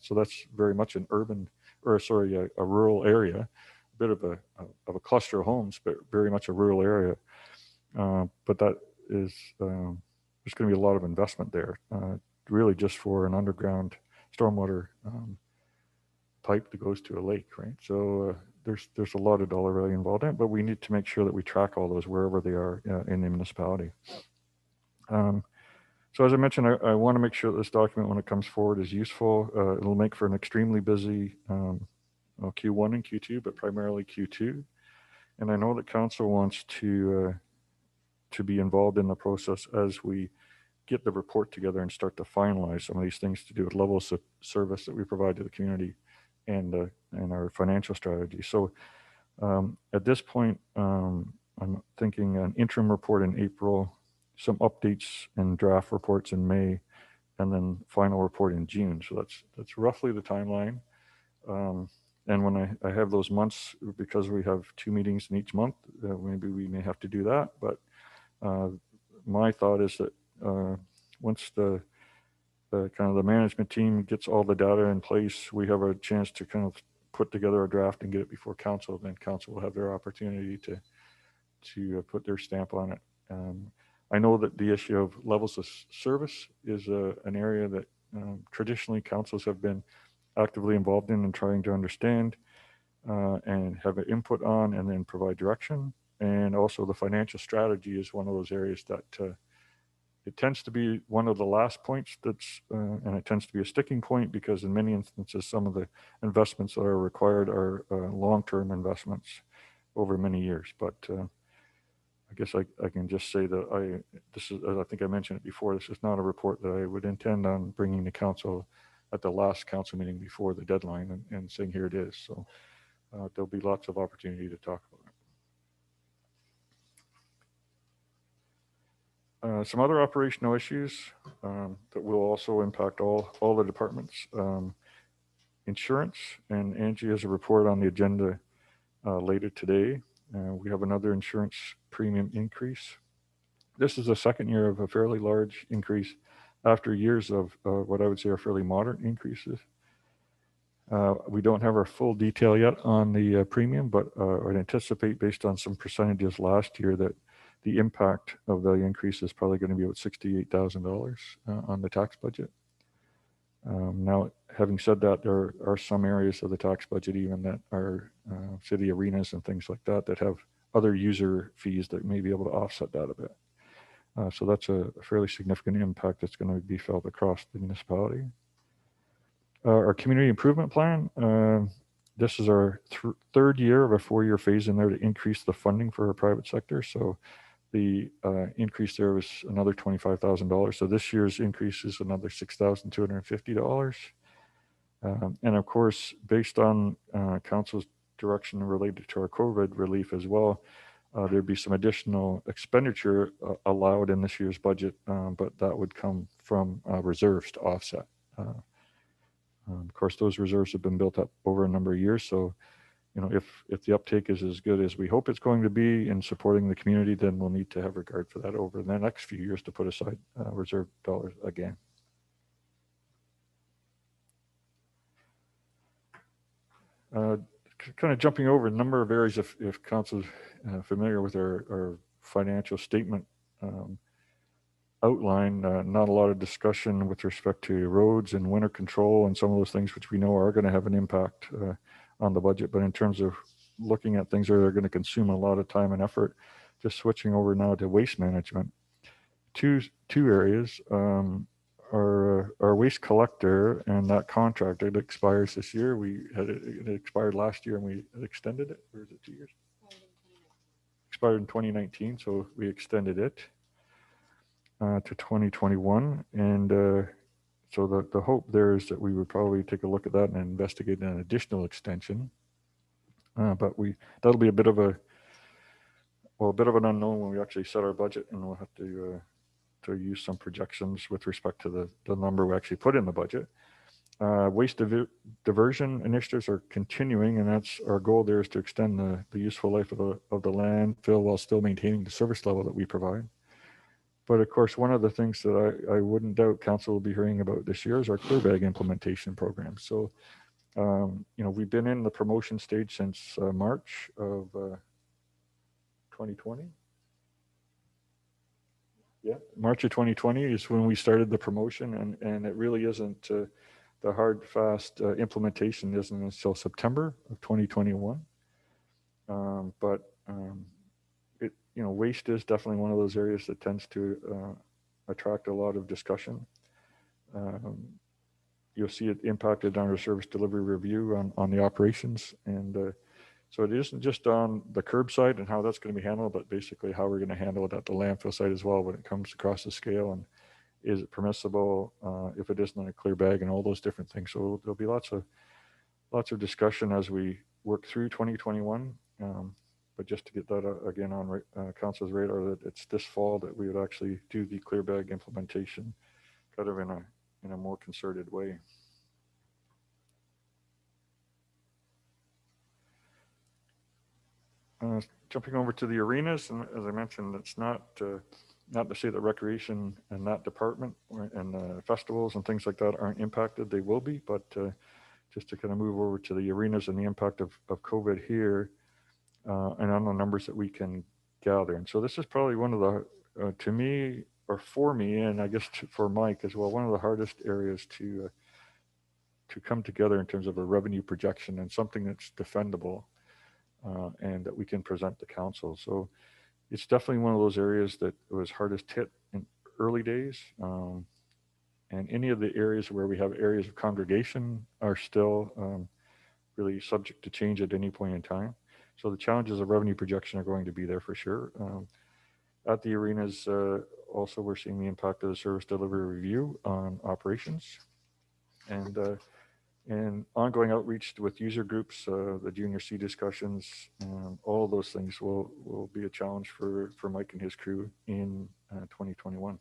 M: So that's very much an urban, or sorry, a rural area, a bit of a cluster of homes, but very much a rural area. But that is, there's going to be a lot of investment there, really just for an underground stormwater pipe that goes to a lake, right? So there's a lot of dollar value involved in it, but we need to make sure that we track all those wherever they are in the municipality. So as I mentioned, I want to make sure that this document, when it comes forward, is useful. It'll make for an extremely busy Q1 and Q2, but primarily Q2. And I know that council wants to be involved in the process as we get the report together and start to finalize some of these things to do with levels of service that we provide to the community and our financial strategy. So at this point, I'm thinking an interim report in April, some updates and draft reports in May, and then final report in June. So that's roughly the timeline. And when I have those months, because we have 2 meetings in each month, maybe we may have to do that. But my thought is that once the kind of the management team gets all the data in place, we have a chance to kind of put together a draft and get it before council. Then council will have their opportunity to put their stamp on it. I know that the issue of levels of service is an area that traditionally councils have been actively involved in and trying to understand and have an input on and then provide direction. And also the financial strategy is one of those areas that it tends to be one of the last points that's, and it tends to be a sticking point because in many instances, some of the investments that are required are long-term investments over many years. But I guess I can just say that I think I mentioned it before, this is not a report that I would intend on bringing to council at the last council meeting before the deadline and saying here it is. So there'll be lots of opportunity to talk about it. Some other operational issues that will also impact all the departments. Insurance, and Angie has a report on the agenda later today. We have another insurance premium increase. This is the second year of a fairly large increase after years of what I would say are fairly moderate increases. We don't have our full detail yet on the premium, but I'd anticipate based on some percentages last year that the impact of the increase is probably going to be about $68,000 on the tax budget. Now, having said that, there are some areas of the tax budget even that are city arenas and things like that that have other user fees that may be able to offset that a bit. So that's a fairly significant impact that's going to be felt across the municipality. Our community improvement plan, this is our third year of a 4-year phase in there to increase the funding for our private sector. So the increase there was another $25,000. So this year's increase is another $6,250. And of course, based on council's direction related to our COVID relief as well, there'd be some additional expenditure allowed in this year's budget, but that would come from reserves to offset. Of course, those reserves have been built up over a number of years. So, you know, if the uptake is as good as we hope it's going to be in supporting the community, then we'll need to have regard for that over the next few years to put aside reserve dollars again. Kind of jumping over a number of areas, if council's familiar with our financial statement outline, not a lot of discussion with respect to roads and winter control and some of those things which we know are going to have an impact on the budget. But in terms of looking at things that are going to consume a lot of time and effort, just switching over now to waste management. Two areas. Our waste collector and that contract, it expires this year. It expired last year and we extended it, or is it 2 years? Expired in 2019, so we extended it to 2021. And so the hope there is that we would probably take a look at that and investigate an additional extension. But that'll be a bit of an unknown when we actually set our budget, and we'll have to use some projections with respect to the number we actually put in the budget. Waste diversion initiatives are continuing, and that's our goal there, is to extend the useful life of the landfill while still maintaining the service level that we provide. But of course, one of the things that I wouldn't doubt council will be hearing about this year is our clear bag implementation program. So, we've been in the promotion stage since March of 2020. Yeah, March of 2020 is when we started the promotion, and it really isn't the hard, fast implementation isn't until September of 2021. Waste is definitely one of those areas that tends to attract a lot of discussion. You'll see it impacted on our service delivery review on the operations, and so it isn't just on the curbside and how that's going to be handled, but basically how we're going to handle it at the landfill site as well when it comes across the scale, and is it permissible if it isn't in a clear bag, and all those different things. So there'll be lots of discussion as we work through 2021. But just to get that again on council's radar, that it's this fall that we would actually do the clear bag implementation, kind of in a more concerted way. Jumping over to the arenas, and as I mentioned, it's not to say that recreation and that department and festivals and things like that aren't impacted. They will be, but just to kind of move over to the arenas and the impact of COVID here, and on the numbers that we can gather. And so this is probably one of the, to me, or for me, and I guess for Mike as well, one of the hardest areas to come together in terms of a revenue projection and something that's defendable. And that we can present to council. So it's definitely one of those areas that was hardest hit in early days. And any of the areas where we have areas of congregation are still really subject to change at any point in time. So the challenges of revenue projection are going to be there for sure. At the arenas, also we're seeing the impact of the service delivery review on operations. And ongoing outreach with user groups, the junior C discussions, all of those things will be a challenge for Mike and his crew in 2021.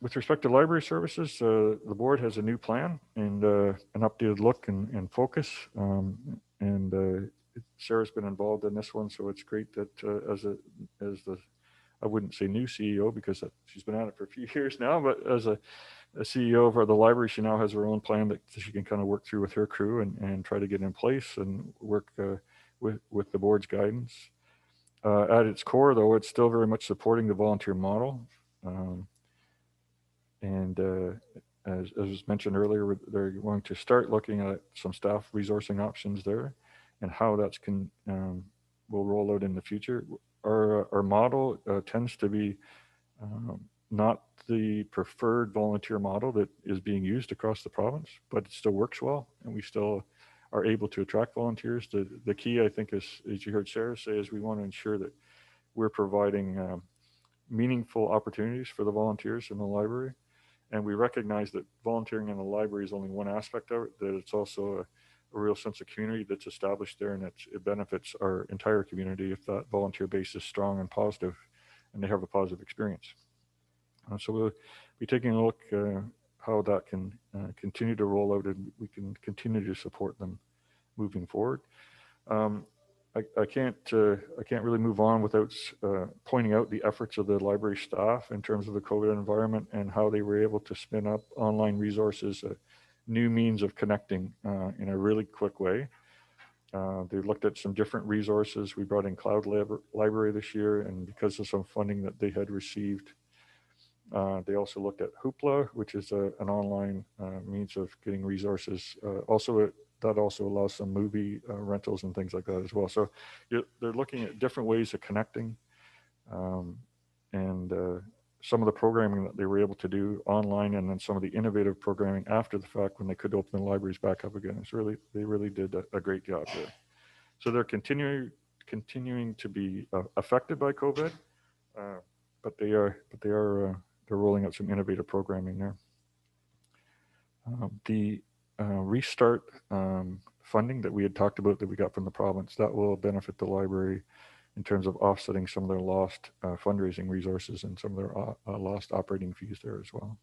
M: With respect to library services, the board has a new plan and an updated look and focus. Sarah's been involved in this one, so it's great that as the I wouldn't say new CEO because she's been at it for a few years now, but as a CEO of the library, she now has her own plan that she can kind of work through with her crew and try to get in place and work with the board's guidance. At its core, though, it's still very much supporting the volunteer model. As was mentioned earlier, they're going to start looking at some staff resourcing options there and how that's will roll out in the future. Our model tends to be not the preferred volunteer model that is being used across the province, but it still works well, and we still are able to attract volunteers. The key, I think, is, as you heard Sarah say, is we want to ensure that we're providing meaningful opportunities for the volunteers in the library, and we recognize that volunteering in the library is only one aspect of it, that it's also a real sense of community that's established there, and it benefits our entire community if that volunteer base is strong and positive and they have a positive experience. So we'll be taking a look how that can continue to roll out, and we can continue to support them moving forward. I can't really move on without pointing out the efforts of the library staff in terms of the COVID environment and how they were able to spin up online resources, new means of connecting in a really quick way. They looked at some different resources. We brought in Cloud Library this year, and because of some funding that they had received, they also looked at Hoopla, which is an online means of getting resources. That also allows some movie rentals and things like that as well. So they're looking at different ways of connecting, and some of the programming that they were able to do online, and then some of the innovative programming after the fact when they could open the libraries back up again. They really did a great job there. So they're continuing to be affected by COVID, but they're rolling out some innovative programming there. The restart funding that we had talked about that we got from the province, that will benefit the library in terms of offsetting some of their lost fundraising resources and some of their lost operating fees there as well.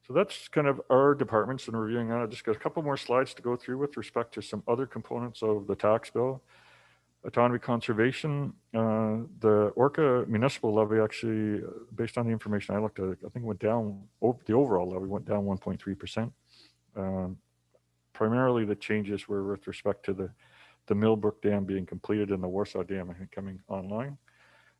M: So that's kind of our departments and reviewing that. I just got a couple more slides to go through with respect to some other components of the tax bill. Autonomy conservation, the Orca municipal levy actually, based on the information I looked at, I think went down, the overall levy went down 1.3%. Primarily the changes were with respect to the Millbrook Dam being completed and the Warsaw Dam, I think, coming online.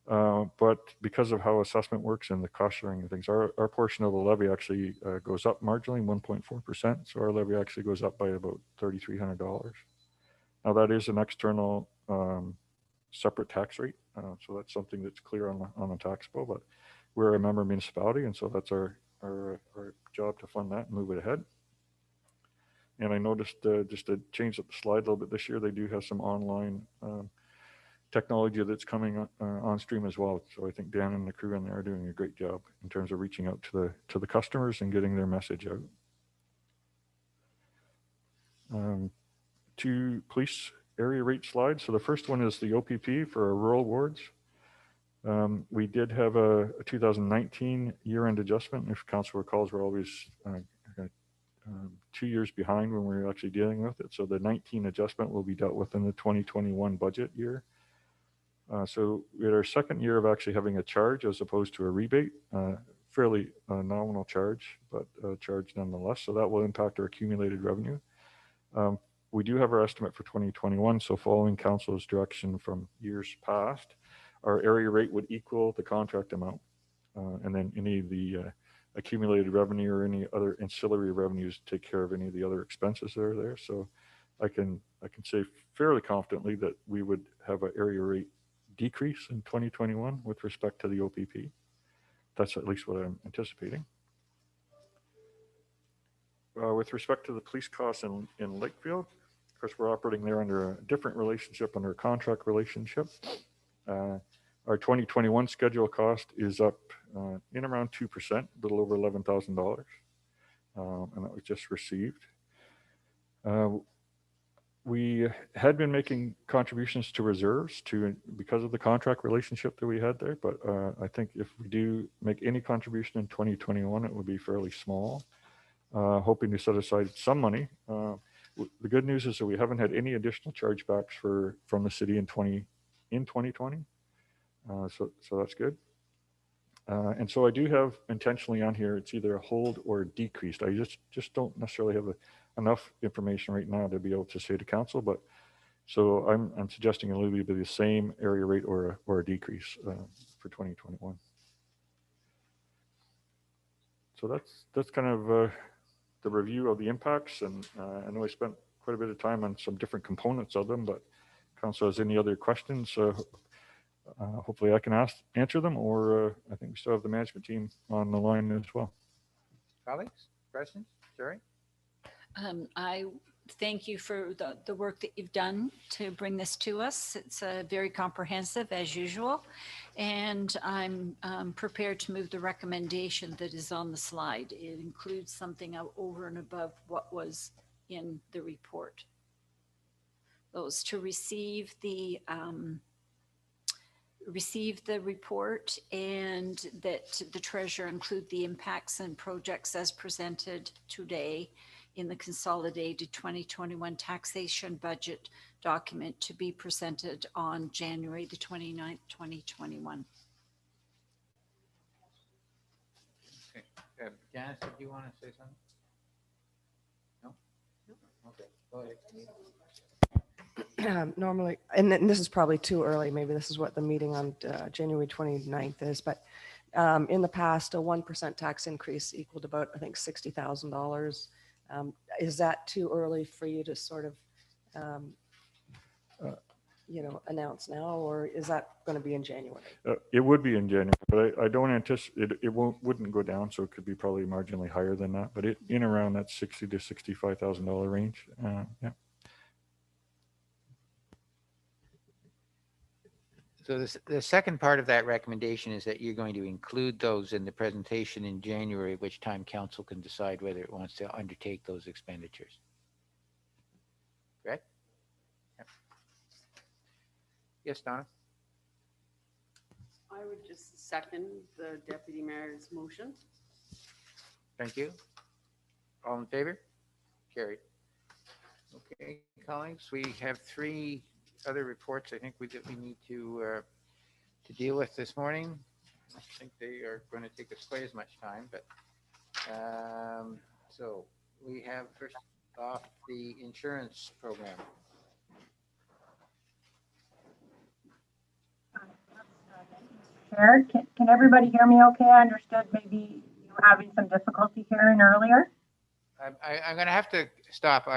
M: But because of how assessment works and the cost sharing and things, our portion of the levy actually goes up marginally, 1.4%. So our levy actually goes up by about $3,300. Now that is an external separate tax rate. So that's something that's clear on the tax bill, but we're a member municipality. And so that's our job to fund that and move it ahead. And I noticed just to change up the slide a little bit this year, they do have some online technology that's coming on stream as well. So I think Dan and the crew in there are doing a great job in terms of reaching out to the customers and getting their message out. 2 police area rate slides. So the first one is the OPP for our rural wards. We did have a 2019 year-end adjustment. If council recalls, we're always 2 years behind when we're actually dealing with it. So the 19 adjustment will be dealt with in the 2021 budget year. So we had our second year of actually having a charge as opposed to a rebate, fairly nominal charge, but a charge nonetheless. So that will impact our accumulated revenue. We do have our estimate for 2021. So following council's direction from years past, our area rate would equal the contract amount. And then any of the accumulated revenue or any other ancillary revenues take care of any of the other expenses that are there. So I can say fairly confidently that we would have an area rate decrease in 2021 with respect to the OPP. That's at least what I'm anticipating. With respect to the police costs in Lakefield, of course, we're operating there under a different relationship, under a contract relationship. Our 2021 schedule cost is up in around 2%, a little over $11,000, and that was just received. We had been making contributions to reserves because of the contract relationship that we had there, but I think if we do make any contribution in 2021, it will be fairly small, hoping to set aside some money. The good news is that we haven't had any additional chargebacks from the city in 2020. So that's good. And so I do have intentionally on here, it's either a hold or decreased. I just don't necessarily have enough information right now to be able to say to council, but so I'm suggesting it'll either be the same area rate or a decrease for 2021. So that's kind of the review of the impacts, and I know I spent quite a bit of time on some different components of them, but council has any other questions? Hopefully I can answer them, or I think we still have the management team on the line as well.
B: Colleagues, questions? Sorry.
G: I thank you for the work that you've done to bring this to us. It's very comprehensive as usual, and I'm prepared to move the recommendation that is on the slide. It includes something over and above what was in the report. Those to receive the report, and that the treasurer include the impacts and projects as presented today in the consolidated 2021 taxation budget document to be presented on January the 29th, 2021.
B: Okay. Janice, did you want to say something? No? Okay, go ahead.
F: Normally, and then this is probably too early, maybe this is what the meeting on January 29th is, but in the past, a 1% tax increase equaled about, I think, $60,000. Is that too early for you to sort of, announce now, or is that going to be in January?
M: It would be in January, but I don't anticipate, it wouldn't go down, so it could be probably marginally higher than that, but in around that $60,000 to $65,000 range. Yeah.
B: So the second part of that recommendation is that you're going to include those in the presentation in January, at which time council can decide whether it wants to undertake those expenditures. Correct? Yep. Yes, Donna?
C: I would just second the deputy mayor's motion.
B: Thank you. All in favor? Carried. Okay, colleagues, we have 3 other reports I think that we need to deal with this morning. I think they are going to take us quite as much time, but so we have first off the insurance program.
I: Chair, can everybody hear me okay? I understood maybe you were having some difficulty hearing earlier.
B: I'm going to have to stop.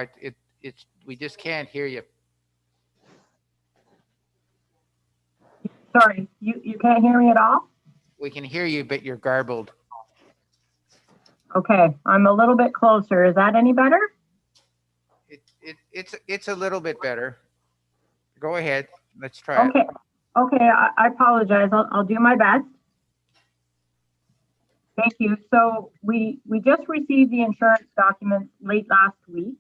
B: We just can't hear you.
I: Sorry, you can't hear me at all?
B: We can hear you, but you're garbled.
I: Okay, I'm a little bit closer. Is that any better?
B: It's a little bit better. Go ahead. Let's try
I: Okay.
B: it.
I: Okay, I apologize. I'll do my best. Thank you. So we just received the insurance documents late last week,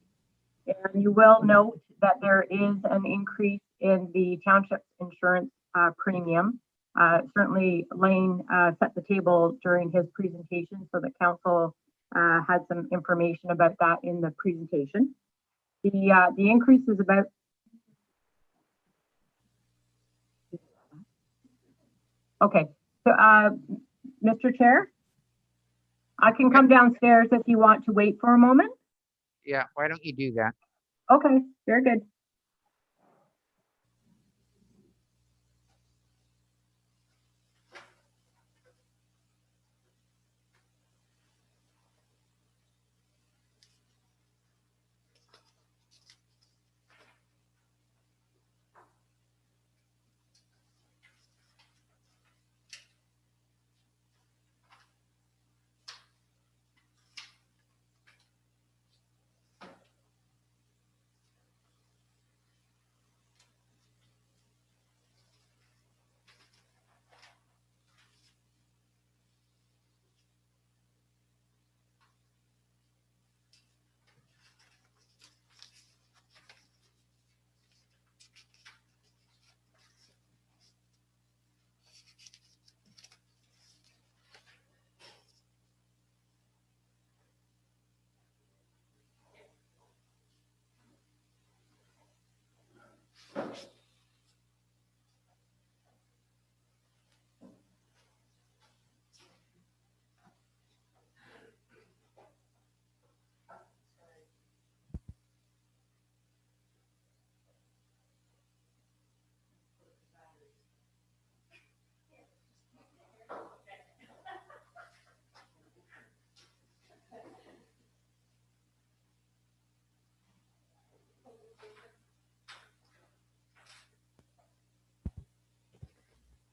I: and you will note that there is an increase in the township's insurance premium. Certainly, Lane set the table during his presentation, so the council had some information about that in the presentation. The increase is about. Okay, so Mr. Chair, I can come downstairs if you want to wait for a moment.
B: Yeah, why don't you do that?
I: Okay, very good.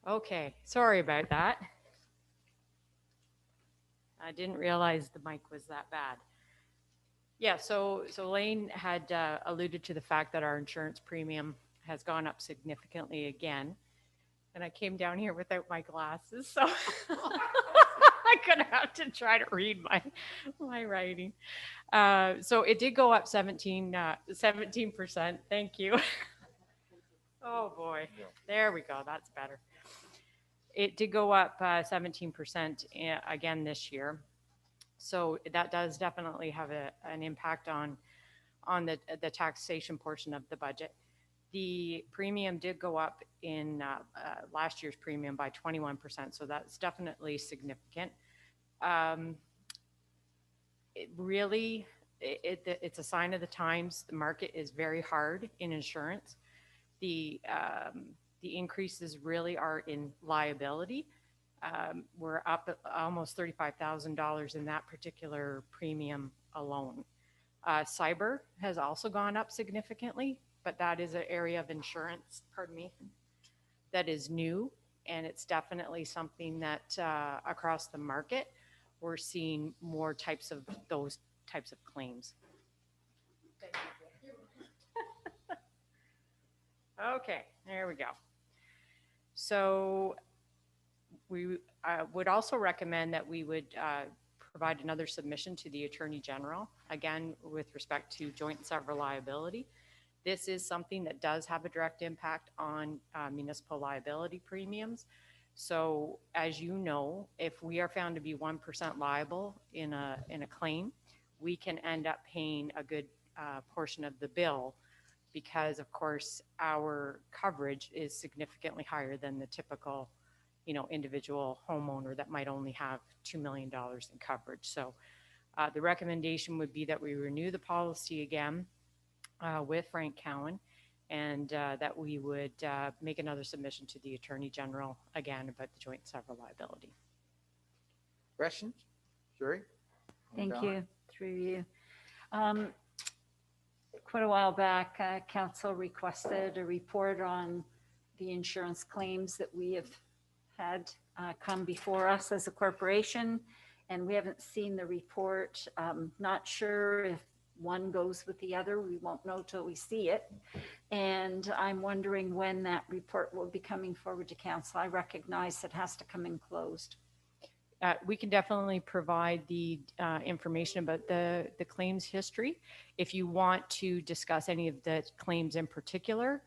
A: Okay, sorry about that. I didn't realize the mic was that bad. Yeah, so Lane had alluded to the fact that our insurance premium has gone up significantly again. And I came down here without my glasses, so I'm gonna have to try to read my writing. So it did go up 17%. Thank you. Oh boy, there we go. That's better. It did go up 17% again this year.
N: So that does definitely have an impact on the taxation portion of the budget. The premium did go up in last year's premium by 21%, so that's definitely significant. It's a sign of the times. The market is very hard in insurance. The increases really are in liability. We're up at almost $35,000 in that particular premium alone. Cyber has also gone up significantly, but that is an area of insurance, that is new, and it's definitely something that across the market, we're seeing more those types of claims. Okay, there we go. So we would also recommend that we would provide another submission to the Attorney General, again, with respect to joint and several liability. This is something that does have a direct impact on municipal liability premiums. So as you know, if we are found to be 1% liable in a claim, we can end up paying a good portion of the bill, because of course our coverage is significantly higher than the typical, individual homeowner that might only have $2 million in coverage. So the recommendation would be that we renew the policy again with Frank Cowan, and that we would make another submission to the Attorney General again about the joint several liability.
B: Questions? Sherry?
G: Thank you. Through you. Quite a while back, council requested a report on the insurance claims that we have had come before us as a corporation, and we haven't seen the report. Not sure if one goes with the other. We won't know till we see it. And I'm wondering when that report will be coming forward to council. I recognize it has to come in closed.
N: We can definitely provide the information about the claims history. If you want to discuss any of the claims in particular,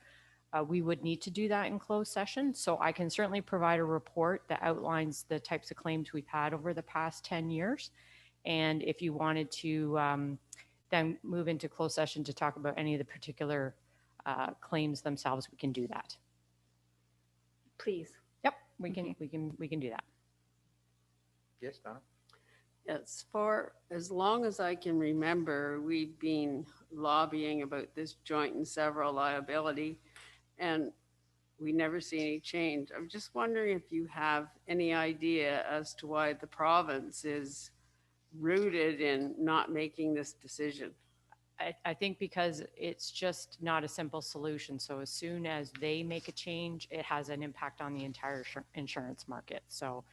N: we would need to do that in closed session. So I can certainly provide a report that outlines the types of claims we've had over the past 10 years. And if you wanted to then move into closed session to talk about any of the particular claims themselves, we can do that.
G: Please.
N: Yep, we can do that.
B: Yes, Donna?
C: Yes, for as long as I can remember, we've been lobbying about this joint and several liability, and we never see any change. I'm just wondering if you have any idea as to why the province is rooted in not making this decision.
N: I think because it's just not a simple solution. So as soon as they make a change, it has an impact on the entire insurance market. So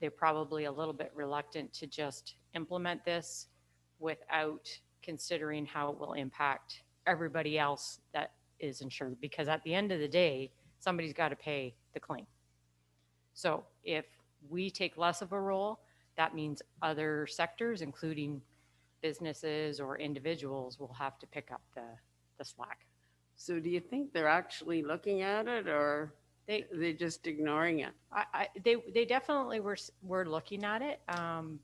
N: they're probably a little bit reluctant to just implement this without considering how it will impact everybody else that is insured. Because at the end of the day, somebody's got to pay the claim. So if we take less of a role, that means other sectors, including businesses or individuals, will have to pick up the slack.
C: So do you think they're actually looking at it, or they're just ignoring it?
N: They definitely were looking at it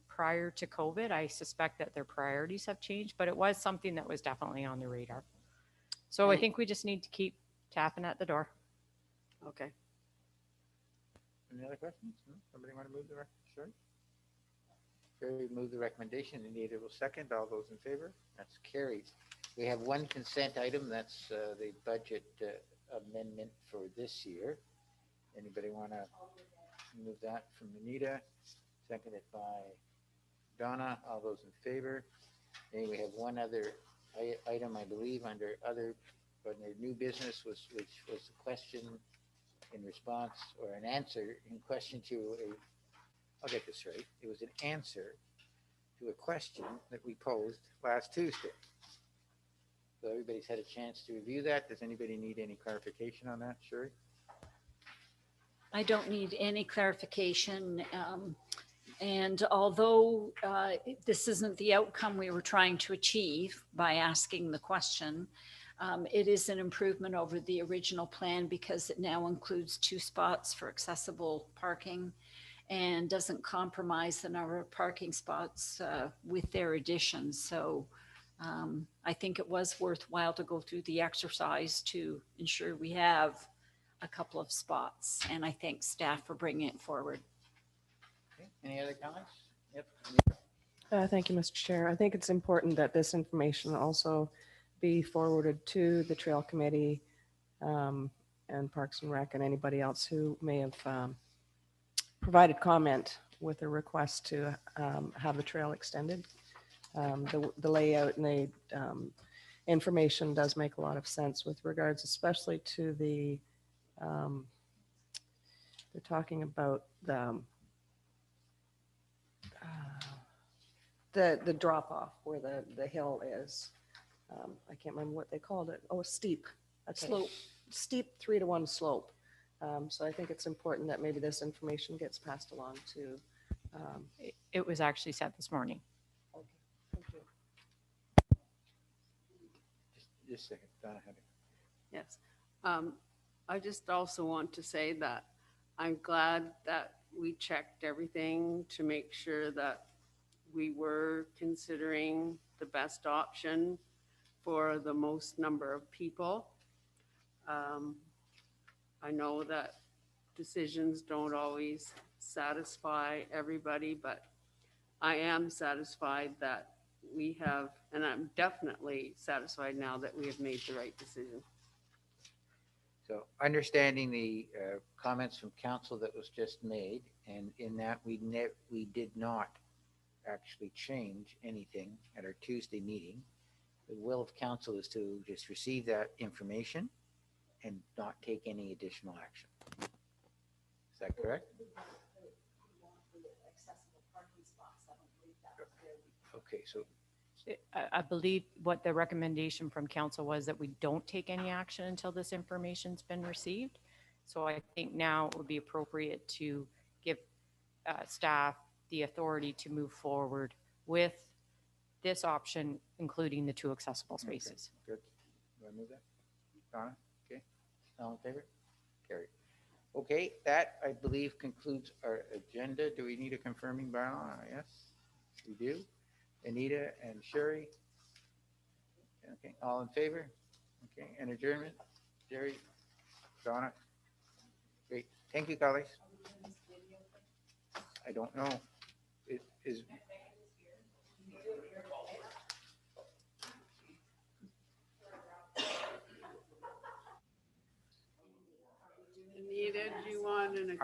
N: prior to COVID. I suspect that their priorities have changed, but it was something that was definitely on the radar. So I think we just need to keep tapping at the door.
C: Okay.
B: Any other questions? No? Somebody want to move the sure? Carrie move the recommendation. Anita will second. All those in favor? That's carried. We have one consent item. That's the budget amendment for this year. Anybody want to move that from Anita? Seconded by Donna. All those in favor? And we have one other item, I believe, under other, but the new business which was a question in response, or an answer in question to I'll get this right. It was an answer to a question that we posed last Tuesday. So everybody's had a chance to review that. Does anybody need any clarification on that, Sherry?
G: I don't need any clarification. And although this isn't the outcome we were trying to achieve by asking the question, it is an improvement over the original plan because it now includes 2 spots for accessible parking. and doesn't compromise the number of parking spots with their addition. So I think it was worthwhile to go through the exercise to ensure we have a couple of spots. And I thank staff for bringing it forward.
B: Okay. Any other comments? Yep.
F: Thank you, Mr. Chair. I think it's important that this information also be forwarded to the Trail Committee and Parks and Rec and anybody else who may have provided comment with a request to have the trail extended. The layout and the information does make a lot of sense with regards, especially to the, they're talking about the drop off where the hill is. I can't remember what they called it. Oh, steep. Okay.
G: Slope.
F: Steep 3-to-1 slope. So I think it's important that maybe this information gets passed along to.
N: It was actually sent this morning.
F: Okay, thank you.
B: Just a second. Donna had it.
C: Yes. I just also want to say that I'm glad that we checked everything to make sure that we were considering the best option for the most number of people. I know that decisions don't always satisfy everybody, but I am satisfied that we have, and I'm definitely satisfied now that we have made the right decision.
B: So understanding the comments from council that was just made, and in that we did not actually change anything at our Tuesday meeting. The will of council is to just receive that information and not take any additional action. Is that correct? Okay, so
N: I believe what the recommendation from council was that we don't take any action until this information's been received. So I think now it would be appropriate to give staff the authority to move forward with this option, including the 2 accessible spaces.
B: okay, good. Do I move that? Donna? Okay. All in favor? Carried. Okay, that I believe concludes our agenda. Do we need a confirming bylaw? Yes, we do. Anita and Sherry. Okay, all in favor? Okay, and adjournment? Jerry, Donna? Great. Thank you, colleagues. I don't know. It is.
C: Anita, do you want an